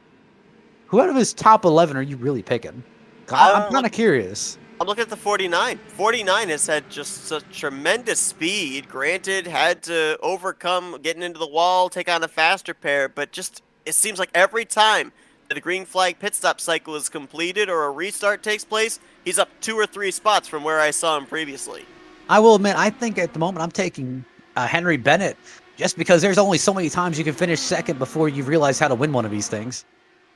Who out of his top 11 are you really picking? I'm kind of curious. I'm looking at the 49. 49 has had just such tremendous speed. Granted, had to overcome getting into the wall, take on a faster pair, but just it seems like every time that a green flag pit stop cycle is completed or a restart takes place, he's up 2 or 3 spots from where I saw him previously. I will admit, I think at the moment I'm taking Henry Bennett just because there's only so many times you can finish second before you realize how to win one of these things.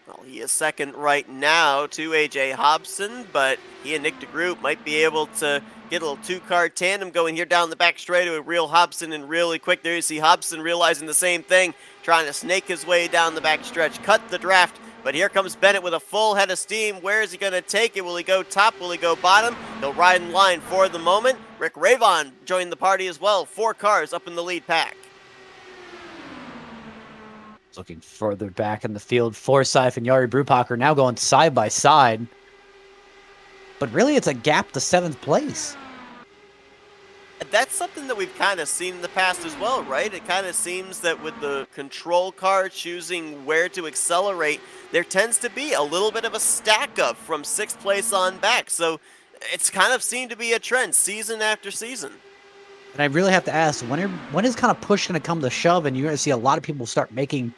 Well, he is second right now to AJ Hobson, but he and Nick DeGroot might be able to get a little 2-car tandem going here down the back straightaway. Reel Hobson in really quick. There you see Hobson realizing the same thing, trying to snake his way down the back stretch, cut the draft But here comes Bennett with a full head of steam. Where is he going to take it? Will he go top? Will he go bottom? He'll ride in line for the moment. Rick Ravon joined the party as well. 4 cars up in the lead pack. Looking further back in the field, Forsyth and Jari Brupacher now going side by side. But really, it's a gap to 7th place. That's something that we've kind of seen in the past as well, right? It kind of seems that with the control car choosing where to accelerate, there tends to be a little bit of a stack up from 6th place on back. So it's kind of seemed to be a trend season after season. And I really have to ask, when is kind of push going to come to shove and you're going to see a lot of people start making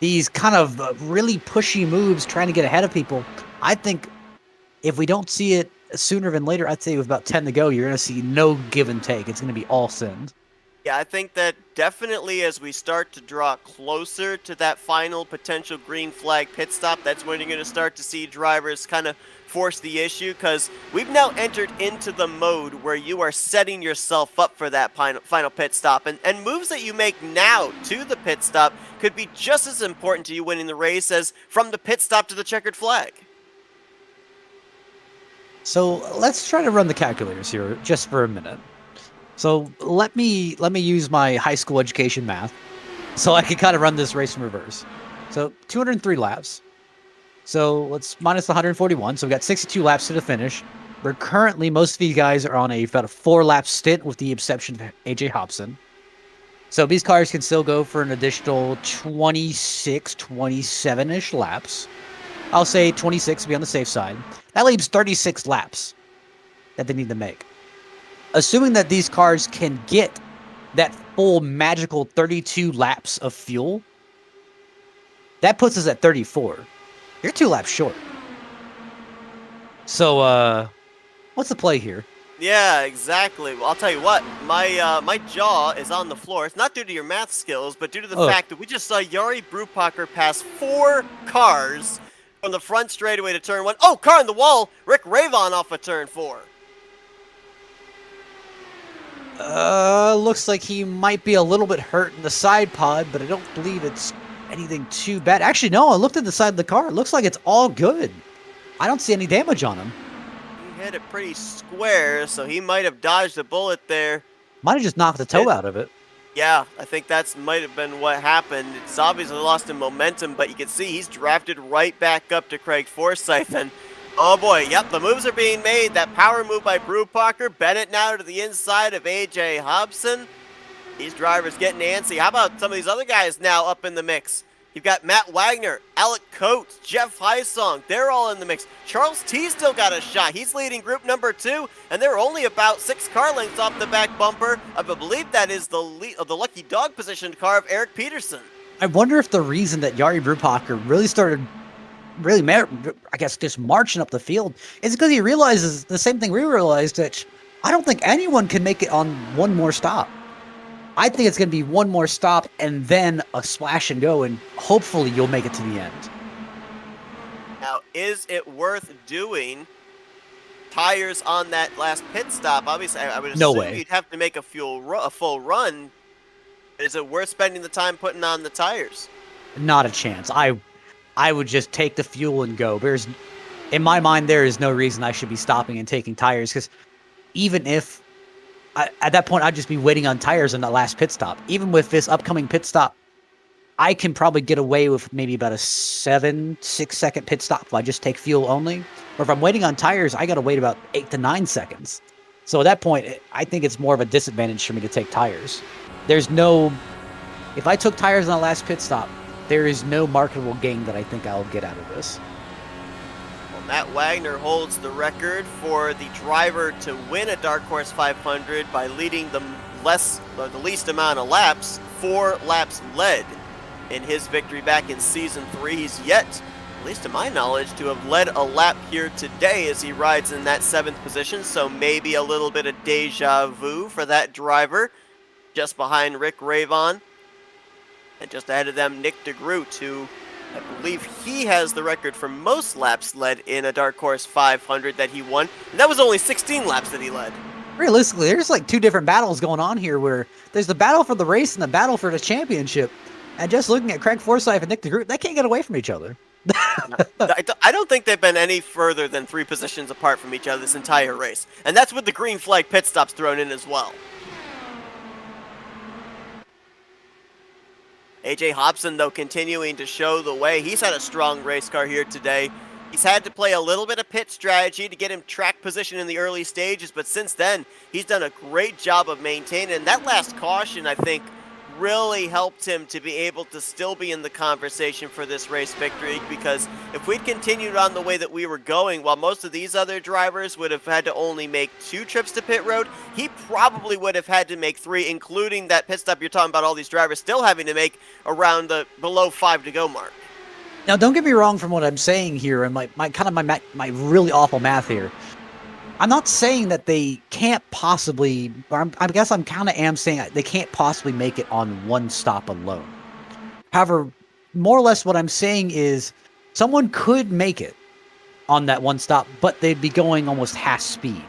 these kind of really pushy moves trying to get ahead of people? I think if we don't see it sooner than later, I'd say with about 10 to go, you're going to see no give and take. It's going to be all send. Yeah, I think that definitely as we start to draw closer to that final potential green flag pit stop, that's when you're going to start to see drivers kind of force the issue, because we've now entered into the mode where you are setting yourself up for that final pit stop, and moves that you make now to the pit stop could be just as important to you winning the race as from the pit stop to the checkered flag. So let's try to run the calculators here just for a minute. So let me use my high school education math so I can kind of run this race in reverse. So 203 laps. So let's minus 141. So we've got 62 laps to the finish. We're currently, most of these guys are on about a 4-lap stint with the exception of AJ Hobson. So these cars can still go for an additional 26, 27-ish laps. I'll say 26 to be on the safe side. That leaves 36 laps that they need to make. Assuming that these cars can get that full magical 32 laps of fuel, that puts us at 34. You're 2 laps short. So, what's the play here? Yeah, exactly. Well, I'll tell you what, my jaw is on the floor. It's not due to your math skills, but due to the fact that we just saw Jari Brupacher pass 4 cars from the front straightaway to turn 1. Oh, car on the wall! Rick Ravon off of turn 4. Looks like he might be a little bit hurt in the side pod, but I don't believe it's anything too bad. Actually, no, I looked at the side of the car. It looks like it's all good. I don't see any damage on him. He hit it pretty square, so he might have dodged a bullet there. Might have just knocked the toe out of it. Yeah, I think that's might have been what happened. It's obviously lost in momentum, but you can see he's drafted right back up to Craig Forsyth, and oh boy, yep, the moves are being made. That power move by Brupacher. Bennett now to the inside of AJ Hobson. These drivers getting antsy. How about some of these other guys now up in the mix? You've got Matt Wagner, Alec Coates, Jeff Heisong. They're all in the mix. Charles T still got a shot. He's leading group number 2, and they're only about 6 car lengths off the back bumper. I believe that is the lucky dog positioned car of Eric Peterson. I wonder if the reason that Jari Brupacher really started I guess just marching up the field is because he realizes the same thing we realized, that I don't think anyone can make it on one more stop. I think it's going to be one more stop and then a splash and go, and hopefully you'll make it to the end. Now, is it worth doing tires on that last pit stop? Obviously, I would assume you'd have to make a full run. Is it worth spending the time putting on the tires? Not a chance. I would just take the fuel and go. In my mind, there is no reason I should be stopping and taking tires, because even if at that point I'd just be waiting on tires on that last pit stop. Even with this upcoming pit stop, I can probably get away with maybe about a 6 second pit stop if I just take fuel only. Or if I'm waiting on tires, I got to wait about 8 to 9 seconds. So at that point, I think it's more of a disadvantage for me to take tires. If I took tires on the last pit stop, there is no marketable gain that I think I'll get out of this. Well, Matt Wagner holds the record for the driver to win a Dark Horse 500 by leading the least amount of laps, 4 laps led in his victory back in Season 3. He's yet, at least to my knowledge, to have led a lap here today as he rides in that 7th position, so maybe a little bit of deja vu for that driver. Just behind Rick Ravon. And just ahead of them, Nick DeGroot, who I believe he has the record for most laps led in a Dark Horse 500 that he won. And that was only 16 laps that he led. Realistically, there's like 2 different battles going on here, where there's the battle for the race and the battle for the championship. And just looking at Craig Forsyth and Nick DeGroot, they can't get away from each other. I don't think they've been any further than 3 positions apart from each other this entire race. And that's with the green flag pit stops thrown in as well. AJ Hobson, though, continuing to show the way. He's had a strong race car here today. He's had to play a little bit of pit strategy to get him track position in the early stages, but since then, he's done a great job of maintaining. And that last caution, I think, really helped him to be able to still be in the conversation for this race victory, because if we'd continued on the way that we were going, while most of these other drivers would have had to only make 2 trips to pit road, he probably would have had to make 3, including that pit stop you're talking about all these drivers still having to make around the below 5 to go mark. Now, don't get me wrong from what I'm saying here, and my really awful math here. I'm not saying that they can't possibly, or I guess I'm kind of am saying they can't possibly make it on one stop alone. However, more or less what I'm saying is someone could make it on that one stop, but they'd be going almost half speed,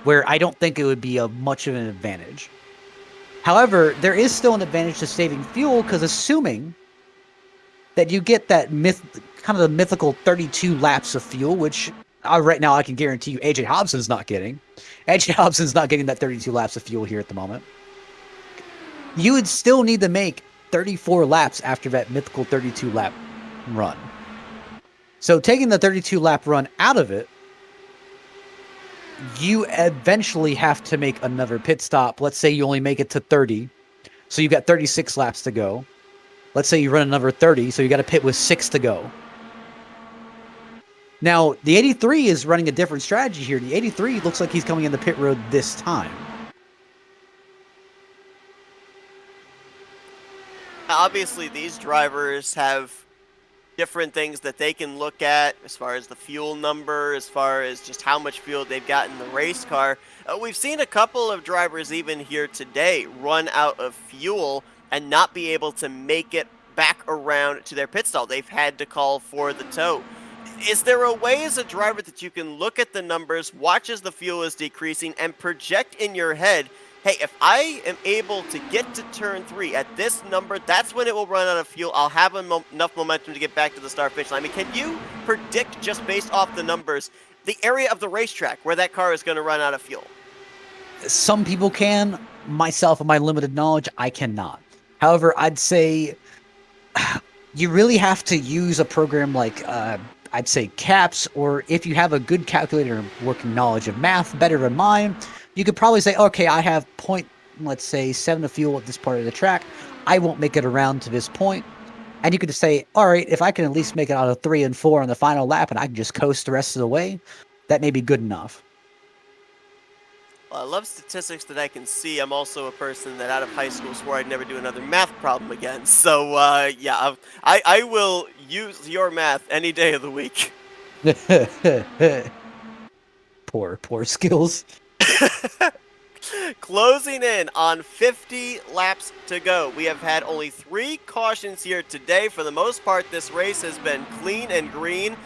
where I don't think it would be much of an advantage. However, there is still an advantage to saving fuel, because assuming that you get that kind of the mythical 32 laps of fuel, which right now I can guarantee you AJ Hobson's not getting. AJ Hobson's not getting that 32 laps of fuel here at the moment. You would still need to make 34 laps after that mythical 32 lap run. So taking the 32 lap run out of it, you eventually have to make another pit stop. Let's say you only make it to 30. So you've got 36 laps to go. Let's say you run another 30, so you got to pit with 6 to go. Now, the 83 is running a different strategy here. The 83 looks like he's coming in the pit road this time. Obviously, these drivers have different things that they can look at as far as the fuel number, as far as just how much fuel they've got in the race car. We've seen a couple of drivers even here today run out of fuel and not be able to make it back around to their pit stall. They've had to call for the tow. Is there a way as a driver that you can look at the numbers, watch as the fuel is decreasing, and project in your head, hey, if I am able to get to turn 3 at this number, that's when it will run out of fuel. I'll have enough momentum to get back to the start finish line. I mean, can you predict just based off the numbers the area of the racetrack where that car is going to run out of fuel? Some people can. Myself, and my limited knowledge, I cannot. However, I'd say you really have to use a program like, I'd say CAPS, or if you have a good calculator and working knowledge of math, better than mine, you could probably say, okay, I have let's say 7 of fuel at this part of the track. I won't make it around to this point. And you could just say, all right, if I can at least make it out of 3 and 4 on the final lap and I can just coast the rest of the way, that may be good enough. Well, I love statistics that I can see. I'm also a person that out of high school swore I'd never do another math problem again. So, yeah, I will use your math any day of the week. Poor skills. Closing in on 50 laps to go. We have had only 3 cautions here today. For the most part, this race has been clean and green.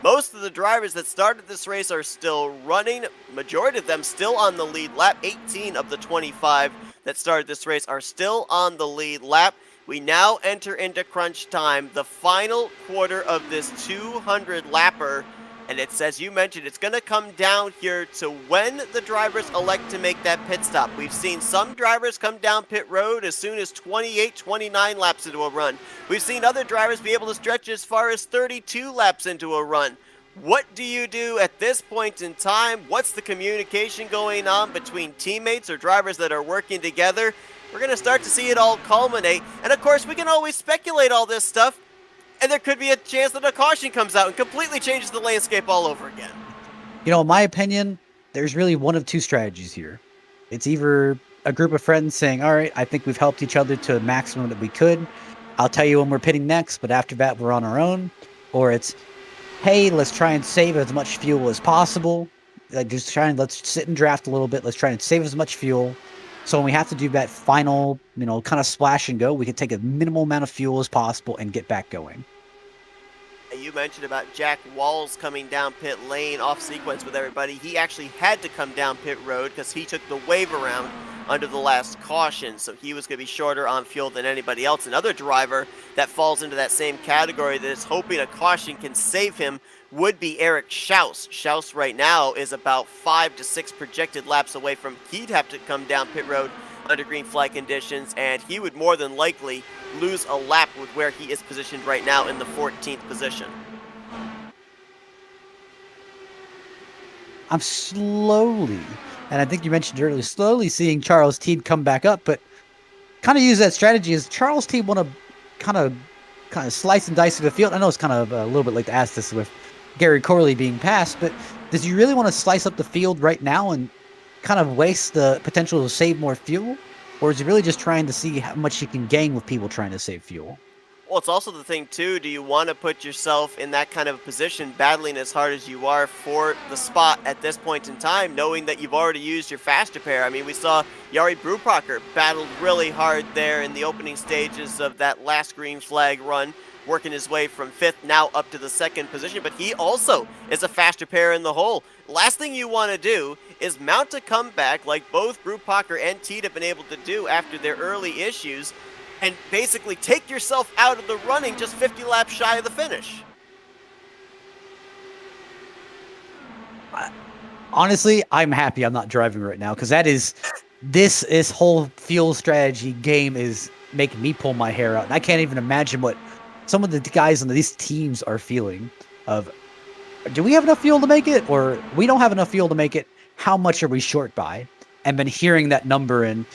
Most of the drivers that started this race are still running. Majority of them still on the lead lap. 18 of the 25 that started this race are still on the lead lap. We now enter into crunch time, the final quarter of this 200 lapper. And it's, as you mentioned, it's going to come down here to when the drivers elect to make that pit stop. We've seen some drivers come down pit road as soon as 28, 29 laps into a run. We've seen other drivers be able to stretch as far as 32 laps into a run. What do you do at this point in time? What's the communication going on between teammates or drivers that are working together? We're going to start to see it all culminate. And of course, we can always speculate all this stuff. And there could be a chance that a caution comes out and completely changes the landscape all over again. You know, in my opinion, there's really one of 2 strategies here. It's either a group of friends saying, all right, I think we've helped each other to the maximum that we could. I'll tell you when we're pitting next, but after that, we're on our own. Or it's, hey, let's try and save as much fuel as possible. Let's sit and draft a little bit. Let's try and save as much fuel. So when we have to do that final, kind of splash and go, we can take a minimal amount of fuel as possible and get back going. You mentioned about Jack Walls coming down pit lane off sequence with everybody. He actually had to come down pit road because he took the wave around under the last caution, so he was going to be shorter on fuel than anybody else. Another driver that falls into that same category that is hoping a caution can save him would be Eric Schaus. Schaus right now is about 5 to 6 projected laps away from he'd have to come down pit road under green flag conditions, and he would more than likely lose a lap with where he is positioned right now in the 14th position. I'm slowly, and I think you mentioned earlier, slowly seeing Charles Teed come back up, but kind of use that strategy as Charles Teed want to kind of slice and dice the field. I know it's kind of a little bit late to ask this with Gary Corley being passed, but does he really want to slice up the field right now and kind of waste the potential to save more fuel? Or is he really just trying to see how much he can gain with people trying to save fuel? Well, it's also the thing, too, do you want to put yourself in that kind of position, battling as hard as you are for the spot at this point in time, knowing that you've already used your faster pair? I mean, we saw Jari Brubacher battled really hard there in the opening stages of that last green flag run, working his way from 5th now up to the 2nd position, but he also is a faster pair in the hole. Last thing you want to do is mount a comeback like both Brubacher and Teed have been able to do after their early issues, and basically take yourself out of the running just 50 laps shy of the finish. Honestly, I'm happy I'm not driving right now, because this whole fuel strategy game is making me pull my hair out. And I can't even imagine what some of the guys on these teams are feeling of, do we have enough fuel to make it? Or we don't have enough fuel to make it. How much are we short by? And been hearing that number and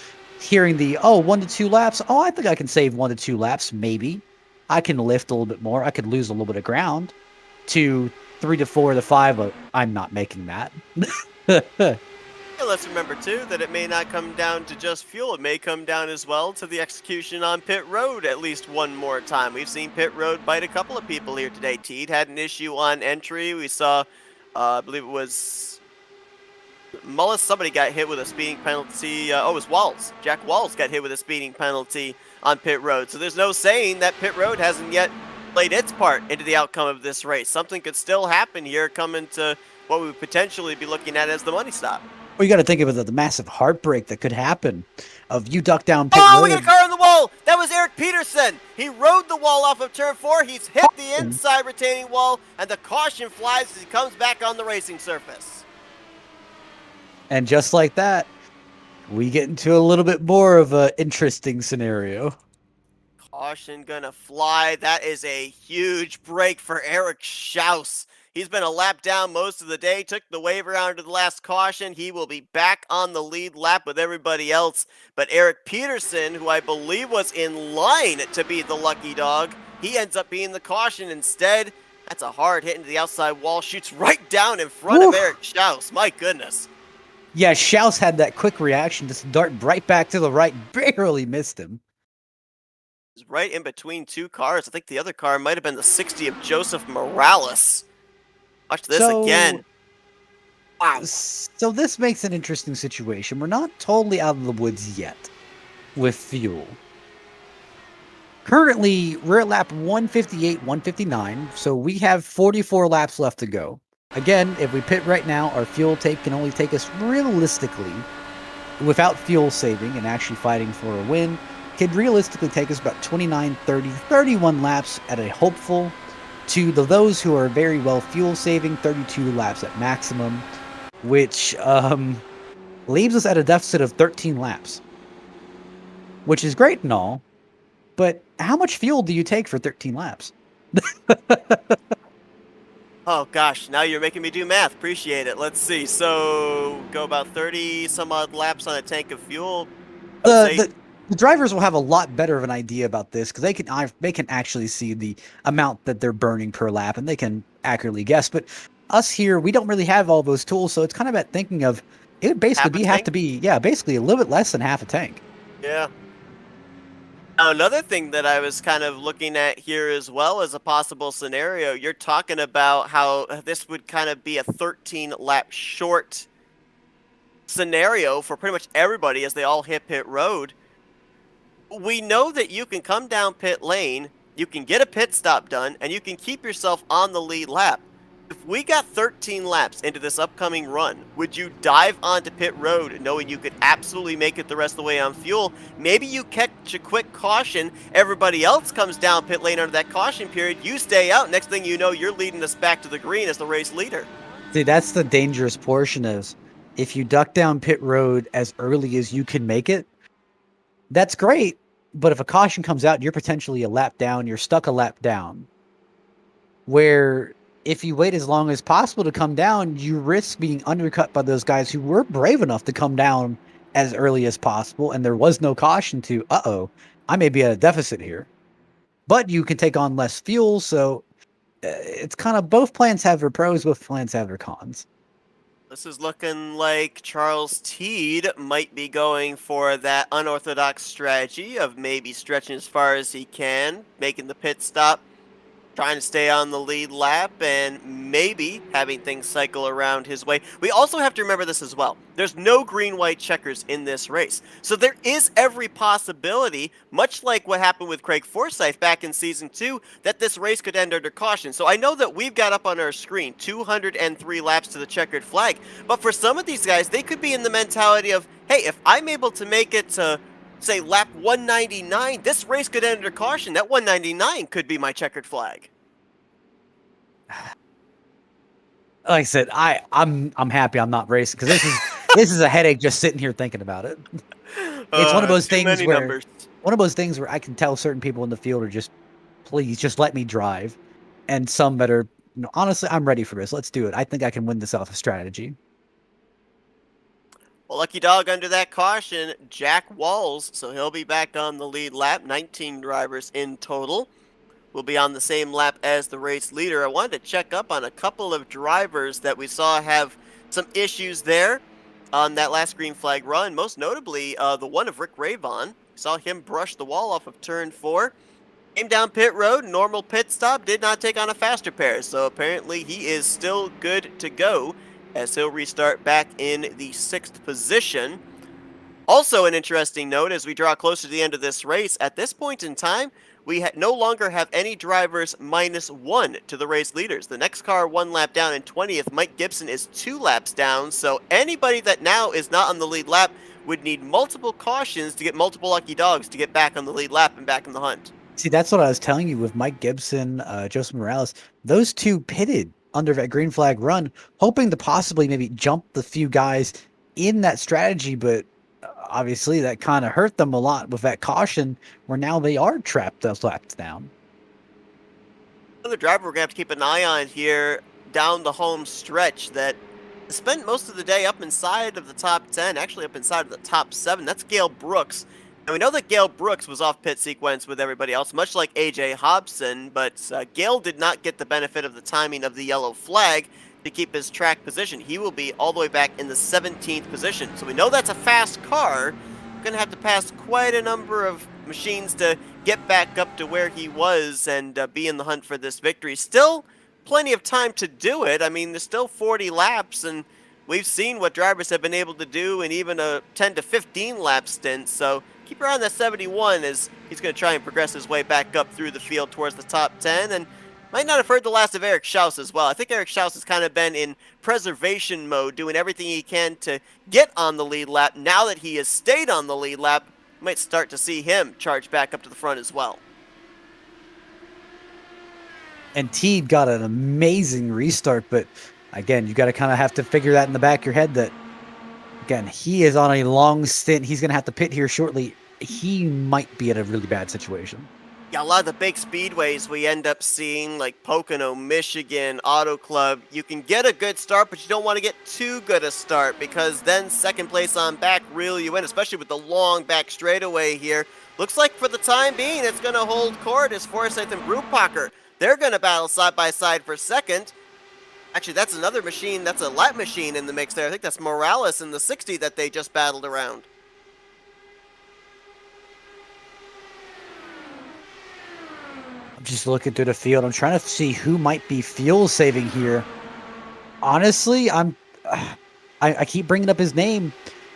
hearing the, 1 to 2 laps. Oh, I think I can save 1 to 2 laps. Maybe I can lift a little bit more. I could lose a little bit of ground to 3 to 4 to 5. But I'm not making that. Let's remember, too, that it may not come down to just fuel. It may come down as well to the execution on pit road at least one more time. We've seen pit road bite a couple of people here today. Teed had an issue on entry. We saw, I believe it was Mullis, somebody got hit with a speeding penalty. It was Walls. Jack Walls got hit with a speeding penalty on pit road. So there's no saying that pit road hasn't yet played its part into the outcome of this race. Something could still happen here coming to what we would potentially be looking at as the money stop. Well, you got to think of it, the massive heartbreak that could happen of you duck down pit road. We got a car on the wall. That was Eric Peterson. He rode the wall off of turn 4. He's hit the inside retaining wall, and the caution flies as he comes back on the racing surface. And just like that, we get into a little bit more of an interesting scenario. Caution gonna fly. That is a huge break for Eric Schaus. He's been a lap down most of the day, took the wave around to the last caution. He will be back on the lead lap with everybody else. But Eric Peterson, who I believe was in line to be the lucky dog, he ends up being the caution instead. That's a hard hit into the outside wall. Shoots right down in front of Eric Schaus. My goodness. Yeah, Schaus had that quick reaction, just dart right back to the right, barely missed him. Right in between two cars. I think the other car might have been the 60 of Joseph Morales. Watch this again. Wow. So this makes an interesting situation. We're not totally out of the woods yet with fuel. Currently, we're at lap 158, 159, so we have 44 laps left to go. Again, if we pit right now, our fuel take can only take us realistically, without fuel saving and actually fighting for a win, could realistically take us about 29, 30, 31 laps at a hopeful, to those who are very well fuel saving, 32 laps at maximum, which leaves us at a deficit of 13 laps. Which is great and all, but how much fuel do you take for 13 laps? Oh gosh, now you're making me do math. Appreciate it. Let's see. So go about 30 some odd laps on a tank of fuel. The drivers will have a lot better of an idea about this because they can actually see the amount that they're burning per lap and they can accurately guess. But us here, we don't really have all those tools, so it's kind of at thinking of it would basically have to be basically a little bit less than half a tank. Yeah. Now, another thing that I was kind of looking at here as well as a possible scenario, you're talking about how this would kind of be a 13-lap short scenario for pretty much everybody as they all hit pit road. We know that you can come down pit lane, you can get a pit stop done, and you can keep yourself on the lead lap. If we got 13 laps into this upcoming run, would you dive onto pit road knowing you could absolutely make it the rest of the way on fuel? Maybe you catch a quick caution, everybody else comes down pit lane under that caution period, you stay out, next thing you know, you're leading us back to the green as the race leader. See, that's the dangerous portion is if you duck down pit road as early as you can make it, that's great. But if a caution comes out, you're potentially a lap down, you're stuck a lap down. Where if you wait as long as possible to come down, you risk being undercut by those guys who were brave enough to come down as early as possible, and there was no caution to, I may be at a deficit here. But you can take on less fuel, so it's kind of both plans have their pros, both plans have their cons. This is looking like Charles Teed might be going for that unorthodox strategy of maybe stretching as far as he can, making the pit stop, trying to stay on the lead lap, and maybe having things cycle around his way. We also have to remember this as well. There's no green-white checkers in this race. So there is every possibility, much like what happened with Craig Forsyth back in Season 2, that this race could end under caution. So I know that we've got up on our screen 203 laps to the checkered flag, but for some of these guys, they could be in the mentality of, hey, if I'm able to make it to say lap 199, this race could end under caution. That 199 could be my checkered flag. Like I said, I'm happy I'm not racing because this is a headache just sitting here thinking about it. It's one of those things where I can tell certain people in the field are just, please just let me drive, and some that are, honestly, I'm ready for this. Let's do it. I think I can win this off of strategy. Well, lucky dog under that caution, Jack Walls, so he'll be back on the lead lap. 19 drivers in total will be on the same lap as the race leader. I wanted to check up on a couple of drivers that we saw have some issues there on that last green flag run, most notably the one of Rick Ravon. Saw him brush the wall off of turn 4. Came down pit road, normal pit stop, did not take on a faster pair, so apparently he is still good to go as he'll restart back in the 6th position. Also an interesting note as we draw closer to the end of this race, at this point in time, we no longer have any drivers -1 to the race leaders. The next car 1 lap down in 20th. Mike Gibson is 2 laps down, so anybody that now is not on the lead lap would need multiple cautions to get multiple lucky dogs to get back on the lead lap and back in the hunt. See, that's what I was telling you with Mike Gibson, Joseph Morales. Those two pitted under that green flag run, hoping to possibly maybe jump the few guys in that strategy, but obviously that kind of hurt them a lot with that caution, where now they are trapped those laps down. Another driver we're going to have to keep an eye on here down the home stretch that spent most of the day up inside of the top 10, actually up inside of the top 7. That's Gale Brooks. And we know that Gale Brooks was off pit sequence with everybody else, much like AJ Hobson, but Gale did not get the benefit of the timing of the yellow flag to keep his track position. He will be all the way back in the 17th position. So we know that's a fast car. We're going to have to pass quite a number of machines to get back up to where he was and be in the hunt for this victory. Still plenty of time to do it. I mean, there's still 40 laps, and we've seen what drivers have been able to do in even a 10 to 15 lap stint. So keep around that 71 as he's going to try and progress his way back up through the field towards the top 10. And might not have heard the last of Eric Schaus as well. I think Eric Schaus has kind of been in preservation mode, doing everything he can to get on the lead lap. Now that he has stayed on the lead lap, we might start to see him charge back up to the front as well. And Teed got an amazing restart, but again, you got to kind of have to figure that in the back of your head that, again, he is on a long stint. He's going to have to pit here shortly. He might be in a really bad situation. Yeah, a lot of the big speedways we end up seeing, like Pocono, Michigan, Auto Club, you can get a good start, but you don't want to get too good a start because then second place on back reel you in, especially with the long back straightaway here. Looks like for the time being, it's going to hold court as Forsyth and Brubacher. They're going to battle side by side for second. Actually, that's another machine. That's a lap machine in the mix there. I think that's Morales in the 60 that they just battled around. I'm just looking through the field. I'm trying to see who might be fuel saving here. Honestly, I keep bringing up his name.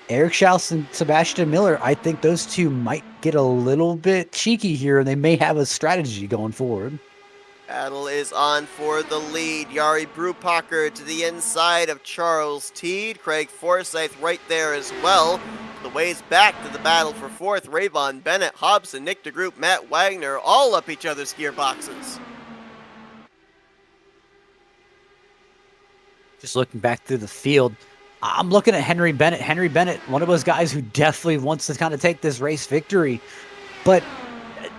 Eric Schaus and Sebastian Miller. I think those two might get a little bit cheeky here, and they may have a strategy going forward. Battle is on for the lead. Yari Brupacker to the inside of Charles Teed. Craig Forsyth right there as well. The ways back to the battle for fourth. Rayvon Bennett, Hobson, Nick DeGroot, Matt Wagner, all up each other's gearboxes. Just looking back through the field, I'm looking at Henry Bennett. Henry Bennett, one of those guys who definitely wants to kind of take this race victory. But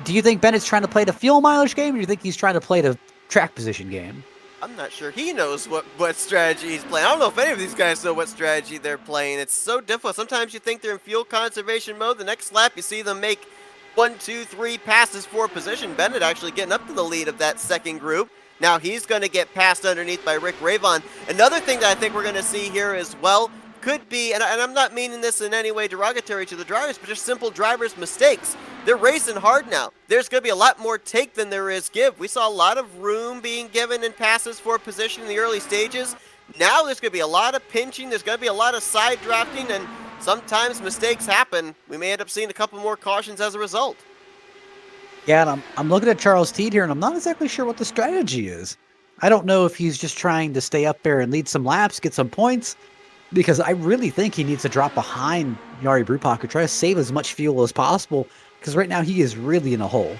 do you think Bennett's trying to play the fuel mileage game, or do you think he's trying to play the track position game? I'm not sure he knows what strategy he's playing. I don't know if any of these guys know what strategy they're playing. It's so difficult. Sometimes you think they're in fuel conservation mode. The next lap, you see them make 1, 2, 3 passes for position. Bennett actually getting up to the lead of that second group. Now he's going to get passed underneath by Rick Rayvon. Another thing that I think we're going to see here as well could be, and I'm not meaning this in any way derogatory to the drivers, but just simple drivers' mistakes. They're racing hard now. There's going to be a lot more take than there is give. We saw a lot of room being given in passes for position in the early stages. Now there's going to be a lot of pinching. There's going to be a lot of side drafting, and sometimes mistakes happen. We may end up seeing a couple more cautions as a result. Yeah, and I'm looking at Charles Teed here, and I'm not exactly sure what the strategy is. I don't know if he's just trying to stay up there and lead some laps, get some points, because I really think he needs to drop behind Yari Brupacker, try to save as much fuel as possible, because right now he is really in a hole.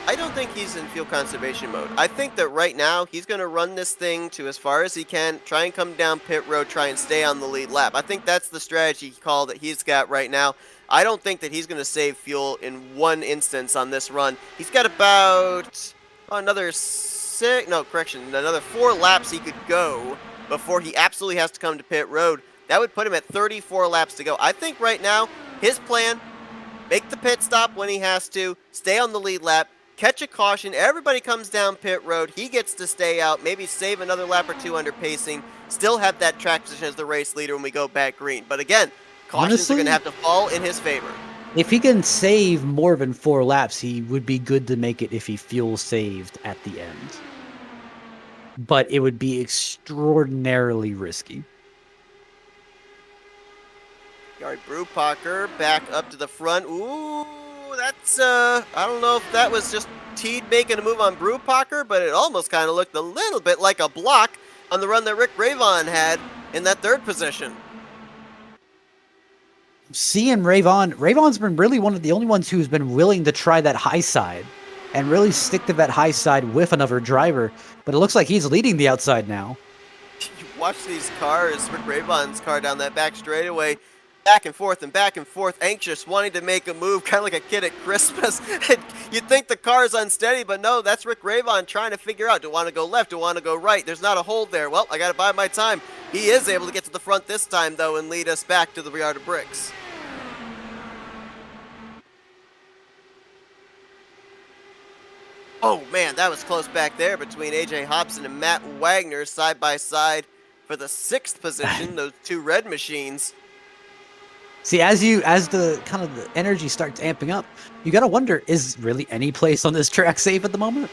I don't think he's in fuel conservation mode. I think that right now he's going to run this thing to as far as he can, try and come down pit road, try and stay on the lead lap. I think that's the strategy call that he's got right now. I don't think that he's going to save fuel in one instance on this run. He's got about another 4 laps he could go before he absolutely has to come to pit road. That would put him at 34 laps to go. I think right now his plan, make the pit stop when he has to, stay on the lead lap, catch a caution, everybody comes down pit road, he gets to stay out, maybe save another lap or two under pacing, still have that track position as the race leader when we go back green. But again, cautions are going to have to fall in his favor. If he can save more than 4 laps, he would be good to make it if he fuel saved at the end. But it would be extraordinarily risky. Yari Brupacker back up to the front. Ooh, that's, I don't know if that was just Teed making a move on Brupacker, but it almost kind of looked a little bit like a block on the run that Rick Rayvon had in that third position. Seeing Rayvon's been really one of the only ones who's been willing to try that high side and really stick to that high side with another driver, but it looks like he's leading the outside now. You watch these cars, Rick Rayvon's car down that back straightaway, back and forth, anxious, wanting to make a move, kind of like a kid at Christmas. You'd think the car's unsteady, but no, that's Rick Rayvon trying to figure out, do I want to go left, do I want to go right? There's not a hold there. Well, I got to buy my time. He is able to get to the front this time, though, and lead us back to the yard of bricks. Oh, man, that was close back there between A.J. Hobson and Matt Wagner side by side for the 6th position, those two red machines. See, as the kind of the energy starts amping up, you got to wonder, is really any place on this track safe at the moment?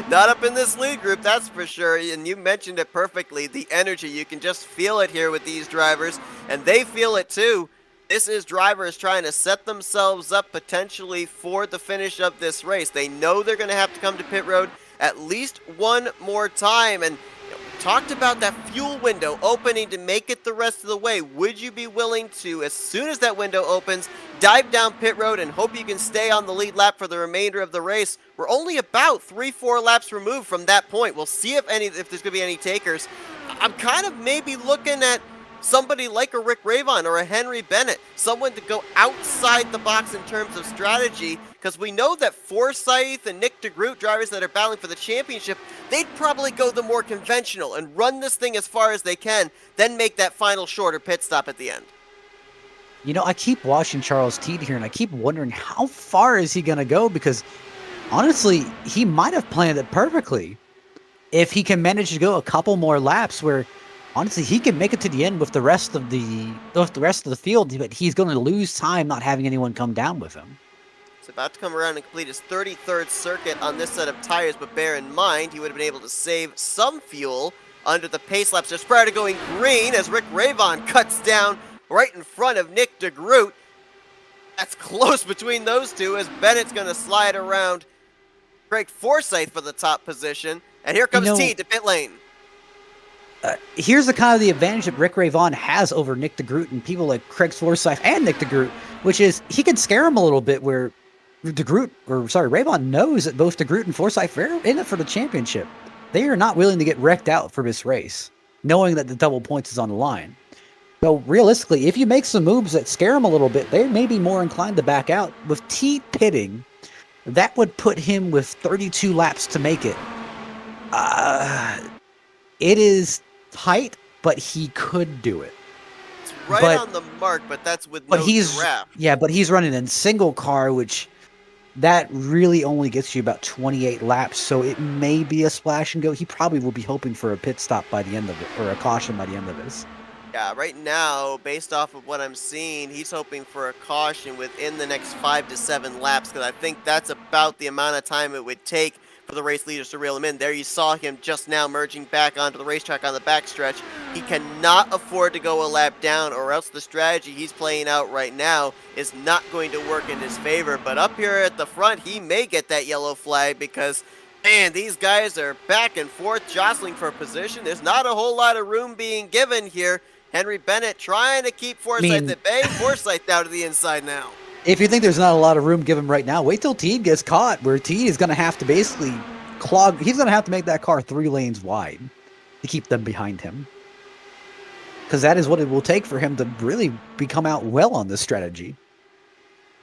Not up in this lead group, that's for sure. And you mentioned it perfectly, the energy. You can just feel it here with these drivers, and they feel it too. This is drivers trying to set themselves up potentially for the finish of this race. They know they're going to have to come to pit road at least one more time. And talked about that fuel window opening to make it the rest of the way. Would you be willing to, as soon as that window opens, dive down pit road and hope you can stay on the lead lap for the remainder of the race? We're only about 3-4 laps removed from that point. We'll see if there's going to be any takers. I'm kind of maybe looking at somebody like a Rick Rayvon or a Henry Bennett, someone to go outside the box in terms of strategy, because we know that Forsyth and Nick DeGroot, drivers that are battling for the championship, they'd probably go the more conventional and run this thing as far as they can, then make that final shorter pit stop at the end. You know, I keep watching Charles Teed here, and I keep wondering how far is he going to go, because honestly, he might have planned it perfectly. If he can manage to go a couple more laps where honestly, he can make it to the end with the rest of the field, but he's going to lose time not having anyone come down with him. He's about to come around and complete his 33rd circuit on this set of tires, but bear in mind, he would have been able to save some fuel under the pace laps just prior to going green as Rick Rayvon cuts down right in front of Nick DeGroot. That's close between those two as Bennett's going to slide around Craig Forsyth for the top position. And here comes T to pit lane. Here's the kind of the advantage that Rick Ray Vaughn has over Nick DeGroot and people like Craig Forsyth and Nick DeGroot, which is he can scare him a little bit where Ray Vaughn knows that both DeGroot and Forsyth are in it for the championship. They are not willing to get wrecked out for this race, knowing that the double points is on the line. So realistically, if you make some moves that scare him a little bit, they may be more inclined to back out. With T pitting, that would put him with 32 laps to make it. It is tight, but he could do it. It's right on the mark, but that's with no draft. Yeah, but he's running in single car, which that really only gets you about 28 laps, so it may be a splash and go. He probably will be hoping for a pit stop by the end of it, or a caution by the end of this. Yeah, right now, based off of what I'm seeing, he's hoping for a caution within the next 5 to 7 laps, because I think that's about the amount of time it would take for the race leaders to reel him in. There you saw him just now merging back onto the racetrack on the backstretch. He cannot afford to go a lap down, or else the strategy he's playing out right now is not going to work in his favor. But up here at the front, he may get that yellow flag because, man, these guys are back and forth jostling for position. There's not a whole lot of room being given here. Henry Bennett trying to keep Forsyth at bay. Forsyth down to the inside now. If you think there's not a lot of room given right now, wait till Teed gets caught, where Teed is going to have to basically clog. He's going to have to make that car 3 lanes wide to keep them behind him. Because that is what it will take for him to really come out well on this strategy.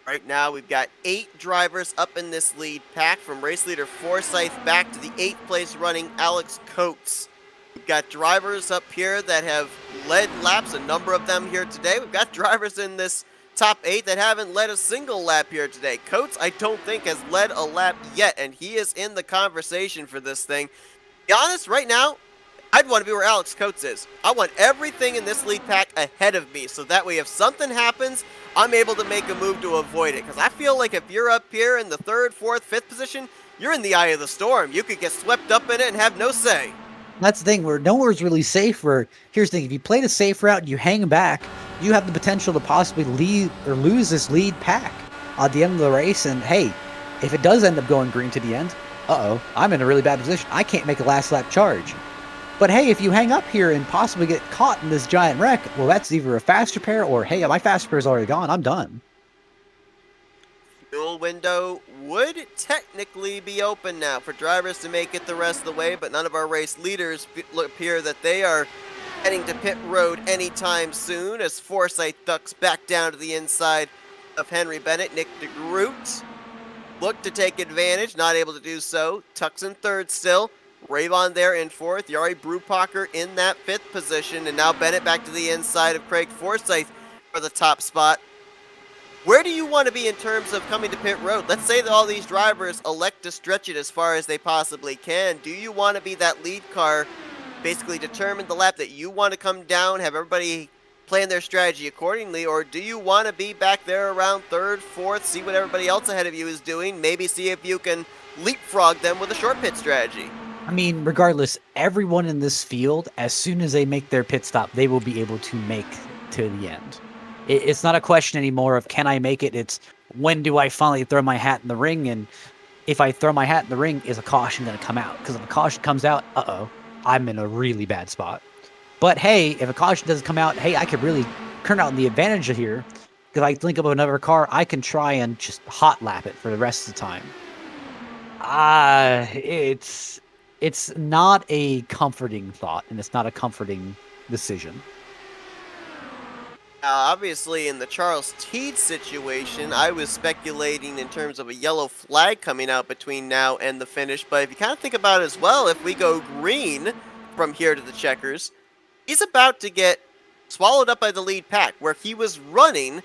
Right now, we've got 8 drivers up in this lead pack, from race leader Forsyth back to the 8th place running Alex Coates. We've got drivers up here that have led laps, a number of them here today. We've got drivers in this top 8 that haven't led a single lap here today. Coates, I don't think, has led a lap yet, and he is in the conversation for this thing. To be honest, right now, I'd want to be where Alex Coates is. I want everything in this lead pack ahead of me, so that way if something happens, I'm able to make a move to avoid it. Because I feel like if you're up here in the 3rd, 4th, 5th position, you're in the eye of the storm. You could get swept up in it and have no say. That's the thing, where nowhere's really safe. Where here's the thing: if you play the safe route, you hang back, you have the potential to possibly lead or lose this lead pack at the end of the race. And hey, if it does end up going green to the end, I'm in a really bad position. I can't make a last lap charge. But hey, if you hang up here and possibly get caught in this giant wreck, well, that's either a fast repair or hey, my fast repair is already gone. I'm done. Fuel window would technically be open now for drivers to make it the rest of the way, but none of our race leaders appear that they are heading to pit road anytime soon, as Forsyth ducks back down to the inside of Henry Bennett. Nick DeGroot looked to take advantage, not able to do so. Tucks in 3rd still. Rayvon there in 4th. Yari Brupacher in that 5th position, and now Bennett back to the inside of Craig Forsyth for the top spot. Where do you want to be in terms of coming to pit road? Let's say that all these drivers elect to stretch it as far as they possibly can. Do you want to be that lead car, basically determine the lap that you want to come down, have everybody plan their strategy accordingly, or do you want to be back there around 3rd, 4th, see what everybody else ahead of you is doing, maybe see if you can leapfrog them with a short pit strategy? I mean, regardless, everyone in this field, as soon as they make their pit stop, they will be able to make to the end. It's not a question anymore of can I make it, it's when do I finally throw my hat in the ring, and if I throw my hat in the ring, is a caution going to come out? Because if a caution comes out, I'm in a really bad spot. But hey, if a caution doesn't come out, hey, I could really turn out the advantage here, because I think of another car, I can try and just hot lap it for the rest of the time. It's not a comforting thought, and it's not a comforting decision. Obviously, in the Charles Teed situation, I was speculating in terms of a yellow flag coming out between now and the finish. But if you kind of think about it as well, if we go green from here to the checkers, he's about to get swallowed up by the lead pack, where he was running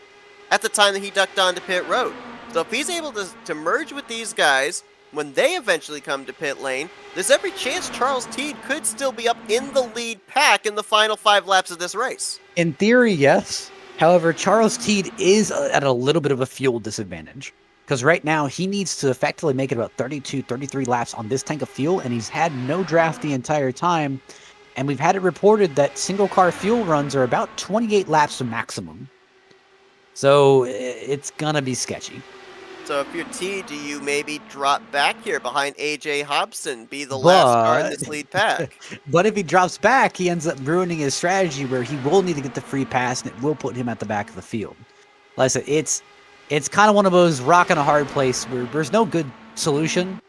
at the time that he ducked onto pit road. So if he's able to merge with these guys, when they eventually come to pit lane, there's every chance Charles Teed could still be up in the lead pack in the final 5 laps of this race. In theory, yes. However, Charles Teed is at a little bit of a fuel disadvantage. Because right now, he needs to effectively make it about 32, 33 laps on this tank of fuel, and he's had no draft the entire time. And we've had it reported that single-car fuel runs are about 28 laps to maximum. So it's going to be sketchy. So if you're T, do you maybe drop back here behind AJ Hobson, be the last car in But this lead pack? but if he drops back, he ends up ruining his strategy where he will need to get the free pass, and it will put him at the back of the field. Like I said, it's kind of one of those rock and a hard place where there's no good solution.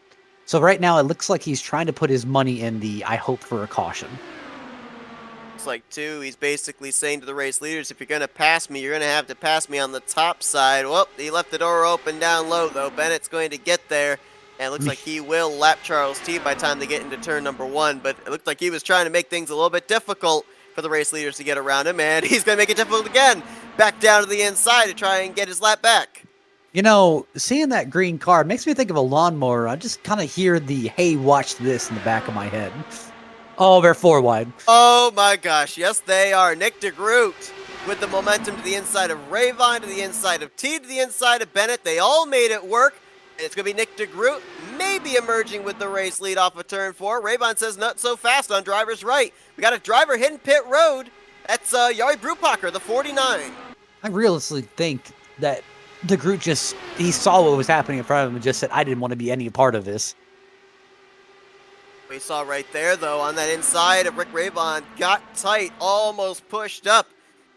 So right now, it looks like he's trying to put his money in the I hope for a caution. Looks like, too, he's basically saying to the race leaders, if you're going to pass me, you're going to have to pass me on the top side. Well, he left the door open down low, though. Bennett's going to get there, and it looks like he will lap Charles T by the time they get into turn number 1, but it looked like he was trying to make things a little bit difficult for the race leaders to get around him, and he's going to make it difficult again. Back down to the inside to try and get his lap back. You know, seeing that green car makes me think of a lawnmower. I just kind of hear the, hey, watch this in the back of my head. Oh, they're 4 wide. Oh my gosh, yes they are. Nick DeGroot with the momentum to the inside of Rayvon, to the inside of T, to the inside of Bennett. They all made it work. It's going to be Nick DeGroot maybe emerging with the race lead off of turn 4. Rayvon says not so fast on driver's right. We got a driver hitting pit road. That's Yari Brupacher, the 49. I realistically think that DeGroot he saw what was happening in front of him and just said, I didn't want to be any part of this. We saw right there, though, on that inside of Rick Rayvon, got tight, almost pushed up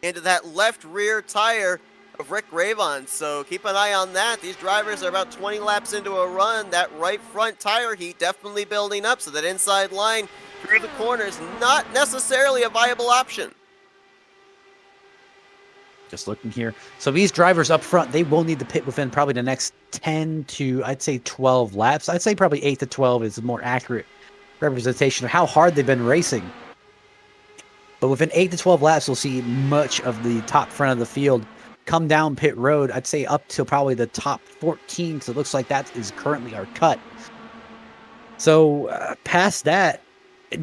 into that left rear tire of Rick Rayvon. So keep an eye on that. These drivers are about 20 laps into a run. That right front tire heat definitely building up, so that inside line through the corners, not necessarily a viable option. Just looking here. So these drivers up front, they will need to pit within probably the next 10 to, I'd say, 12 laps. I'd say probably 8 to 12 is a more accurate representation of how hard they've been racing. But within 8 to 12 laps, we'll see much of the top front of the field come down pit road. I'd say up to probably the top 14, because it looks like that is currently our cut. So past that,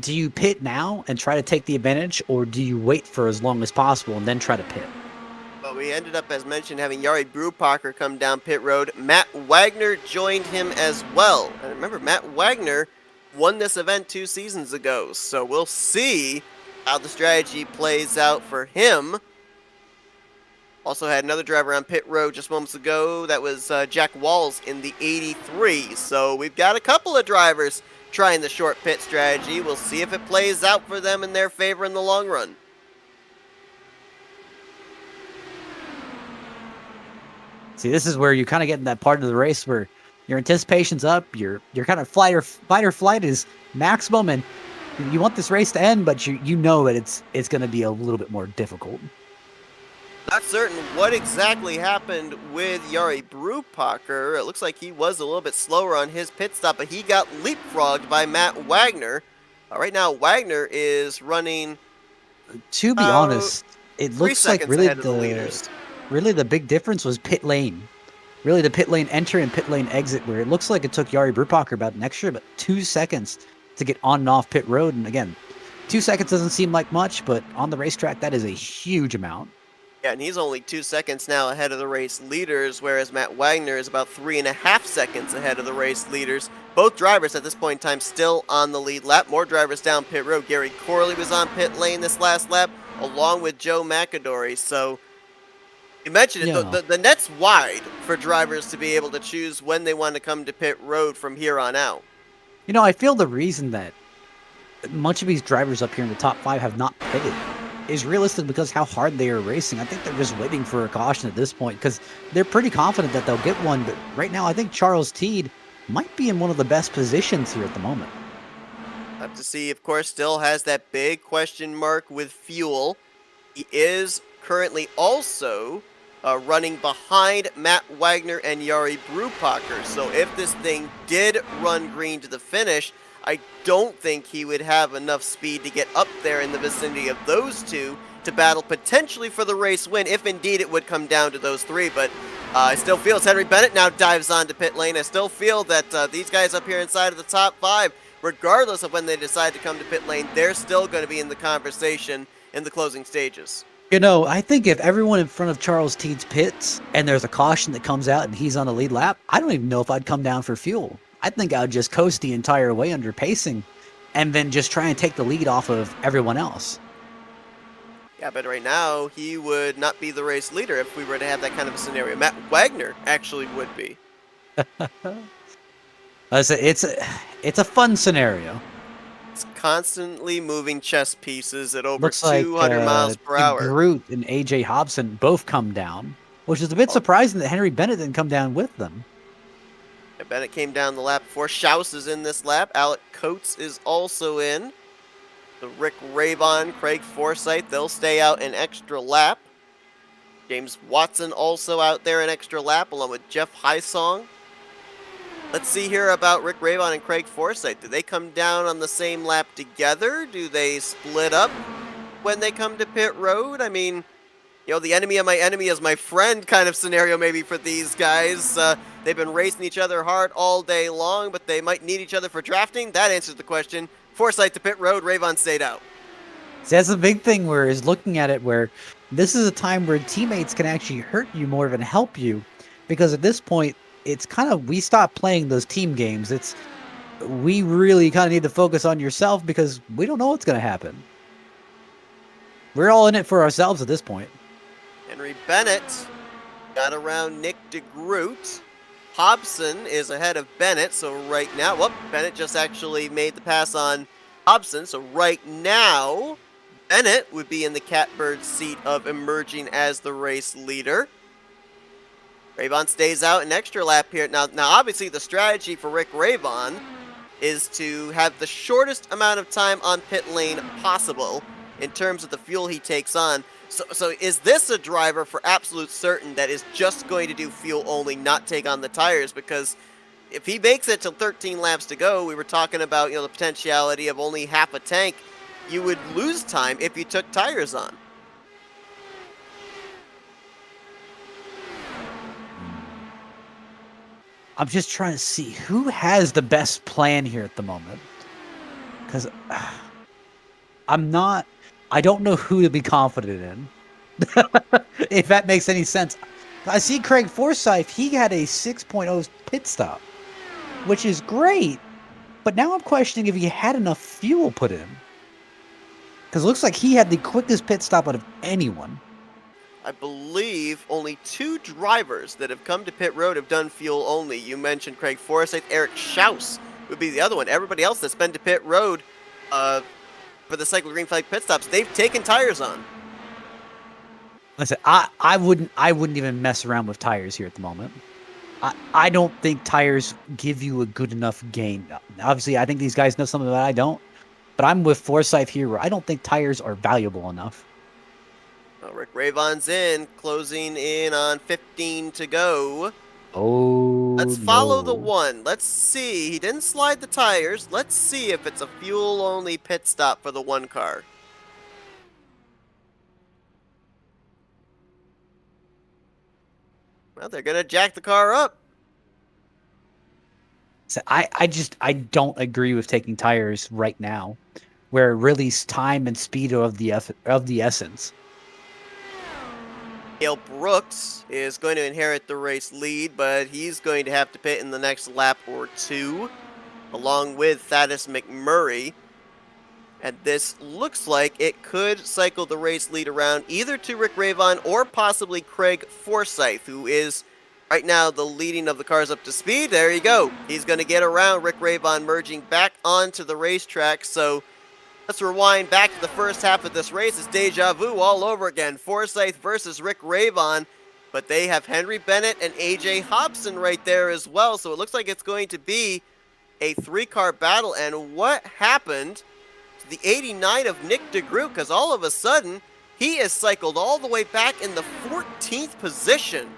do you pit now and try to take the advantage, or do you wait for as long as possible and then try to pit? But we ended up, as mentioned, having Yari Brupacher come down pit road. Matt Wagner joined him as well. And remember, Matt Wagner won this event 2 seasons ago. So we'll see how the strategy plays out for him. Also had another driver on pit road just moments ago. That was Jack Walls in the 83. So we've got a couple of drivers trying the short pit strategy. We'll see if it plays out for them in their favor in the long run. See, this is where you kind of get in that part of the race where your anticipation's up, your kind of fight or flight is maximum, and you want this race to end, but you know that it's going to be a little bit more difficult. Not certain what exactly happened with Yari Brupacher. It looks like he was a little bit slower on his pit stop, but he got leapfrogged by Matt Wagner. Right now, Wagner is running. To be honest, it looks like really ahead of the leaders. Really, the big difference was pit lane. Really, the pit lane entry and pit lane exit, where it looks like it took Yari Brupacher about an extra, but 2 seconds to get on and off pit road. And again, 2 seconds doesn't seem like much, but on the racetrack, that is a huge amount. Yeah, and he's only 2 seconds now ahead of the race leaders, whereas Matt Wagner is about 3.5 seconds ahead of the race leaders. Both drivers at this point in time still on the lead lap. More drivers down pit road. Gary Corley was on pit lane this last lap, along with Joe McAdory. So you mentioned it, Yeah. the net's wide for drivers to be able to choose when they want to come to pit road from here on out. You know, I feel the reason that much of these drivers up here in the top 5 have not pitted is realistic because how hard they are racing. I think they're just waiting for a caution at this point because they're pretty confident that they'll get one. But right now, I think Charles Teed might be in one of the best positions here at the moment. Have to see, of course, still has that big question mark with fuel. He is currently also running behind Matt Wagner and Yari Brupacher. So if this thing did run green to the finish, I don't think he would have enough speed to get up there in the vicinity of those two to battle potentially for the race win, if indeed it would come down to those three. But I still feel as Henry Bennett now dives onto pit lane, I still feel that these guys up here inside of the top 5, regardless of when they decide to come to pit lane, they're still going to be in the conversation in the closing stages. You know, I think if everyone in front of Charles Teed's pits and there's a caution that comes out and he's on a lead lap, I don't even know if I'd come down for fuel. I think I would just coast the entire way under pacing and then just try and take the lead off of everyone else. Yeah, but right now, he would not be the race leader if we were to have that kind of a scenario. Matt Wagner actually would be. It's a fun scenario. It's constantly moving chess pieces at over Looks like 200 miles per hour. Groot and AJ Hobson both come down, which is a bit Oh. surprising that Henry Bennett didn't come down with them. Bennett came down the lap before. Schaus is in this lap. Alec Coates is also in. The Rick Rabon, Craig Forsyth, they'll stay out an extra lap. James Watson also out there an extra lap, along with Jeff Hysong. Let's see here about Rick Rabon and Craig Forsyth. Do they come down on the same lap together? Do they split up when they come to pit road? I mean, the enemy of my enemy is my friend kind of scenario maybe for these guys. They've been racing each other hard all day long, but they might need each other for drafting. That answers the question. Forsyth to pit road, Rabon stayed out. See, that's the big thing where is looking at it where this is a time where teammates can actually hurt you more than help you. Because at this point, it's kind of, we stop playing those team games. We really kind of need to focus on yourself because we don't know what's going to happen. We're all in it for ourselves at this point. Henry Bennett got around Nick DeGroot. Hobson is ahead of Bennett, so right now, Bennett just actually made the pass on Hobson, so right now, Bennett would be in the catbird seat of emerging as the race leader. Rabon stays out an extra lap here. Now, obviously, the strategy for Rick Rabon is to have the shortest amount of time on pit lane possible in terms of the fuel he takes on. So is this a driver for absolute certain that is just going to do fuel only, not take on the tires? Because if he makes it till 13 laps to go, we were talking about the potentiality of only half a tank. You would lose time if you took tires on. I'm just trying to see who has the best plan here at the moment. Because I don't know who to be confident in. If that makes any sense. I see Craig Forsyth, he had a 6.0 pit stop, which is great. But now I'm questioning if he had enough fuel put in. Because it looks like he had the quickest pit stop out of anyone. I believe only 2 drivers that have come to pit road have done fuel only. You mentioned Craig Forsyth. Eric Schaus would be the other one. Everybody else that's been to pit road for the cycle green flag pit stops, they've taken tires on. Listen, I wouldn't even mess around with tires here at the moment. I don't think tires give you a good enough gain. Obviously, I think these guys know something that I don't. But I'm with Forsyth here where I don't think tires are valuable enough. Rick Rabon's in, closing in on 15 to go. Oh, let's follow the one. Let's see. He didn't slide the tires. Let's see if it's a fuel-only pit stop for the one car. Well, they're going to jack the car up. So I don't agree with taking tires right now, where really time and speed are of the essence. Gale Brooks is going to inherit the race lead, but he's going to have to pit in the next lap or two, along with Thaddeus McMurray. And this looks like it could cycle the race lead around either to Rick Rabon or possibly Craig Forsyth, who is right now the leading of the cars up to speed. There you go. He's going to get around Rick Rabon, merging back onto the racetrack. So let's rewind back to the first half of this race. It's deja vu all over again. Forsyth versus Rick Rabon, but they have Henry Bennett and AJ Hobson right there as well. So it looks like it's going to be a 3-car battle. And what happened to the 89 of Nick DeGroot? Because all of a sudden, he is cycled all the way back in the 14th position.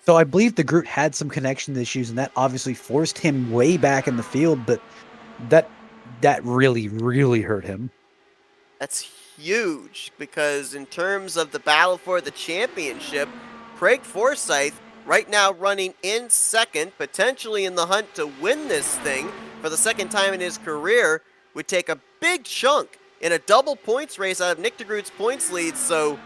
So I believe DeGroot had some connection issues, and that obviously forced him way back in the field, but that really, really hurt him. That's huge, because in terms of the battle for the championship, Craig Forsyth right now running in second, potentially in the hunt to win this thing for the second time in his career, would take a big chunk in a double points race out of Nick DeGroot's points lead. So,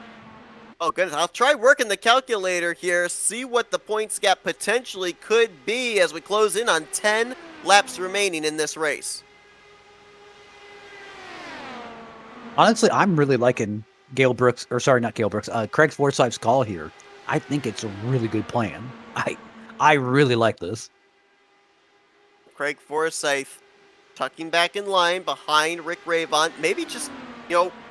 oh goodness, I'll try working the calculator here, see what the points gap potentially could be as we close in on 10 laps remaining in this race. Honestly, I'm really liking Craig Forsyth's call here. I think it's a really good plan. I really like this. Craig Forsyth tucking back in line behind Rick Ravon. Maybe just,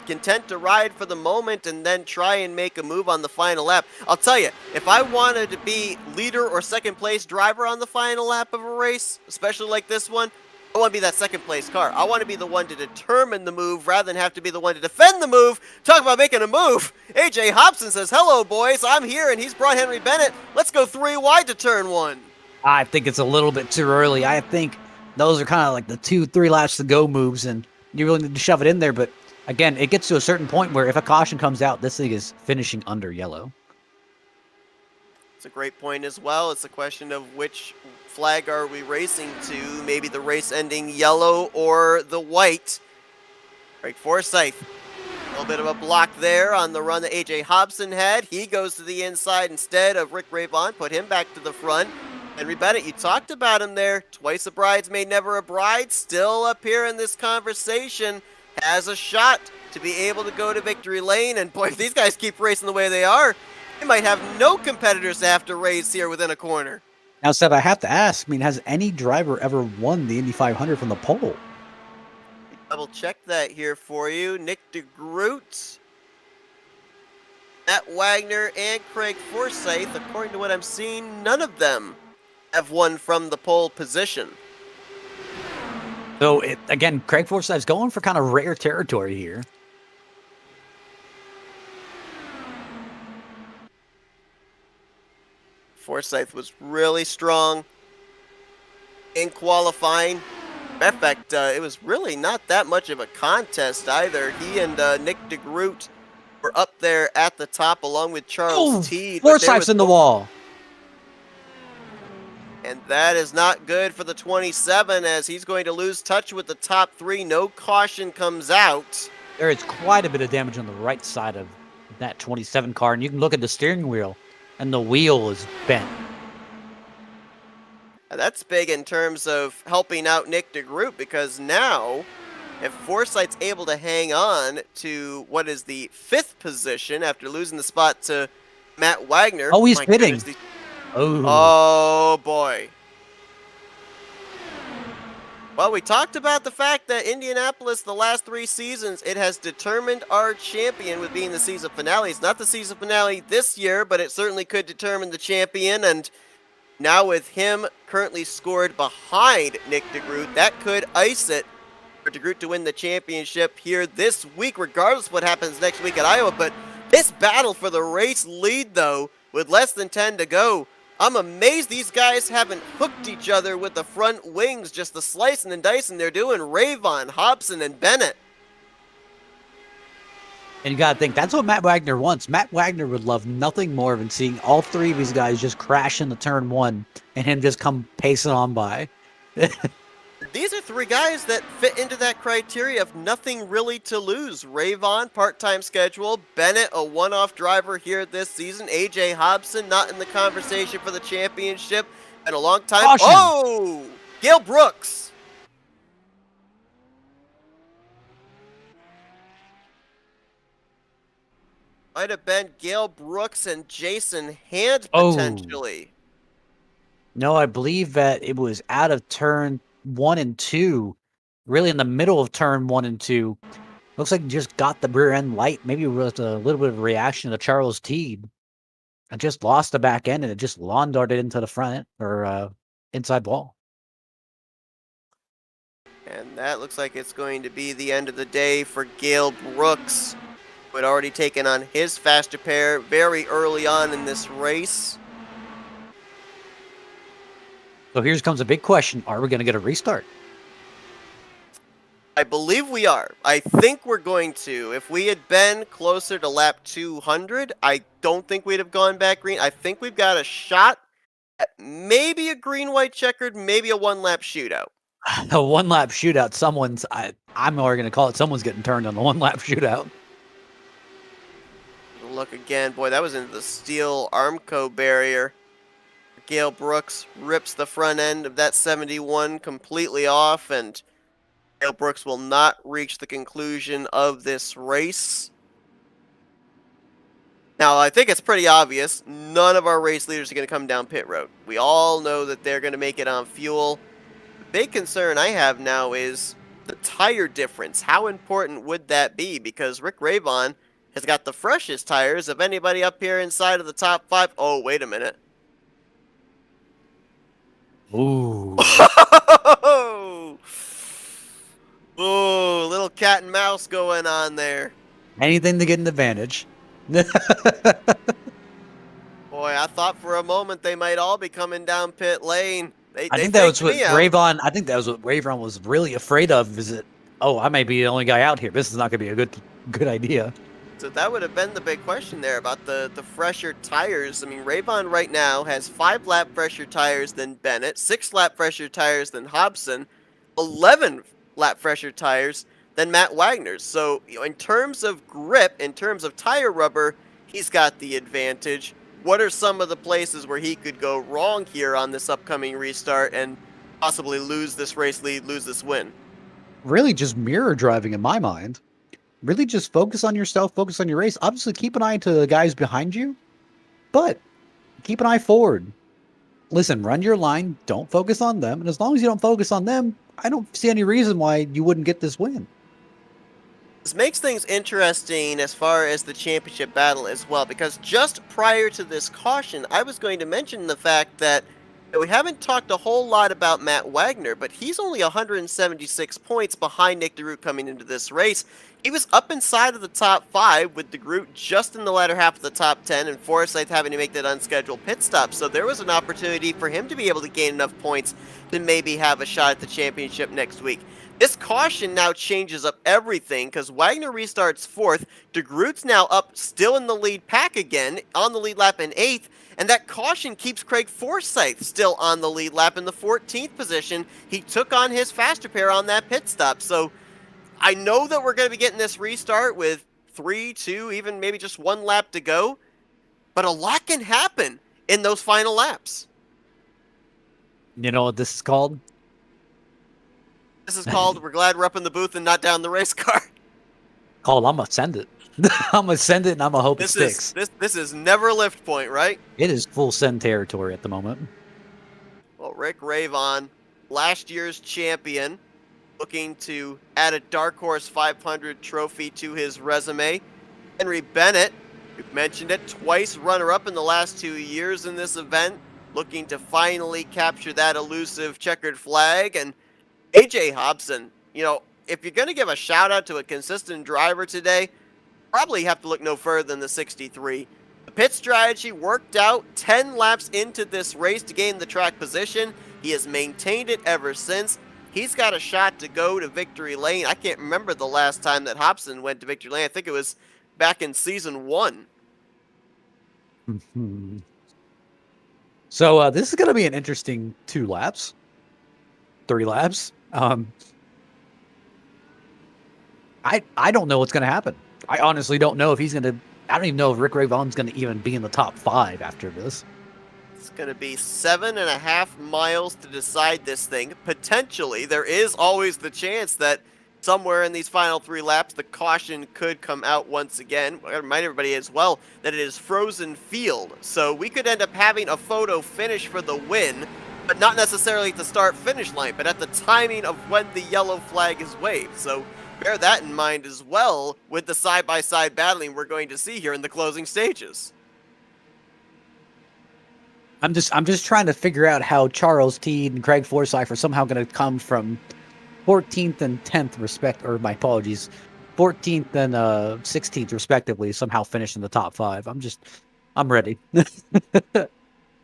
content to ride for the moment and then try and make a move on the final lap. I'll tell you, if I wanted to be leader or second place driver on the final lap of a race, especially like this one, I want to be that second place car. I want to be the one to determine the move rather than have to be the one to defend the move. Talk about making a move. AJ Hobson says, hello, boys. I'm here, and he's brought Henry Bennett. Let's go 3 wide to turn 1. I think it's a little bit too early. I think those are kind of like the 2-3 laps to go moves, and you really need to shove it in there. But again, it gets to a certain point where if a caution comes out, this thing is finishing under yellow. It's a great point as well. It's a question of which flag are we racing to? Maybe the race ending yellow or the white. Craig Forsyth. A little bit of a block there on the run that AJ Hobson had. He goes to the inside instead of Rick Ravon. Put him back to the front. Henry Bennett, you talked about him there. Twice a bridesmaid, never a bride. Still up here in this conversation. Has a shot to be able to go to victory lane. And boy, if these guys keep racing the way they are, they might have no competitors to have to race here within a corner. Now, Seb, I have to ask, has any driver ever won the Indy 500 from the pole? Double check that here for you. Nick DeGroot, Matt Wagner, and Craig Forsyth. According to what I'm seeing, none of them have won from the pole position. So, again, Craig Forsyth's going for kind of rare territory here. Forsyth was really strong in qualifying. In fact, it was really not that much of a contest either. He and Nick DeGroot were up there at the top along with Charles Teed. Forsyth's in the wall. And that is not good for the 27 as he's going to lose touch with the top 3. No caution comes out. There is quite a bit of damage on the right side of that 27 car. And you can look at the steering wheel, and the wheel is bent. That's big in terms of helping out Nick DeGroot because now, if Forsyth's able to hang on to what is the 5th position after losing the spot to Matt Wagner. Oh, he's pitting. Oh, boy. Well, we talked about the fact that Indianapolis, the last 3 seasons, it has determined our champion with being the season finale. It's not the season finale this year, but it certainly could determine the champion. And now with him currently scored behind Nick DeGroot, that could ice it for DeGroot to win the championship here this week, regardless of what happens next week at Iowa. But this battle for the race lead, though, with less than 10 to go, I'm amazed these guys haven't hooked each other with the front wings, just the slicing and dicing they're doing. Ravon, Hobson, and Bennett. And you got to think, that's what Matt Wagner wants. Matt Wagner would love nothing more than seeing all 3 of these guys just crash into turn 1 and him just come pacing on by. These are 3 guys that fit into that criteria of nothing really to lose. Ravon, part-time schedule. Bennett, a one-off driver here this season. AJ Hobson, not in the conversation for the championship in a long time. Caution. Oh! Gale Brooks. Might have been Gale Brooks and Jason Hand potentially. No, I believe that it was out of turn 1 and 2, really in the middle of turn 1 and 2. Looks like he just got the rear end light. Maybe it was a little bit of a reaction to Charles Teed. I just lost the back end and it just lawn darted into the front or inside wall. And that looks like it's going to be the end of the day for Gale Brooks, who had already taken on his faster pair very early on in this race. So here comes a big question. Are we going to get a restart? I believe we are. I think we're going to. If we had been closer to lap 200, I don't think we'd have gone back green. I think we've got a shot at maybe a green-white checkered, maybe a one-lap shootout. A one-lap shootout. I'm already going to call it someone's getting turned on the one-lap shootout. Look again. Boy, that was into the steel Armco barrier. Gale Brooks rips the front end of that 71 completely off, and Gale Brooks will not reach the conclusion of this race. Now, I think it's pretty obvious none of our race leaders are going to come down pit road. We all know that they're going to make it on fuel. The big concern I have now is the tire difference. How important would that be? Because Rick Ravon has got the freshest tires of anybody up here inside of the top 5. Oh, wait a minute. Ooh. Ooh, little cat and mouse going on there. Anything to get an advantage. Boy, I thought for a moment they might all be coming down pit lane. I think that was what Ravon. I think that was what Ravon was really afraid of. Is it? Oh, I may be the only guy out here. This is not going to be a good idea. So that would have been the big question there about the fresher tires. I mean, Ravon right now has 5 lap fresher tires than Bennett, 6 lap fresher tires than Hobson, 11 lap fresher tires than Matt Wagner's. So, in terms of grip, in terms of tire rubber, he's got the advantage. What are some of the places where he could go wrong here on this upcoming restart and possibly lose this race lead, lose this win? Really just mirror driving in my mind. Really just focus on yourself, focus on your race. Obviously, keep an eye to the guys behind you, but keep an eye forward. Listen, run your line. Don't focus on them. And as long as you don't focus on them, I don't see any reason why you wouldn't get this win. This makes things interesting as far as the championship battle as well, because just prior to this caution, I was going to mention the fact that we haven't talked a whole lot about Matt Wagner, but he's only 176 points behind Nick DeGroot coming into this race. He was up inside of the top 5 with DeGroot just in the latter half of the top 10 and Forsythe having to make that unscheduled pit stop. So there was an opportunity for him to be able to gain enough points to maybe have a shot at the championship next week. This caution now changes up everything because Wagner restarts 4th. DeGroot's now up still in the lead pack again on the lead lap in 8th. And that caution keeps Craig Forsythe still on the lead lap in the 14th position. He took on his faster pair on that pit stop. So I know that we're going to be getting this restart with 3, 2, even maybe just 1 lap to go. But a lot can happen in those final laps. You know what this is called? This is called, we're glad we're up in the booth and not down the race car. Called, I'm going to send it. I'm going to send it and I'm going to hope it sticks. This is never lift point, right? It is full send territory at the moment. Well, Rick Ravon, last year's champion, looking to add a Dark Horse 500 trophy to his resume. Henry Bennett, we've mentioned it, twice runner-up in the last 2 years in this event, looking to finally capture that elusive checkered flag. And AJ Hobson, you know, if you're going to give a shout-out to a consistent driver today, probably have to look no further than the 63. The pit strategy worked out 10 laps into this race to gain the track position. He has maintained it ever since. He's got a shot to go to victory lane. I can't remember the last time that Hobson went to victory lane. I think it was back in season 1. Mm-hmm. So this is going to be an interesting 2 laps. 3 laps. I don't know what's going to happen. I honestly don't know if he's going to... I don't even know if Rick Ravon's going to even be in the top 5 after this. It's going to be 7.5 miles to decide this thing. Potentially, there is always the chance that somewhere in these final 3 laps, the caution could come out once again. I remind everybody as well that it is frozen field. So we could end up having a photo finish for the win, but not necessarily at the start-finish line, but at the timing of when the yellow flag is waved. So bear that in mind as well with the side-by-side battling we're going to see here in the closing stages. I'm just trying to figure out how Charles Teed and Craig Forsythe are somehow going to come from 14th and 10th 14th and 16th respectively, somehow finish in the top 5. I'm ready.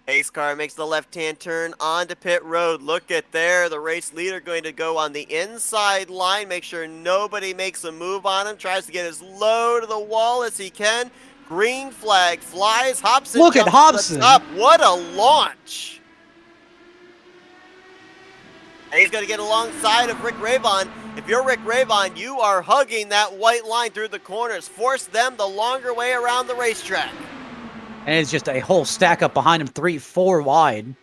Pace car makes the left-hand turn onto pit road. Look at there, the race leader going to go on the inside line, make sure nobody makes a move on him, tries to get as low to the wall as he can. Green flag flies. Hobson. Look at Hobson. What a launch. And he's going to get alongside of Rick Ravon. If you're Rick Ravon, you are hugging that white line through the corners. Force them the longer way around the racetrack. And it's just a whole stack up behind him, 3, 4 wide.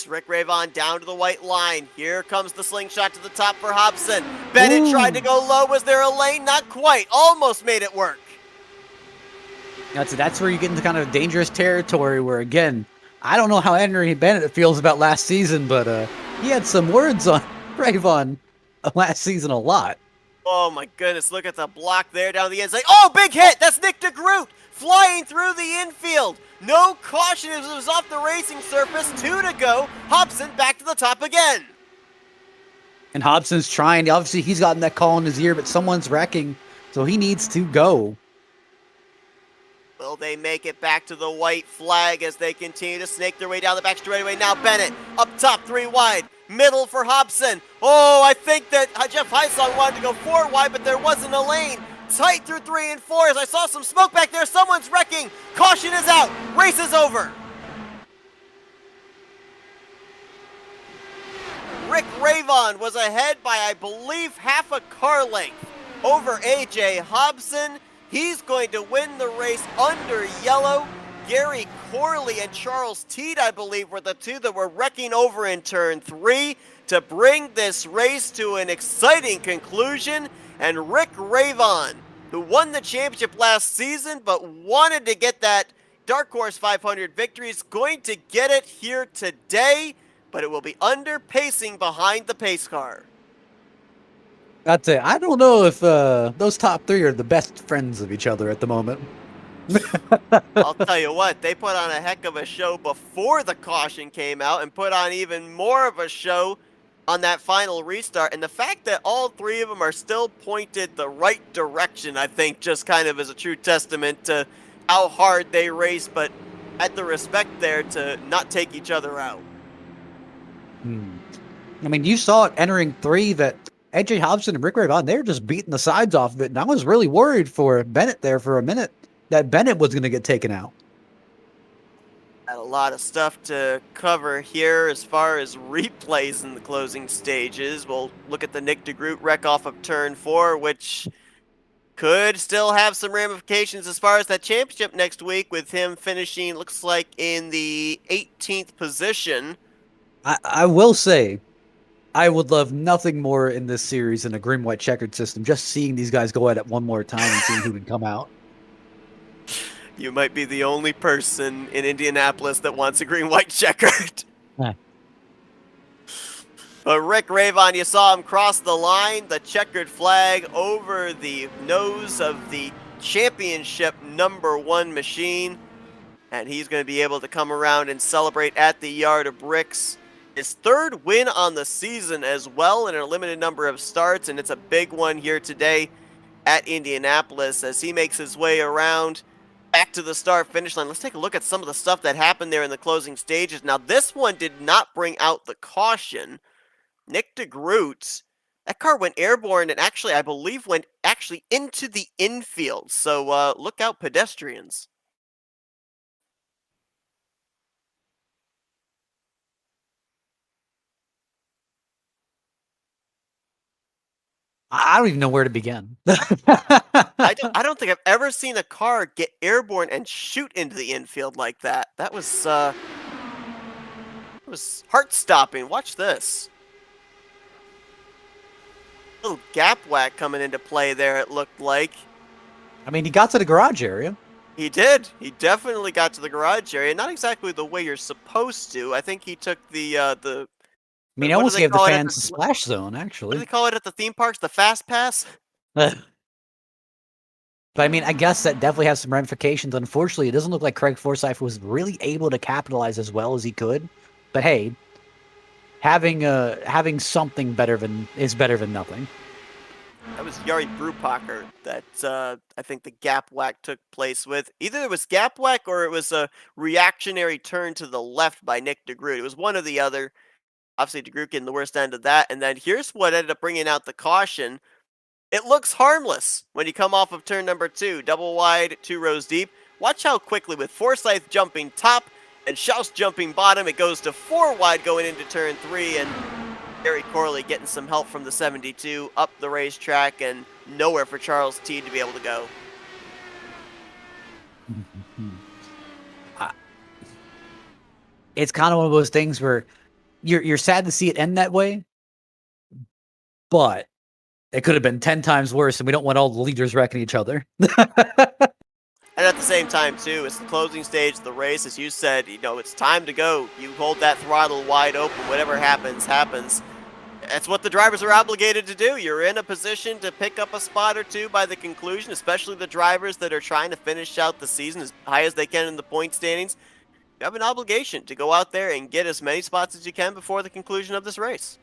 Rick Ravon down to the white line. Here comes the slingshot to the top for Hobson. Bennett tried to go low. Was there a lane? Not quite. Almost made it work. That's where you get into kind of dangerous territory where, again, I don't know how Henry Bennett feels about last season, but he had some words on Rayvon last season a lot. Oh my goodness, look at the block there down the end. Oh, big hit! That's Nick DeGroot flying through the infield. No caution as it was off the racing surface. 2 to go. Hobson back to the top again. And Hobson's trying. Obviously, he's gotten that call in his ear, but someone's wrecking, so he needs to go. Will they make it back to the white flag as they continue to snake their way down the back straightaway? Now Bennett up top, 3 wide. Middle for Hobson. Oh, I think that Jeff Heisong wanted to go 4 wide, but there wasn't a lane. Tight through 3 and 4 as I saw some smoke back there. Someone's wrecking. Caution is out. Race is over. Rick Rayvon was ahead by, I believe, half a car length over A.J. Hobson. He's going to win the race under yellow. Gary Corley and Charles Teed, I believe, were the 2 that were wrecking over in turn 3 to bring this race to an exciting conclusion. And Rick Rayvon, who won the championship last season but wanted to get that Dark Horse 500 victory, is going to get it here today, but it will be under pacing behind the pace car. That's it. I don't know if those top 3 are the best friends of each other at the moment. I'll tell you what, they put on a heck of a show before the caution came out and put on even more of a show on that final restart. And the fact that all 3 of them are still pointed the right direction, I think, just kind of is a true testament to how hard they race, but had the respect there to not take each other out. I mean, you saw it entering 3 that AJ Hobson and Rick Rayvon, they were just beating the sides off of it. And I was really worried for Bennett there for a minute that Bennett was going to get taken out. Had a lot of stuff to cover here as far as replays in the closing stages. We'll look at the Nick DeGroot wreck off of turn 4, which could still have some ramifications as far as that championship next week, with him finishing, looks like, in the 18th position. I will say, I would love nothing more in this series than a green-white checkered system. Just seeing these guys go at it one more time and seeing who can come out. You might be the only person in Indianapolis that wants a green-white checkered. Huh. But Rick Rayvon, you saw him cross the line, the checkered flag over the nose of the championship #1 machine. And he's going to be able to come around and celebrate at the Yard of Bricks. His 3rd win on the season as well in a limited number of starts, and it's a big one here today at Indianapolis as he makes his way around back to the start-finish line. Let's take a look at some of the stuff that happened there in the closing stages. Now, this one did not bring out the caution. Nick DeGroot, that car went airborne and actually, I believe, went actually into the infield. So look out, pedestrians. I don't even know where to begin. I don't think I've ever seen a car get airborne and shoot into the infield like that. That was heart-stopping. Watch this. Little gap whack coming into play there, it looked like. I mean, he got to the garage area. He did. He definitely got to the garage area. Not exactly the way you're supposed to. I think he took the I mean, he almost gave the fans the splash zone, actually. What do they call it at the theme parks? The fast pass? But I mean, I guess that definitely has some ramifications. Unfortunately, it doesn't look like Craig Forsyth was really able to capitalize as well as he could. But hey, having something is better than nothing. That was Yari Brupacher that I think the gap whack took place with. Either it was gap whack or it was a reactionary turn to the left by Nick DeGroot. It was one or the other. Obviously, DeGroot getting the worst end of that. And then here's what ended up bringing out the caution. It looks harmless when you come off of turn number 2. Double wide, 2 rows deep. Watch how quickly, with Forsyth jumping top and Schaus jumping bottom, it goes to 4 wide going into turn 3. And Gary Corley getting some help from the 72 up the racetrack, and nowhere for Charles Teed to be able to go. It's kind of one of those things where you're sad to see it end that way, but it could have been 10 times worse, and we don't want all the leaders wrecking each other. And at the same time, too, it's the closing stage of the race. As you said, it's time to go. You hold that throttle wide open. Whatever happens, happens. That's what the drivers are obligated to do. You're in a position to pick up a spot or two by the conclusion, especially the drivers that are trying to finish out the season as high as they can in the point standings. You have an obligation to go out there and get as many spots as you can before the conclusion of this race.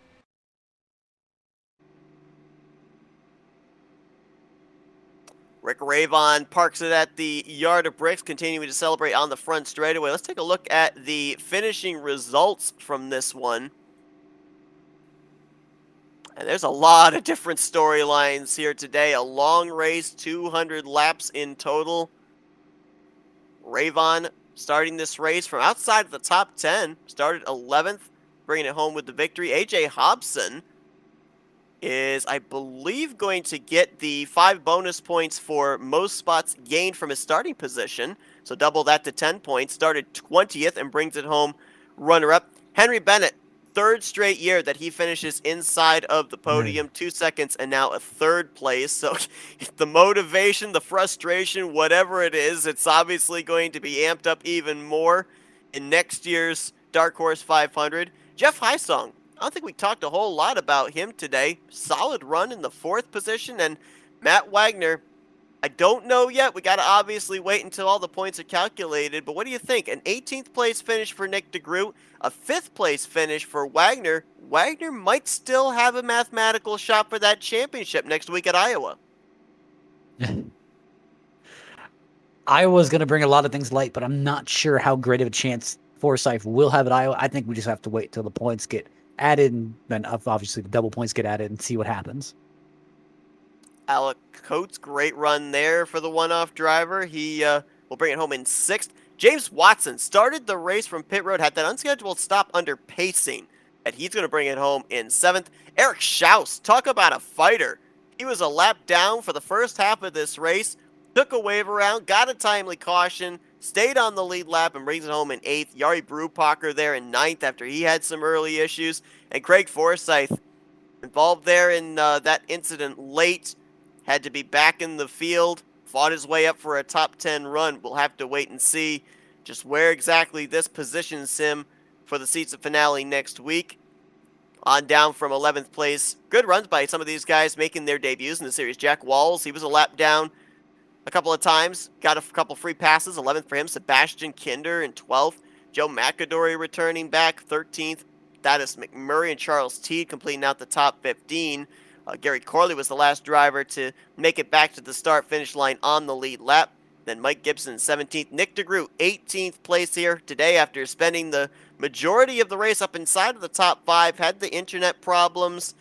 Rick Ravon parks it at the Yard of Bricks, continuing to celebrate on the front straightaway. Let's take a look at the finishing results from this one. And there's a lot of different storylines here today. A long race, 200 laps in total. Ravon starting this race from outside of the top 10. Started 11th, bringing it home with the victory. AJ Hobson is, I believe, going to get the 5 bonus points for most spots gained from his starting position. So double that to 10 points. Started 20th and brings it home runner-up. Henry Bennett, 3rd straight year that he finishes inside of the podium, 2 seconds and now a 3rd place. So the motivation, the frustration, whatever it is, it's obviously going to be amped up even more in next year's Dark Horse 500. Jeff Hysong, I don't think we talked a whole lot about him today. Solid run in the 4th position. And Matt Wagner, I don't know yet. We got to obviously wait until all the points are calculated. But what do you think? An 18th place finish for Nick DeGroot, a 5th place finish for Wagner. Wagner might still have a mathematical shot for that championship next week at Iowa. Iowa's going to bring a lot of things light, but I'm not sure how great of a chance Forsyth will have at Iowa. I think we just have to wait till the points get added, and then obviously the double points get added and see what happens. Alec Coates, great run there for the one-off driver. He will bring it home in 6th. James Watson started the race from pit road, had that unscheduled stop under pacing, and he's going to bring it home in 7th. Eric Schaus, talk about a fighter. He was a lap down for the first half of this race, took a wave around, got a timely caution, stayed on the lead lap, and brings it home in 8th. Yari Brubacher there in 9th after he had some early issues. And Craig Forsyth, involved there in that incident late, had to be back in the field, fought his way up for a top 10 run. We'll have to wait and see just where exactly this positions him for the season finale next week. On down from 11th place. Good runs by some of these guys making their debuts in the series. Jack Walls, he was a lap down a couple of times. Got a couple free passes. 11th for him. Sebastian Kinder in 12th. Joe McAdory returning back. 13th. Thaddeus McMurray and Charles Teed completing out the top 15. Gary Corley was the last driver to make it back to the start-finish line on the lead lap. Then Mike Gibson, 17th. Nick DeGroot, 18th place here today after spending the majority of the race up inside of the top 5. Had the internet problems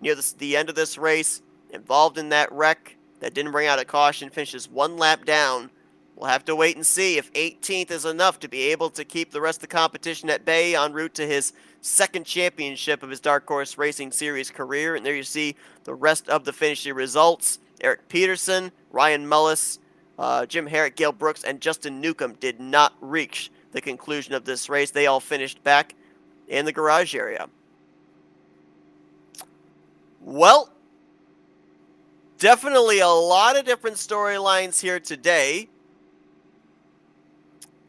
near the end of this race. Involved in that wreck that didn't bring out a caution. Finishes 1 lap down. We'll have to wait and see if 18th is enough to be able to keep the rest of the competition at bay en route to his 2nd championship of his Dark Horse Racing Series career. And there you see the rest of the finishing results. Eric Peterson, Ryan Mullis, Jim Herrick, Gail Brooks, and Justin Newcomb did not reach the conclusion of this race. They all finished back in the garage area. Well, definitely a lot of different storylines here today.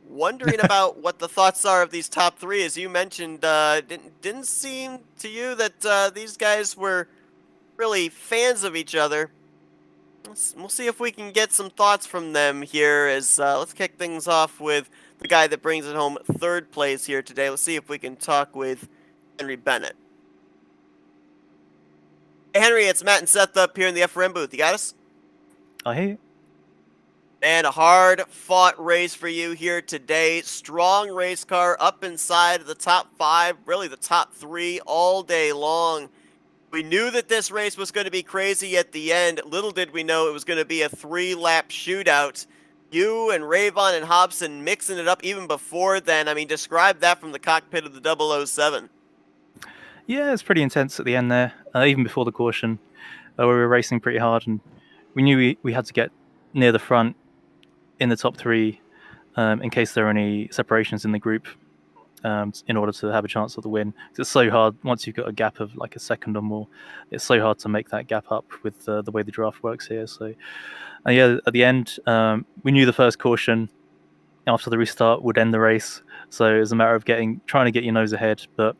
Wondering about what the thoughts are of these top 3. As you mentioned, didn't seem to you that these guys were really fans of each other. We'll see if we can get some thoughts from them here. As let's kick things off with the guy that brings it home 3rd place here today. Let's see if we can talk with Henry Bennett. Hey Henry, it's Matt and Seth up here in the FRM booth. You got us? I hear you. And a hard-fought race for you here today. Strong race car up inside of the top 5, really the top 3 all day long. We knew that this race was going to be crazy at the end. Little did we know it was going to be a 3-lap shootout. You and Ravon and Hobson mixing it up even before then. I mean, describe that from the cockpit of the 007. Yeah, it's pretty intense at the end there, even before the caution. We were racing pretty hard, and we knew we had to get near the front in the top 3 in case there were any separations in the group. in order to have a chance of the win. It's so hard once you've got a gap of like a second or more. It's so hard to make that gap up with the way the draft works here. So, yeah, at the end, we knew the first caution after the restart would end the race. So it was a matter of trying to get your nose ahead. But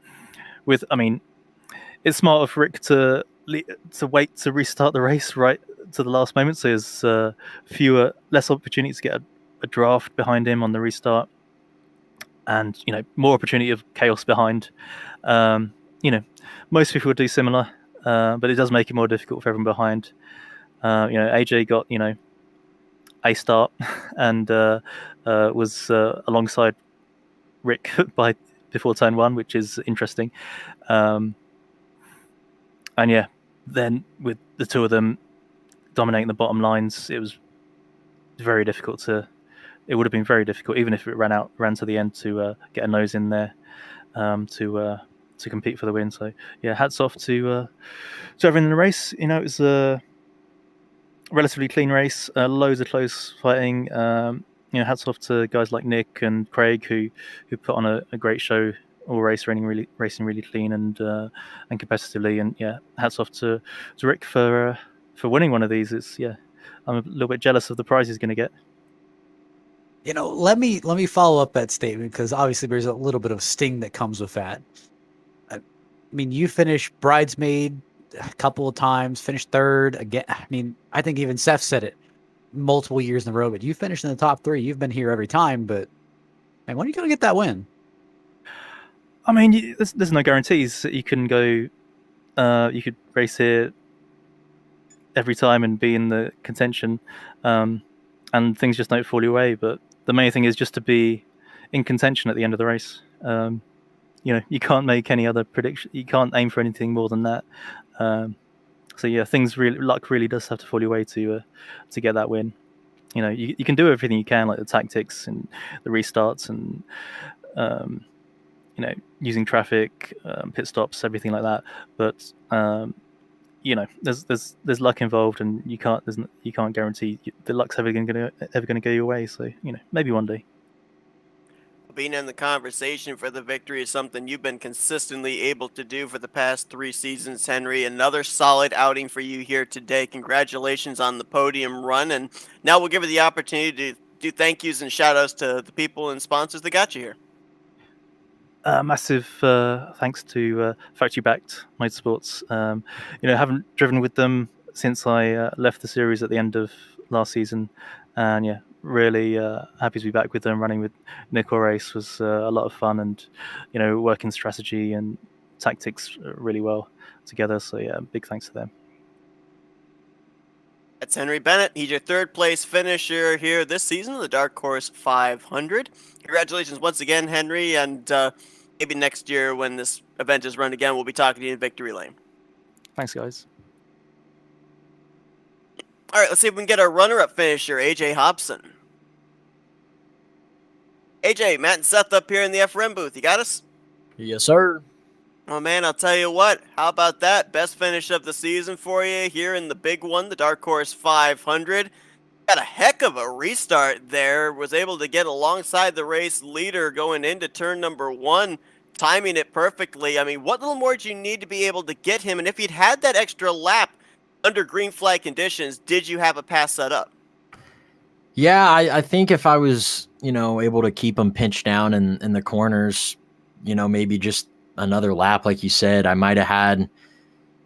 it's smart of Rick to wait to restart the race right to the last moment. So there's less opportunities to get a draft behind him on the restart, and more opportunity of chaos behind. Most people would do similar, but it does make it more difficult for everyone behind. AJ got a start and was alongside Rick before turn 1, which is interesting. And yeah, then with the two of them dominating the bottom lines, it was very difficult to. It would have been very difficult, even if it ran to the end, to get a nose in there to compete for the win. So yeah, hats off to everyone in the race. It was a relatively clean race, loads of close fighting. Hats off to guys like Nick and Craig who put on a great show all race, racing really clean and competitively. And yeah, hats off to Rick for winning one of these. I'm a little bit jealous of the prize he's going to get. Let me follow up that statement, because obviously there's a little bit of sting that comes with that. I mean, you finished bridesmaid a couple of times, finished third again. I mean, I think even Seth said it multiple years in a row, but you finished in the top 3. You've been here every time, but man, when are you going to get that win? I mean, there's no guarantees that you can go. You could race here every time and be in the contention, and things just don't fall your way. But the main thing is just to be in contention at the end of the race. You can't make any other prediction. You can't aim for anything more than that. So yeah, luck really does have to fall your way to get that win. You can do everything you can, like the tactics and the restarts and using traffic, pit stops, everything like that. But there's luck involved, and you can't guarantee the luck's ever going to go your way. So maybe one day. Being in the conversation for the victory is something you've been consistently able to do for the past 3 seasons, Henry. Another solid outing for you here today. Congratulations on the podium run. And now we'll give you the opportunity to do thank yous and shout outs to the people and sponsors that got you here. Massive thanks to Factory Backed Motorsports. Haven't driven with them since I left the series at the end of last season. And yeah, really happy to be back with them. Running with Nick or Race was a lot of fun, and working strategy and tactics really well together. So yeah, big thanks to them. That's Henry Bennett. He's your 3rd place finisher here this season of the Dark Horse 500. Congratulations once again, Henry, and maybe next year when this event is run again, we'll be talking to you in Victory Lane. Thanks, guys. All right, let's see if we can get our runner-up finisher, AJ Hobson. AJ, Matt and Seth up here in the FRM booth. You got us? Yes, sir. Oh, man, I'll tell you what. How about that? Best finish of the season for you here in the big one, the Dark Horse 500. Got a heck of a restart there. Was able to get alongside the race leader going into turn number 1, timing it perfectly. I mean, what little more do you need to be able to get him? And if you'd had that extra lap under green flag conditions, did you have a pass set up? Yeah, I think if I was, able to keep him pinched down in the corners, maybe just another lap, like you said, I might have had,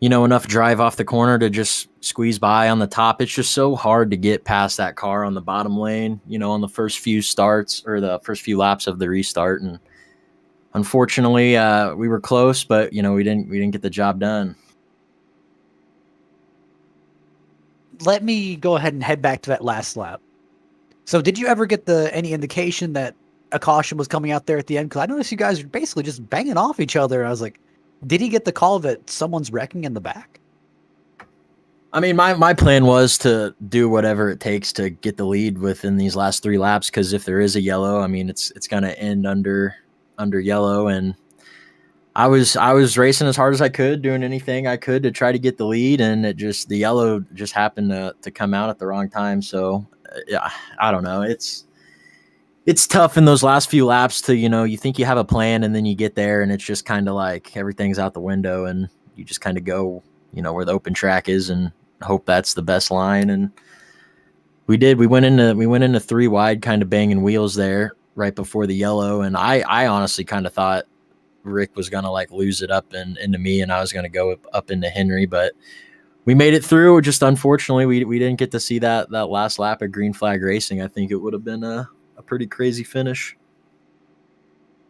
enough drive off the corner to just squeeze by on the top. It's just so hard to get past that car on the bottom lane, on the first few starts or the first few laps of the restart. And unfortunately, we were close, but, we didn't get the job done. Let me go ahead and head back to that last lap. So did you ever get any indication that a caution was coming out there at the end? Because I noticed you guys were basically just banging off each other. I was like, did he get the call that someone's wrecking in the back? I mean, my plan was to do whatever it takes to get the lead within these last 3 laps, because if there is a yellow, I mean, it's going to end under yellow. And I was racing as hard as I could, doing anything I could to try to get the lead, and the yellow just happened to come out at the wrong time. So yeah, I don't know. It's it's tough in those last few laps to, you think you have a plan and then you get there and it's just kind of like everything's out the window and you just kind of go, where the open track is and hope that's the best line. And we did. We went into 3 wide, kind of banging wheels there right before the yellow. And I honestly kind of thought Rick was going to like lose it up into me and I was going to go up into Henry, but we made it through. Just unfortunately, we didn't get to see that last lap of green flag racing. I think it would have been a pretty crazy finish.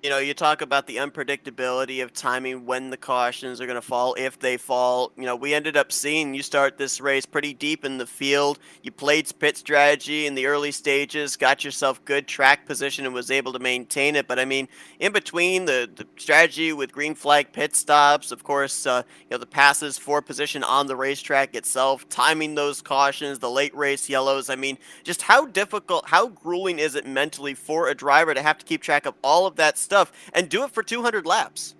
You talk about the unpredictability of timing when the cautions are going to fall, if they fall. We ended up seeing you start this race pretty deep in the field. You played pit strategy in the early stages, got yourself good track position, and was able to maintain it. But, in between the strategy with green flag pit stops, of course, the passes for position on the racetrack itself, timing those cautions, the late race yellows. Just how difficult, how grueling is it mentally for a driver to have to keep track of all of that stuff and do it for 200 laps?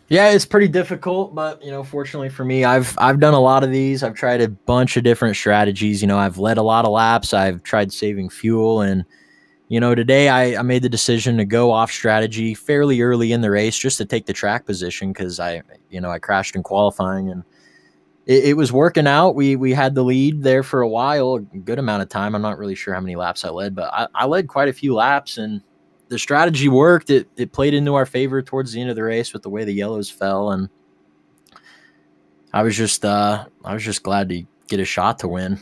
Yeah, it's pretty difficult, but fortunately for me, I've done a lot of these. I've tried a bunch of different strategies. I've led a lot of laps. I've tried saving fuel, and today I made the decision to go off strategy fairly early in the race just to take the track position because I crashed in qualifying and it was working out. We had the lead there for a while, a good amount of time. I'm not really sure how many laps I led, but I led quite a few laps and the strategy worked. It played into our favor towards the end of the race with the way the yellows fell, and I was just glad to get a shot to win.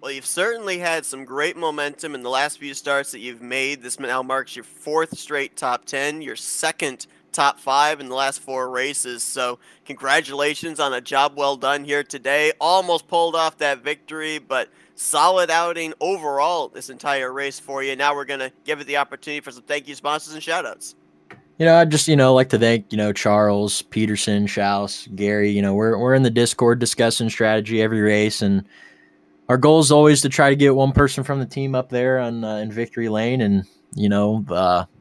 Well, you've certainly had some great momentum in the last few starts that you've made. This now marks your 4th straight top 10, your 2nd top 5 in the last 4 races. So congratulations on a job well done here today. Almost pulled off that victory, but solid outing overall this entire race for you. Now we're going to give it the opportunity for some thank you sponsors and shout outs. I'd just, like to thank, Charles, Peterson, Schaus, Gary. We're in the Discord discussing strategy every race, and our goal is always to try to get one person from the team up there on in victory lane. And,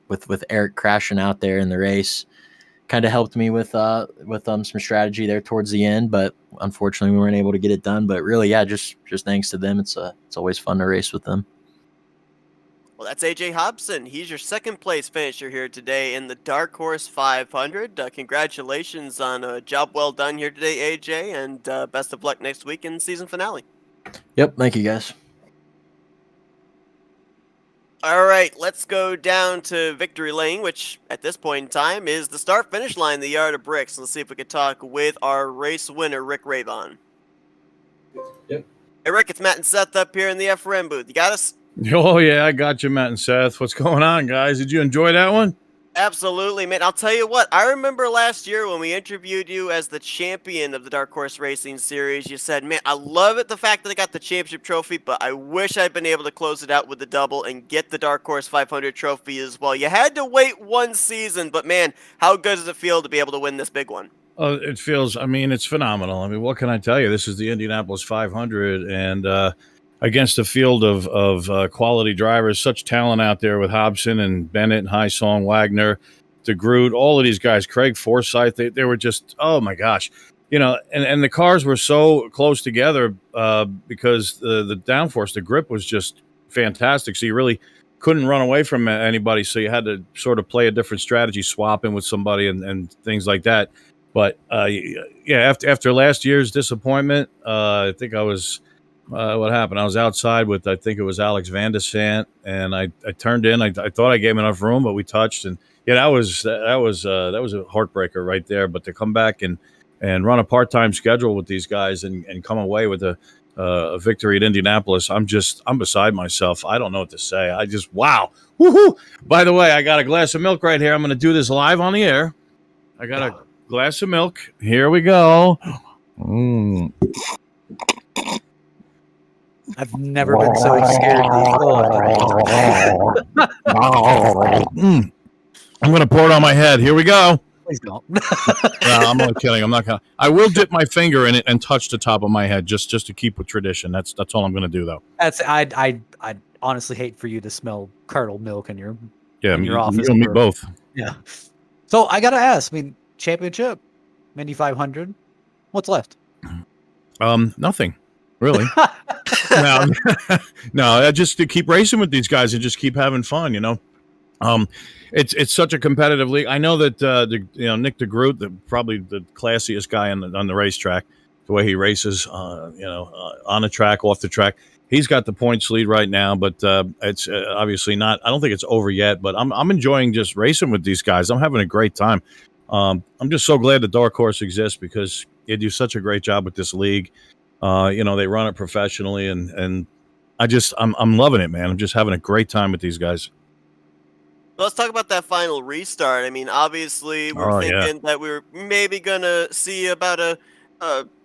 with Eric crashing out there in the race, kind of helped me with some strategy there towards the end, but unfortunately we weren't able to get it done. But really, yeah, just thanks to them. It's always fun to race with them. Well, that's AJ Hobson. He's your 2nd place finisher here today in the Dark Horse 500. Congratulations on a job well done here today, AJ, and best of luck next week in season finale. Yep, thank you guys. All right, let's go down to Victory Lane, which at this point in time is the start-finish line, the Yard of Bricks. Let's see if we can talk with our race winner, Rick Ravon. Yep. Hey, Rick, it's Matt and Seth up here in the FRM booth. You got us? Oh, yeah, I got you, Matt and Seth. What's going on, guys? Did you enjoy that one? Absolutely, man. I'll tell you what, I remember last year when we interviewed you as the champion of the Dark Horse Racing Series, you said, man, I love it, the fact that I got the championship trophy, but I wish I'd been able to close it out with the double and get the Dark Horse 500 trophy as well. You had to wait 1 season, but man, how good does it feel to be able to win this big one? It feels, it's phenomenal. What can I tell you? This is the Indianapolis 500, and against a field of quality drivers, such talent out there with Hobson and Bennett and Hysong, Wagner, DeGroot, all of these guys, Craig Forsyth, they were just, oh my gosh. And the cars were so close together because the downforce, the grip was just fantastic. So you really couldn't run away from anybody. So you had to sort of play a different strategy, swapping with somebody and things like that. But yeah, after last year's disappointment, I think I was, what happened? I was outside with, I think it was Alex Van de Sant, and I turned in. I thought I gave him enough room, but we touched, and yeah, that was a heartbreaker right there. But to come back and run a part-time schedule with these guys and come away with a victory at Indianapolis, I'm beside myself. I don't know what to say. I just, wow, woohoo! By the way, I got a glass of milk right here. I'm going to do this live on the air. I got a glass of milk. Here we go. I've never been so scared before. I'm going to pour it on my head. Here we go. Please don't. No, I'm only kidding. I'm not going to. I will dip my finger in it and touch the top of my head just to keep with tradition. That's all I'm going to do, though. I'd honestly hate for you to smell curdled milk in your office. You and me both. Yeah. So I got to ask, championship, Indy 500, what's left? Nothing. really. No, no, just to keep racing with these guys and just keep having fun, it's such a competitive league. I know that Nick DeGroot, probably the classiest guy on the racetrack, the way he races, on the track, off the track. He's got the points lead right now, but it's obviously not. I don't think it's over yet. But I'm enjoying just racing with these guys. I'm having a great time. I'm just so glad the Dark Horse exists because they do such a great job with this league. They run it professionally, and I'm loving it, man. I'm just having a great time with these guys. Well, let's talk about that final restart. I mean, obviously, we're thinking that we were maybe gonna see about a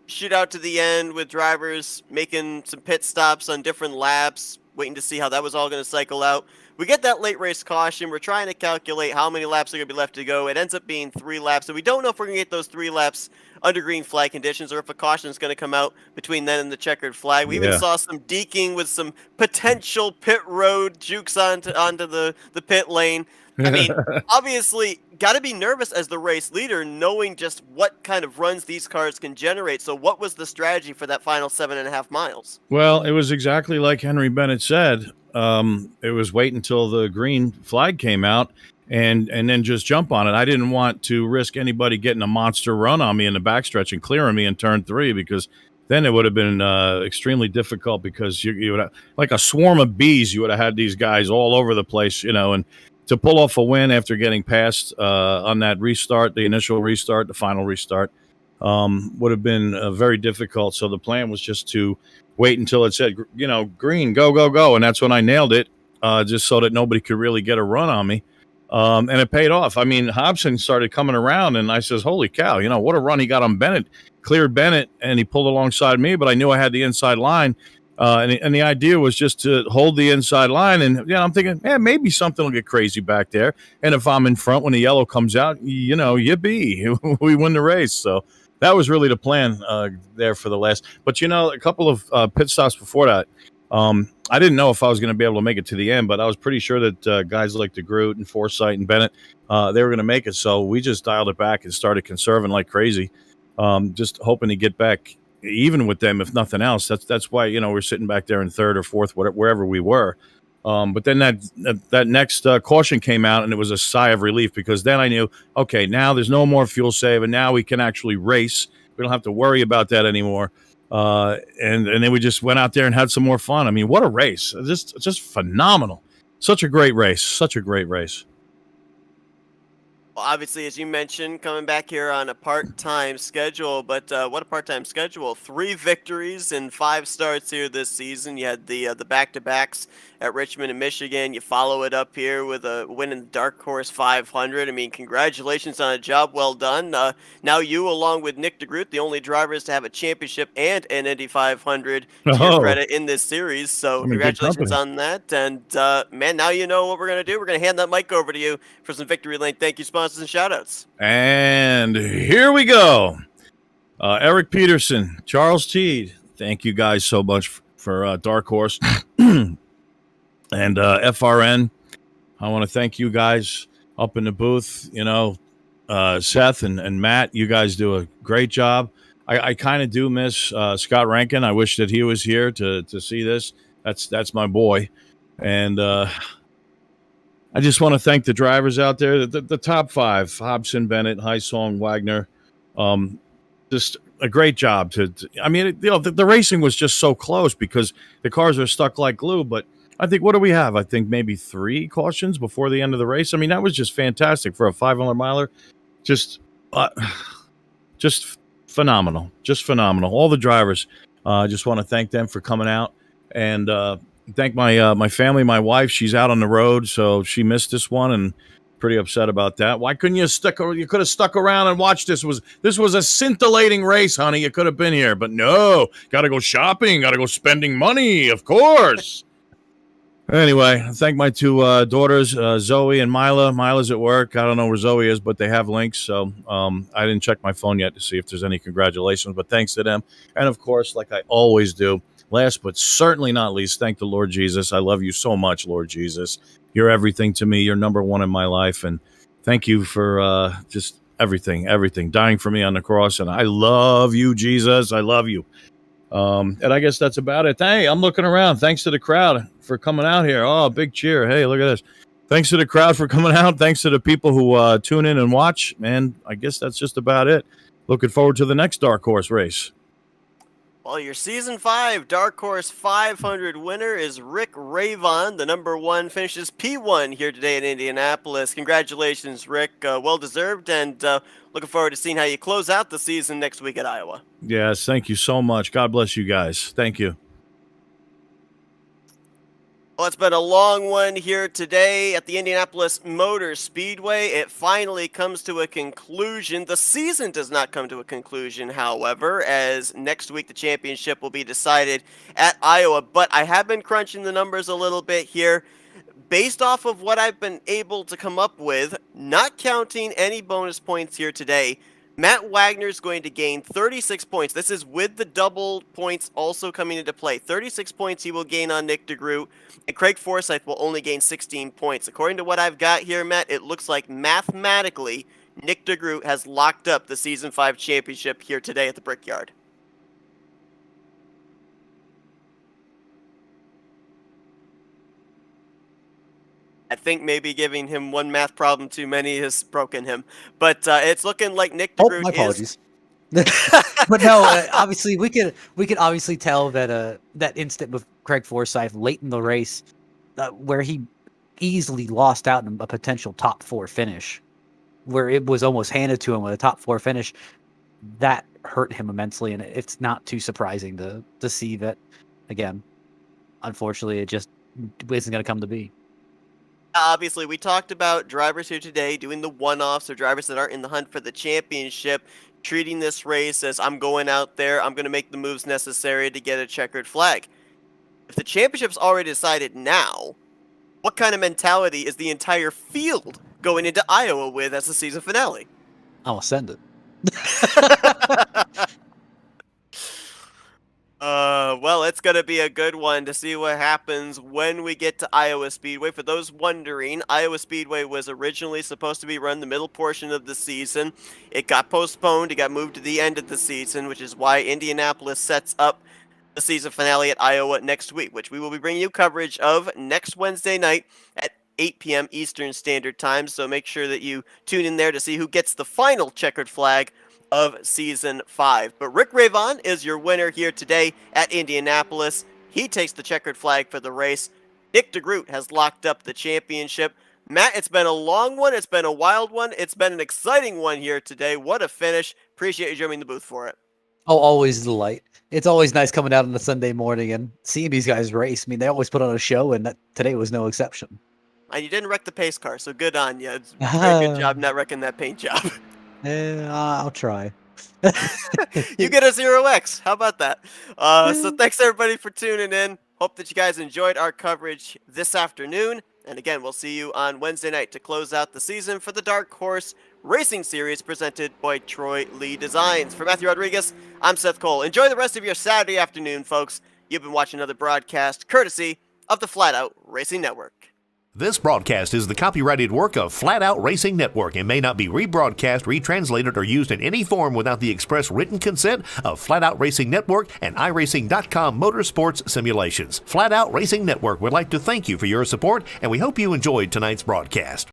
shootout to the end with drivers making some pit stops on different laps, waiting to see how that was all going to cycle out. We get that late race caution. We're trying to calculate how many laps are going to be left to go. It ends up being 3 laps, and we don't know if we're going to get those 3 laps under green flag conditions or if a caution is going to come out between then and the checkered flag. We even saw some deking with some potential pit road jukes onto the pit lane. I mean, obviously, got to be nervous as the race leader, knowing just what kind of runs these cars can generate. So what was the strategy for that final 7.5 miles? Well, it was exactly like Henry Bennett said. It was wait until the green flag came out and then just jump on it. I didn't want to risk anybody getting a monster run on me in the backstretch and clearing me in turn 3, because then it would have been extremely difficult, because you would have, like a swarm of bees, you would have had these guys all over the place, and to pull off a win after getting passed on that restart, the initial restart, the final restart, would have been very difficult. So the plan was just to wait until it said, green, go, go, go. And that's when I nailed it, just so that nobody could really get a run on me. And it paid off. I mean, Hobson started coming around, and I says, holy cow, what a run he got on Bennett. Cleared Bennett, and he pulled alongside me, but I knew I had the inside line. And the idea was just to hold the inside line. And I'm thinking, maybe something will get crazy back there. And if I'm in front when the yellow comes out, yippee, we win the race. So that was really the plan there for the last. But, a couple of pit stops before that, I didn't know if I was going to be able to make it to the end, but I was pretty sure that guys like DeGroot and Forsythe and Bennett, they were going to make it. So we just dialed it back and started conserving like crazy, just hoping to get back even with them, if nothing else. That's why we're sitting back there in third or fourth, wherever we were. But then that next caution came out, and it was a sigh of relief, because then I knew, okay, now there's no more fuel save, and now we can actually race. We don't have to worry about that anymore. And then we just went out there and had some more fun. I mean, what a race! Just phenomenal. Such a great race. Such a great race. Well, obviously, as you mentioned, coming back here on a part-time schedule, but what a part-time schedule. 3 victories and 5 starts here this season. You had the back-to-backs at Richmond and Michigan. You follow it up here with a win in the Dark Horse 500. I mean, congratulations on a job well done. Now you, along with Nick DeGroot, the only drivers to have a championship and an Indy 500 to your credit in this series. So congratulations on that. And, man, now you know what we're going to do. We're going to hand that mic over to you for some Victory Lane thank you sponsors and shout-outs. And here we go. Eric Peterson, Charles Teed, thank you guys so much for Dark Horse. And FRN, I want to thank you guys up in the booth. Seth and Matt, you guys do a great job. I kind of do miss Scott Rankin. I wish that he was here to see this. That's my boy. And I just want to thank the drivers out there, the top 5, Hobson, Bennett, Heisong, Wagner. Just a great job. The racing was just so close because the cars are stuck like glue, but I think, what do we have? I think maybe 3 cautions before the end of the race. I mean, that was just fantastic for a 500 miler. Just phenomenal. Just phenomenal. All the drivers, I just want to thank them for coming out, and thank my family, my wife. She's out on the road, so she missed this one, and pretty upset about that. Why couldn't you you could have stuck around and watched this. This was a scintillating race, honey. You could have been here, but no. Got to go shopping. Got to go spending money, of course. Anyway, thank my 2 daughters, Zoe and Mila. Mila's at work. I don't know where Zoe is, but they have links. So I didn't check my phone yet to see if there's any congratulations, but thanks to them. And, of course, like I always do, last but certainly not least, thank the Lord Jesus. I love you so much, Lord Jesus. You're everything to me. You're number 1 in my life. And thank you for just everything, dying for me on the cross. And I love you, Jesus. I love you. And I guess that's about it. Hey, I'm looking around. Thanks to the crowd for coming out here. Oh, big cheer. Hey, look at this. Thanks to the crowd for coming out. Thanks to the people who tune in and watch. Man, I guess that's just about it. Looking forward to the next dark horse race. Well, your Season 5 Dark Horse 500 winner is Rick Ravon. The number 1 finishes P1 here today in Indianapolis. Congratulations, Rick. Well deserved, and looking forward to seeing how you close out the season next week at Iowa. Yes, thank you so much. God bless you guys. Thank you. Well, it's been a long one here today at the Indianapolis Motor Speedway. It finally comes to a conclusion. The season does not come to a conclusion, however, as next week the championship will be decided at Iowa. But I have been crunching the numbers a little bit here. Based off of what I've been able to come up with, not counting any bonus points here today, Matt Wagner is going to gain 36 points. This is with the double points also coming into play. 36 points he will gain on Nick DeGroot, and Craig Forsyth will only gain 16 points. According to what I've got here, Matt, it looks like mathematically Nick DeGroot has locked up the Season 5 championship here today at the Brickyard. I think maybe giving him one math problem too many has broken him. But it's looking like Nick DeGroot my apologies. But no, obviously we could obviously tell that that instant with Craig Forsyth late in the race, where he easily lost out in a potential top 4 finish, where it was almost handed to him with a top 4 finish, that hurt him immensely, and it's not too surprising to see that again. Unfortunately, it just isn't going to come to be. Obviously, we talked about drivers here today doing the one-offs or drivers that aren't in the hunt for the championship, treating this race as I'm going out there, I'm going to make the moves necessary to get a checkered flag. If the championship's already decided now, what kind of mentality is the entire field going into Iowa with as the season finale? I'll send it. Well, it's going to be a good one to see what happens when we get to Iowa Speedway. For those wondering, Iowa Speedway was originally supposed to be run the middle portion of the season. It got postponed. It got moved to the end of the season, which is why Indianapolis sets up the season finale at Iowa next week, which we will be bringing you coverage of next Wednesday night at 8 p.m. Eastern Standard Time. So make sure that you tune in there to see who gets the final checkered flag of Season 5. But Rick Ravon is your winner here today at Indianapolis. He takes the checkered flag for the race. Nick DeGroot has locked up the championship. Matt, it's been a long one. It's been a wild one. It's been an exciting one here today. What a finish. Appreciate you joining the booth for it. Oh, always a delight. It's always nice coming out on a Sunday morning and seeing these guys race. I mean, they always put on a show, and today was no exception. And you didn't wreck the pace car, so good on you. It's a very good job not wrecking that paint job. I'll try. You get a 0x. How about that? So thanks everybody for tuning in. Hope that you guys enjoyed our coverage this afternoon. And again, we'll see you on Wednesday night to close out the season for the Dark Horse Racing Series presented by Troy Lee Designs. For Matthew Rodriguez, I'm Seth Cole. Enjoy the rest of your Saturday afternoon, folks. You've been watching another broadcast courtesy of the Flat Out Racing Network. This broadcast is the copyrighted work of Flat Out Racing Network and may not be rebroadcast, retranslated, or used in any form without the express written consent of Flat Out Racing Network and iRacing.com Motorsports Simulations. Flat Out Racing Network would like to thank you for your support, and we hope you enjoyed tonight's broadcast.